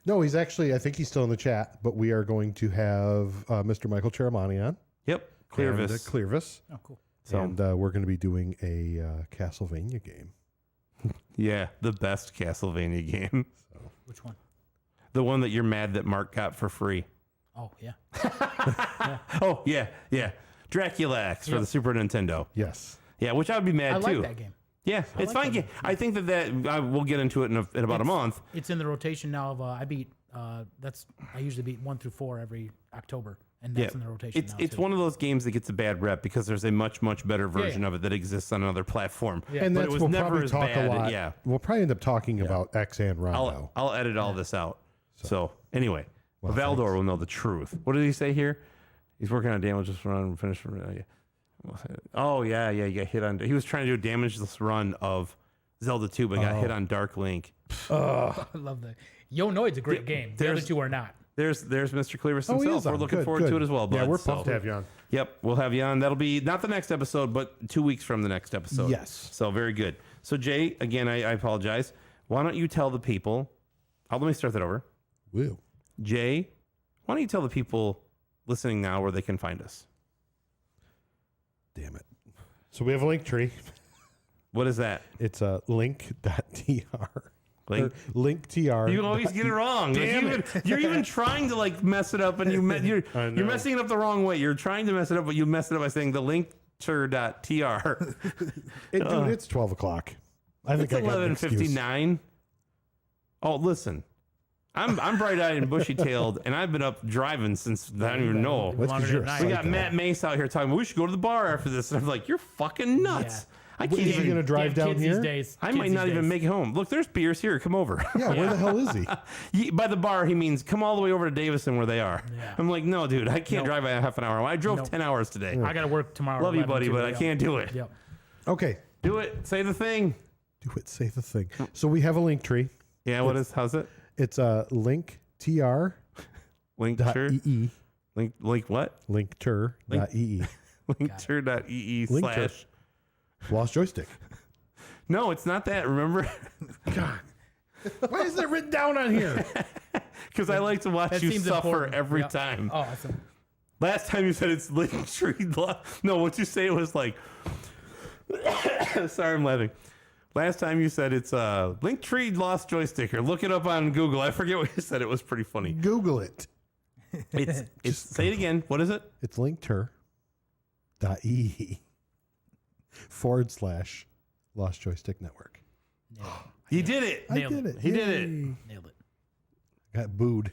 No, he's actually. I think he's still in the chat, but we are going to have Mr. Michael Cheramani on. Yep, And, Clearvis. Clearvis. Oh, cool. So And we're going to be doing a Castlevania game. yeah, the best Castlevania game, Which one? the one that you're mad that Mark got for free. Oh, yeah. Oh yeah, Draculax for the Super Nintendo. Yes. Yeah, which I would be mad I too. like that game. Yeah, it's like fine. that I think that we'll get into it in about a month. It's in the rotation now of I beat. I usually beat 1 through 4 every October, and that's in the rotation now. It's too. one of those games that gets a bad rep because there's a much better version yeah. of it that exists on another platform. Yeah. And but that's it was we'll never probably as talk bad. a lot. Yeah, We'll probably end up talking about X and Rondo. I'll edit all this out. So anyway, Well, Valdor thanks. will know the truth. What did he say here? He's working on a damageless run and finish. Oh yeah, you got hit on. He was trying to do a damageless run of Zelda 2, but got hit on Dark Link. I love that. Yo Noid's a great game. The other there's- two are not. There's Mr. Clearvis Oh, he himself. is We're on. looking Good, forward good. to it as well. Yeah, bud. we're So- pumped to have you on. Yep, we'll have you on. That'll be not the next episode, but 2 weeks from the next episode. Yes. So very good. So Jay, again, I apologize. Why don't you tell the people? Let me start that over. Woo. Jay, why don't you tell the people listening now where they can find us? Damn it. So we have a link tree. What is that? It's a link.tr. Link? Link.tr. You always get it wrong. You're even trying to mess it up, and you're I know. messing it up the wrong way. You're trying to mess it up, but you messed it up by saying the linkter.tr. Dude, it's 12 o'clock. I think It's I got an excuse. 11:59. Oh, listen. I'm bright-eyed and bushy-tailed, and I've been up driving since I don't even know. That's 'cause Longer you're than I We am. got Matt Mace out here talking. We should go to the bar after this, and I'm like, you're fucking nuts. I can't Is he even. going to drive Damn down kids here? These days. I Kids might these not even days. make it home. Look, there's beers here. Come over. Yeah, where the hell is he? By the bar, he means come all the way over to Davison where they are. Yeah. I'm like, no, dude, I can't Nope. drive by half an hour. I drove Nope. 10 hours today. I got to work tomorrow. Love you, 11 buddy, too, but I yeah. can't do it. Yep. Okay. Do it. Say the thing. Do it. Say the thing. So we have a link tree. Yeah, how's it? It's link.tr.ee. Linkter. Link what? Linkter.ee. Linkter.ee Linkter. / Lost joystick. No, it's not that. Remember? God. Why is that written down on here? Because I like to watch That you seems suffer important. every Yep. time. Oh, awesome. Last time you said it's Linktree. No, what you say was like Sorry, I'm laughing. Last time you said it's Linktree lost joystick, or look it up on Google. I forget what you said. It was pretty funny. Google it. It's say it again. What is it? It's linkter.ee/Lost Joystick Network. He did it. I did it. He did it. Nailed it. Got booed.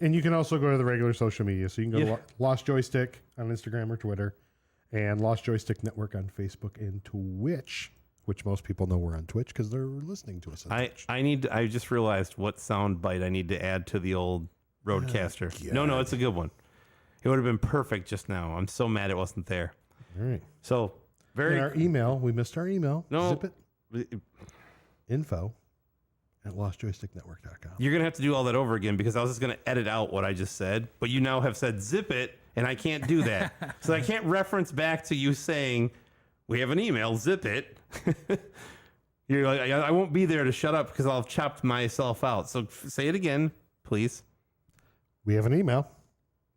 And you can also go to the regular social media. So you can go to Lost Joystick on Instagram or Twitter, and Lost Joystick Network on Facebook and Twitch, which most people know we're on Twitch because they're listening to us on Twitch. I just realized what sound bite I need to add to the old Roadcaster. No, it's a good one. It would have been perfect just now. I'm so mad it wasn't there. All right. So And our email, we missed our email. No. Zip it. info@lostjoysticknetwork.com. You're going to have to do all that over again because I was just going to edit out what I just said, but you now have said zip it, and I can't do that. So I can't reference back to you saying, we have an email, zip it. You're like, I won't be there to shut up because I'll have chopped myself out. So say it again, please. We have an email.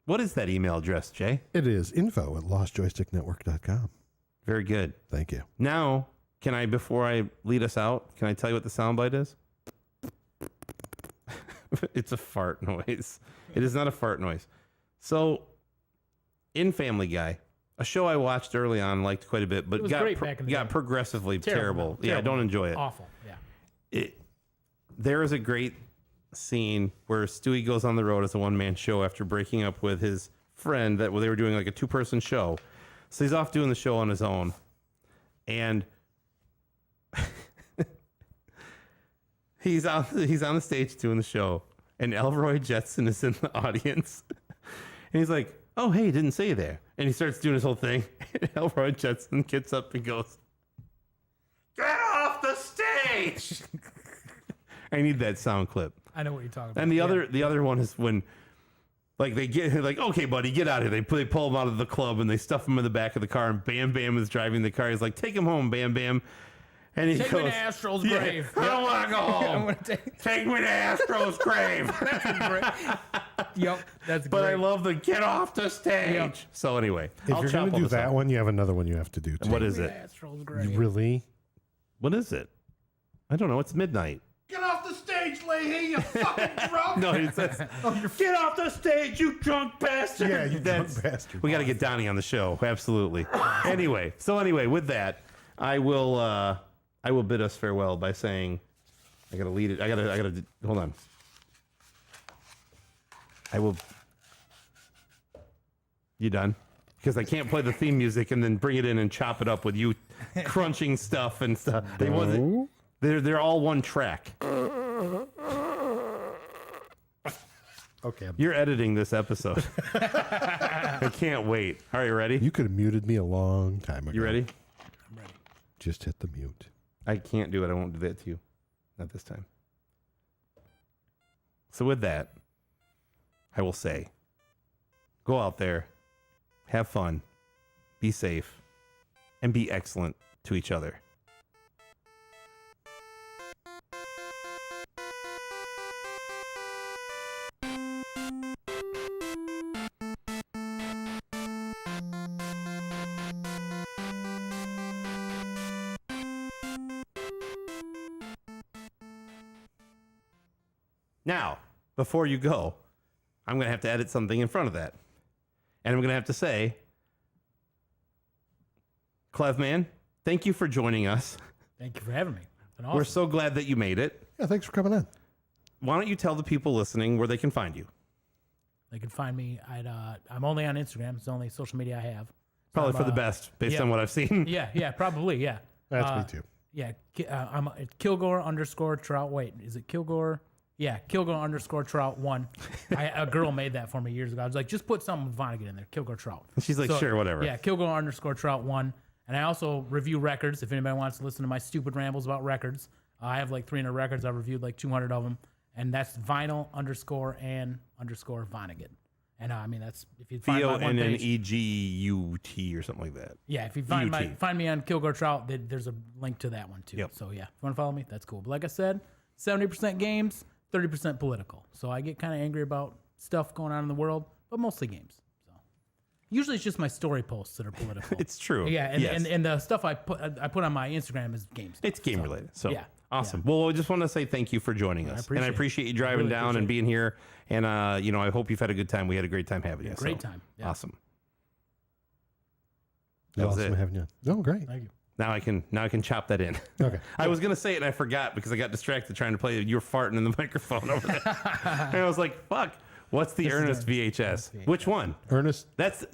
What is that email address, Jay? It is info@lostjoysticknetwork.com. Very good. Thank you. Now, can I, before I lead us out, can I tell you what the soundbite is? It's a fart noise. It is not a fart noise. So, in Family Guy, a show I watched early on, liked quite a bit, but was great back in the day. progressively terrible. Yeah, I don't enjoy it. Awful. Yeah. There is a great scene where Stewie goes on the road as a one-man show after breaking up with his friend that they were doing like a two-person show. So he's off doing the show on his own. And he's on the stage doing the show, and Elroy Jetson is in the audience. And he's like, "Oh, hey, didn't say you there." And he starts doing his whole thing. And Elroy Jetson gets up and goes, "Get off the stage!" I need that sound clip. I know what you're talking about. And the other one is when, like, they get like, "Okay, buddy, get out of here." They pull him out of the club and they stuff him in the back of the car. And Bam Bam is driving the car. He's like, "Take him home, Bam Bam." And he Take goes, me to Astro's "Yeah, grave. I don't want to go home. Take me to Astro's grave." Yep, that's But great. I love the "get off the stage." Yep. So anyway, If I'll you're chop going to all do this that out. one, you have another one you have to do too. What is it? Astro's You grave. really? What is it? I don't know. It's midnight. Get off the stage, Leahy, you fucking drunk! No, he says, "Get off the stage, you drunk bastard!" Yeah, you That's- drunk bastard. We got to get Donnie on the show. Absolutely. Anyway, with that, I will bid us farewell by saying, I gotta lead it. I gotta hold on. I will. You done? Because I can't play the theme music and then bring it in and chop it up with you crunching stuff and stuff. They wasn't. They're all one track. Okay. You're editing this episode. I can't wait. All right, ready? You could have muted me a long time ago. You ready? I'm ready. Just hit the mute. I can't do it. I won't do that to you. Not this time. So with that, I will say, go out there, have fun, be safe, and be excellent to each other. Now, before you go, I'm going to have to edit something in front of that. And I'm going to have to say, Clevman, thank you for joining us. Thank you for having me. It's been awesome. We're so glad that you made it. Yeah, thanks for coming in. Why don't you tell the people listening where they can find you? They can find me at, I'm only on Instagram. It's the only social media I have. Probably I'm, for the best, based yeah. on what I've seen. Yeah, probably, yeah. That's me too. Yeah, I'm at Kilgore_Trout. Wait, is it Kilgore? Yeah, Kilgore_Trout1. A girl made that for me years ago. I was like, just put something Vonnegut in there, Kilgore Trout. She's like, sure, whatever. Yeah, Kilgore_Trout1. And I also review records. If anybody wants to listen to my stupid rambles about records, I have like 300 records. I reviewed like 200 of them. And that's vinyl_and_Vonnegut. And I mean, that's if you find my one page. VONNEGUT or something like that. Yeah, if you find UT. find me on Kilgore Trout, there's a link to that one too. Yep. So yeah, if you want to follow me, that's cool. But like I said, 70% games, 30% political. So I get kind of angry about stuff going on in the world, but mostly games. So Usually it's just my story posts that are political. It's true. Yeah, and, Yes. and the stuff I put on my Instagram is games. It's game related. So yeah, awesome. Well, I just want to say thank you for joining us. And I appreciate you driving really down and being here. And, I hope you've had a good time. We had a great time having you. Great time. Yeah. Awesome. That was it. awesome having you. Oh, great. Thank you. Now I can chop that in. Okay. I was gonna say it and I forgot because I got distracted trying to play. You were farting in the microphone over there, and I was like, "Fuck! What's the Ernest VHS? Which one? Ernest. It's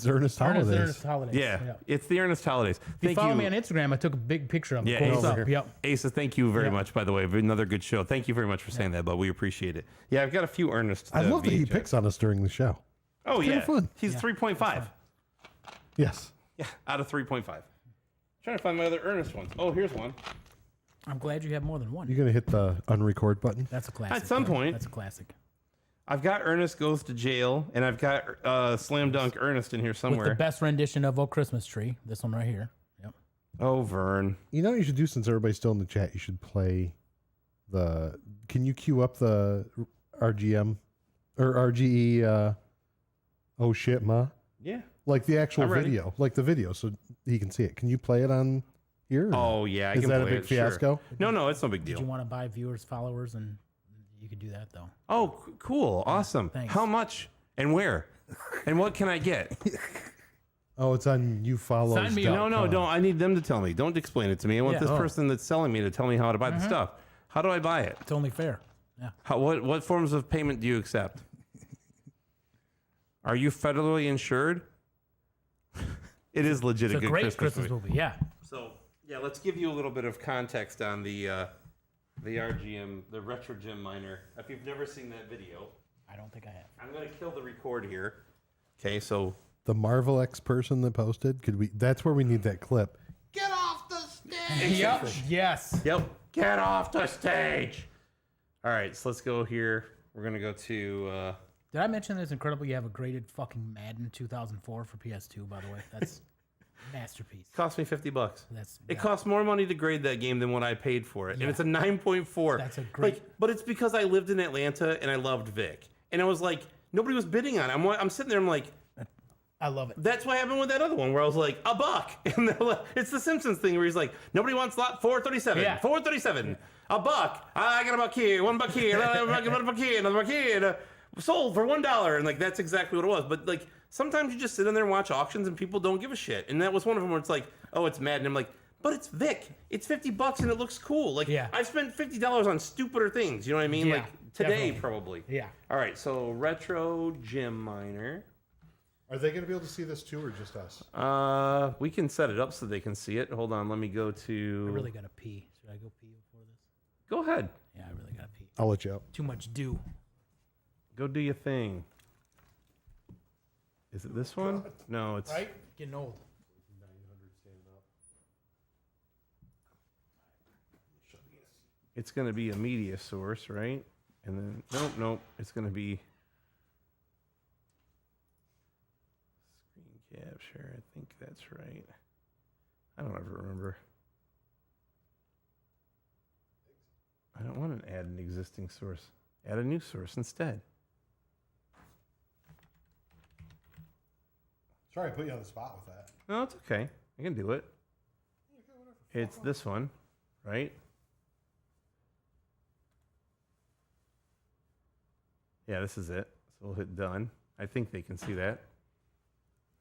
Ernest Holidays. Ernest Holidays. Yeah, it's the Ernest Holidays. If you follow me on Instagram, I took a big picture of it. Yeah, Cool Asa, stuff. Yep. Asa, thank you very much. By the way, another good show. Thank you very much for saying that, bud. We appreciate it. Yeah, I've got a few Ernest. I love that he VHS. picks on us during the show. Oh kinda yeah, fun. He's 3.5. Yes. Yeah, out of 3.5. Trying to find my other Ernest ones. Oh, here's one. I'm glad you have more than one. You're gonna hit the unrecord button. That's a classic. At some point. That's a classic. I've got Ernest Goes to Jail, and I've got Slam Dunk Ernest in here With somewhere. the best rendition of "Oh Christmas Tree," this one right here. Yep. Oh, Vern. You know what you should do, since everybody's still in the chat? You should play the. Can you queue up the RGM or RGE? Oh shit, ma! Yeah. Like the actual I'm ready. video, like the video, so he can see it. Can you play it on here? Oh yeah, I Is can that a play big it, sure. fiasco? No, it's no big Did deal. you want to buy viewers, followers, and you could do that though. Oh, cool, awesome. Thanks. How much and where, and what can I get? Oh, it's on you follow. Sign me up. No, don't. I need them to tell me. Don't explain it to me. I want Yeah. this Oh. person that's selling me to tell me how to buy the stuff. How do I buy it? It's only fair. Yeah. What forms of payment do you accept? Are you federally insured? It is legit It's a good great Christmas movie. Yeah. So yeah, let's give you a little bit of context on the RGM, the Retro Gym Miner. If you've never seen that video, I don't think I have. I'm gonna kill the record here. Okay, so The Marvel X person that posted. Could we? That's where we need that clip. Get off the stage! Yep. Yes. yep, get off the stage. All right, so let's go here. We're gonna go to. Did I mention that it's incredible? You have a graded fucking Madden 2004 for PS2. By the way, that's masterpiece. Cost me $50. That's It costs more money to grade that game than what I paid for it, and it's a 9.4. That's a great- but it's because I lived in Atlanta and I loved Vic, and I was like, nobody was bidding on it. I'm sitting there, I'm like, I love it. that's what happened with that other one where I was like, $1, and they're like, it's the Simpsons thing where he's like, nobody wants lot 437, Yeah. 437, $1. I got $1 here, $1 here, $1 here, another $1 here. Sold for $1, and like that's exactly what it was. But like sometimes you just sit in there and watch auctions, and people don't give a shit. And that was one of them where it's like, oh, it's Madden. I'm like, but it's Vic. It's $50 and it looks cool. Like Yeah. I've spent $50 on stupider things. You know what I mean? Yeah, Like today definitely. probably. Yeah. All right. So Retro Gym Miner. Are they going to be able to see this too, or just us? We can set it up so they can see it. Hold on. Let me go to. I really gotta pee. Should I go pee before this? Go ahead. Yeah, I really gotta pee. I'll let you out. Too much dew. Go do your thing. Is it this one? No, it's. Right? Getting old. It's going to be a media source, right? And then, nope. It's going to be screen capture. I think that's right. I don't ever remember. I don't want to add an existing source. Add a new source instead. Sorry, I put you on the spot with that. No, it's okay. I can do it. It's this one, right? Yeah, this is it. So we'll hit done. I think they can see that.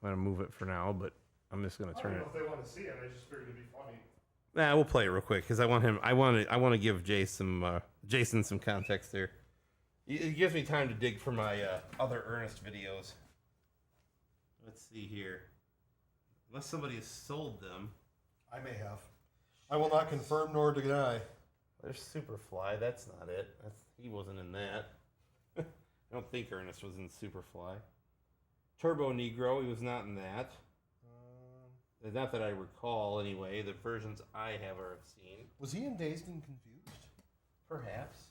I'm going to move it for now, but I'm just going to turn it. if they want to see it. I just figured it'd be funny. Nah, we'll play it real quick because I want to give Jason some context there. It gives me time to dig for my other Ernest videos. Let's see here. Unless somebody has sold them. I may have. I will not confirm nor deny. There's Superfly. That's not it. He wasn't in that. I don't think Ernest was in Superfly. Turbo Negro. He was not in that. Not that I recall, anyway. The versions I have or have seen. Was he in Dazed and Confused? Perhaps.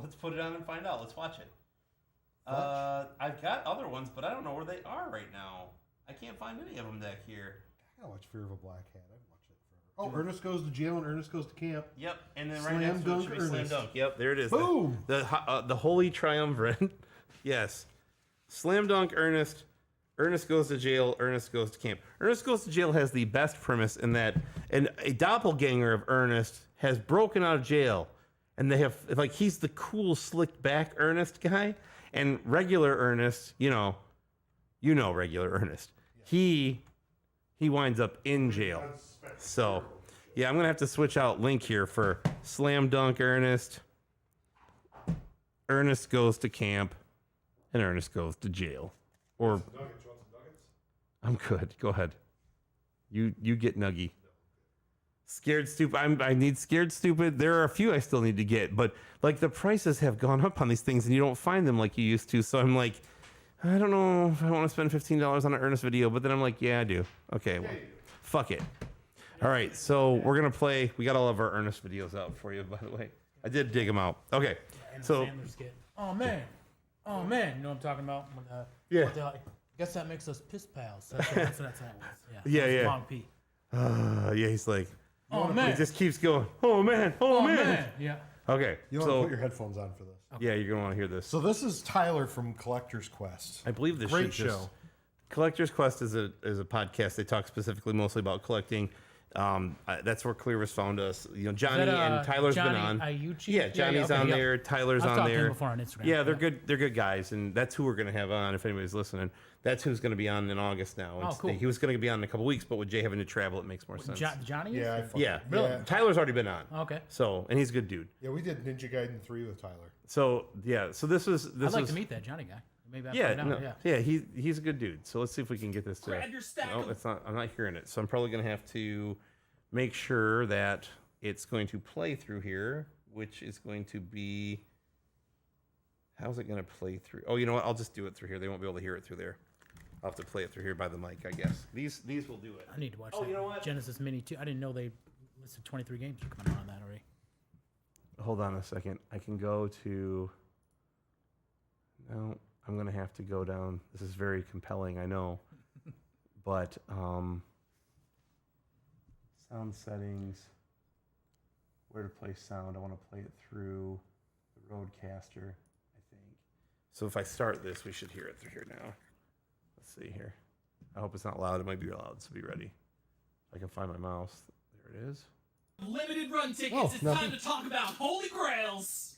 Let's put it on and find out. Let's watch it. Watch. I've got other ones, but I don't know where they are right now. I can't find any of them back here. I gotta watch Fear of a Black Hat. I've watched that forever. Oh, Ernest Goes to Jail and Ernest Goes to Camp. Yep, and then Slam right next to it Dunk should be Slam Ernest. Dunk. Yep, there it is. Boom! The Holy Triumvirate. Yes. Slam Dunk Ernest. Ernest goes to jail. Ernest goes to camp. Ernest goes to jail has the best premise in that a doppelganger of Ernest has broken out of jail, and they have like he's the cool, slicked back Ernest guy, and regular Ernest, you know regular Ernest. He winds up in jail. So yeah, I'm gonna have to switch out Link here for Slam Dunk Ernest. Ernest goes to camp, and Ernest goes to jail. Or I'm good. Go ahead. You get Nuggy. Scared Stupid. I need Scared Stupid. There are a few I still need to get, but like the prices have gone up on these things, and you don't find them like you used to. So I'm like, I don't know if I want to spend $15 on an Ernest video, but then I'm like, yeah, I do. Okay, well, fuck it. All right, so we're gonna play. We got all of our Ernest videos out for you, by the way. I did dig them out. Okay, so Sandler skit. Oh man, you know what I'm talking about? When, Yeah. what the hell- guess that makes us piss pals. That's what that was. Yeah, That was yeah. Long P. yeah, he's like, Oh he man. just keeps going. Oh man, oh, Oh man. man. Yeah. Okay, You want to so put your headphones on for this. yeah, you're gonna want to hear this. So this is Tyler from Collector's Quest. I believe this Great shit just- show. Collector's Quest is a podcast. They talk specifically mostly about collecting. That's where Clearest found us. You know, Johnny and Tyler's Johnny been on. Iucci? Yeah, Johnny's okay, on yeah. there. Tyler's I've on talked to him there. before on Instagram. Yeah, they're Yeah. good. They're good guys, and that's who we're gonna have on if anybody's listening. That's who's gonna be on in August now. Oh, cool. He was gonna be on in a couple weeks, but with Jay having to travel, it makes more sense. Johnny? Yeah, I Is? fucking- Yeah, Really? Yeah. Tyler's already been on. Okay. So, and he's a good dude. Yeah, we did Ninja Gaiden 3 with Tyler. So yeah, so this was I'd like to meet that Johnny guy. Maybe I Yeah, find out. yeah, he's a good dude. So let's see if we can get this to. Grab your stack No, of- it's not. I'm not hearing it. So I'm probably gonna have to make sure that it's going to play through here, which is going to be. How's it gonna play through? Oh, you know what? I'll just do it through here. They won't be able to hear it through there. I'll have to play it through here by the mic, I guess. These will do it. I need to watch Oh, that. you know what? Genesis Mini 2. I didn't know they listed 23 games are coming out on that already. Hold on a second. I can go to. No, I'm gonna have to go down. This is very compelling, I know, but sound settings. Where to play sound? I want to play it through the Rodecaster, I think. So if I start this, we should hear it through here now. Let's see here. I hope it's not loud. It might be loud, so be ready. I can find my mouse. There it is. Limited run tickets. Oh, It's nothing. time to talk about Holy Grails.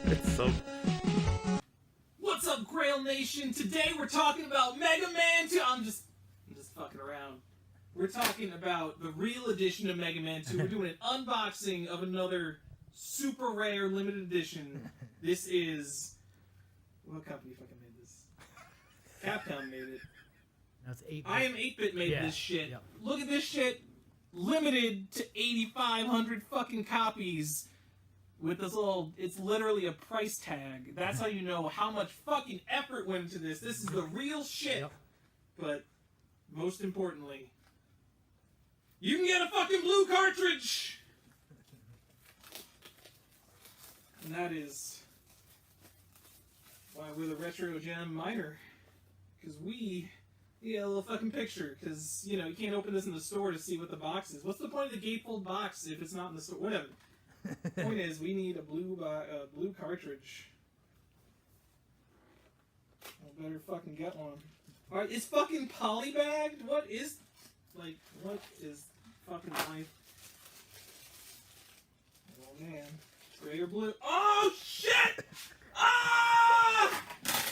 It's so. What's up, Grail Nation? Today we're talking about Mega Man 2. I'm just fucking around. We're talking about the real edition of Mega Man 2. We're doing an unboxing of another super rare limited edition. This is... What company fucking made this? Capcom made it. That's 8. I Am 8-Bit made Yeah, this shit. yep. Look at this shit. Limited to 8,500 fucking copies. With this little, it's literally a price tag. That's how you know how much fucking effort went into this. This is the real shit. Yep. But most importantly, you can get a fucking blue cartridge. And that is why we're the Retro Gem Minor. Because we get a little fucking picture. Because, you know, you can't open this in the store to see what the box is. What's the point of the gatefold box if it's not in the store? Whatever. Point is, we need a blue cartridge. I better fucking get one. Alright, it's fucking polybagged? What is fucking life? Oh man. Gray or blue? Oh shit! Ah!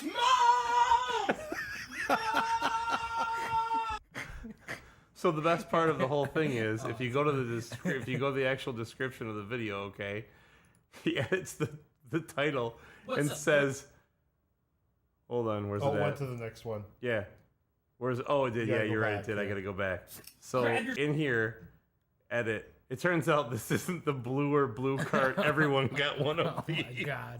Mom! So the best part of the whole thing is if you go to the actual description of the video, okay, he edits the title What's and up? says, "Hold on, where's Oh, it went at?" to the next one. Yeah, where's? Oh, it did. You Yeah, gotta go you're right. It back, did. I yeah. gotta go back. So Brad, you're- in here, edit. It turns out this isn't the blue cart. Everyone got one of Oh these. my god.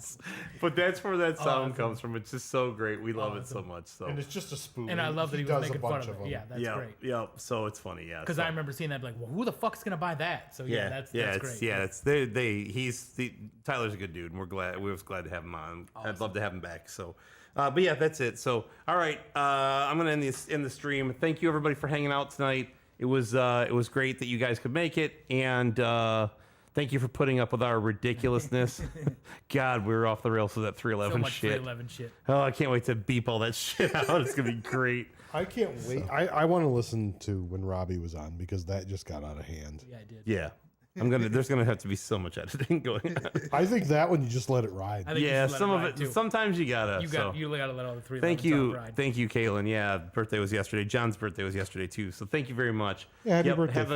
But that's where that sound awesome. comes from. It's just so great. We love it so Awesome. much. So And it's just a spoof. And I love that he was does making a fun bunch of of it. them. Yeah, that's yeah, great. yeah. So it's funny. Yeah, Because so. I remember seeing that, like, well, who the fuck's gonna buy that? So yeah, that's it's, great. Yeah, it's Tyler's a good dude, and we're glad to have him on. I'd love to have him back. So, But yeah, that's it. So, all right, I'm gonna end the stream. Thank you everybody for hanging out tonight. It was great that you guys could make it, and thank you for putting up with our ridiculousness. God, we were off the rails with that 311 So much shit. 311 shit. Oh, I can't wait to beep all that shit out. It's gonna be great. I can't wait. I want to listen to when Robbie was on because that just got out of hand. Yeah, I did. Yeah, there's gonna have to be so much editing going on. I think that one you just let it ride. I think you Yeah, should let some of ride, it. too. Sometimes you gotta. You so. gotta let all the 311 Thank you, ride. Kaylin. Yeah, birthday was yesterday. John's birthday was yesterday too. So thank you very much. Yeah, happy birthday, have a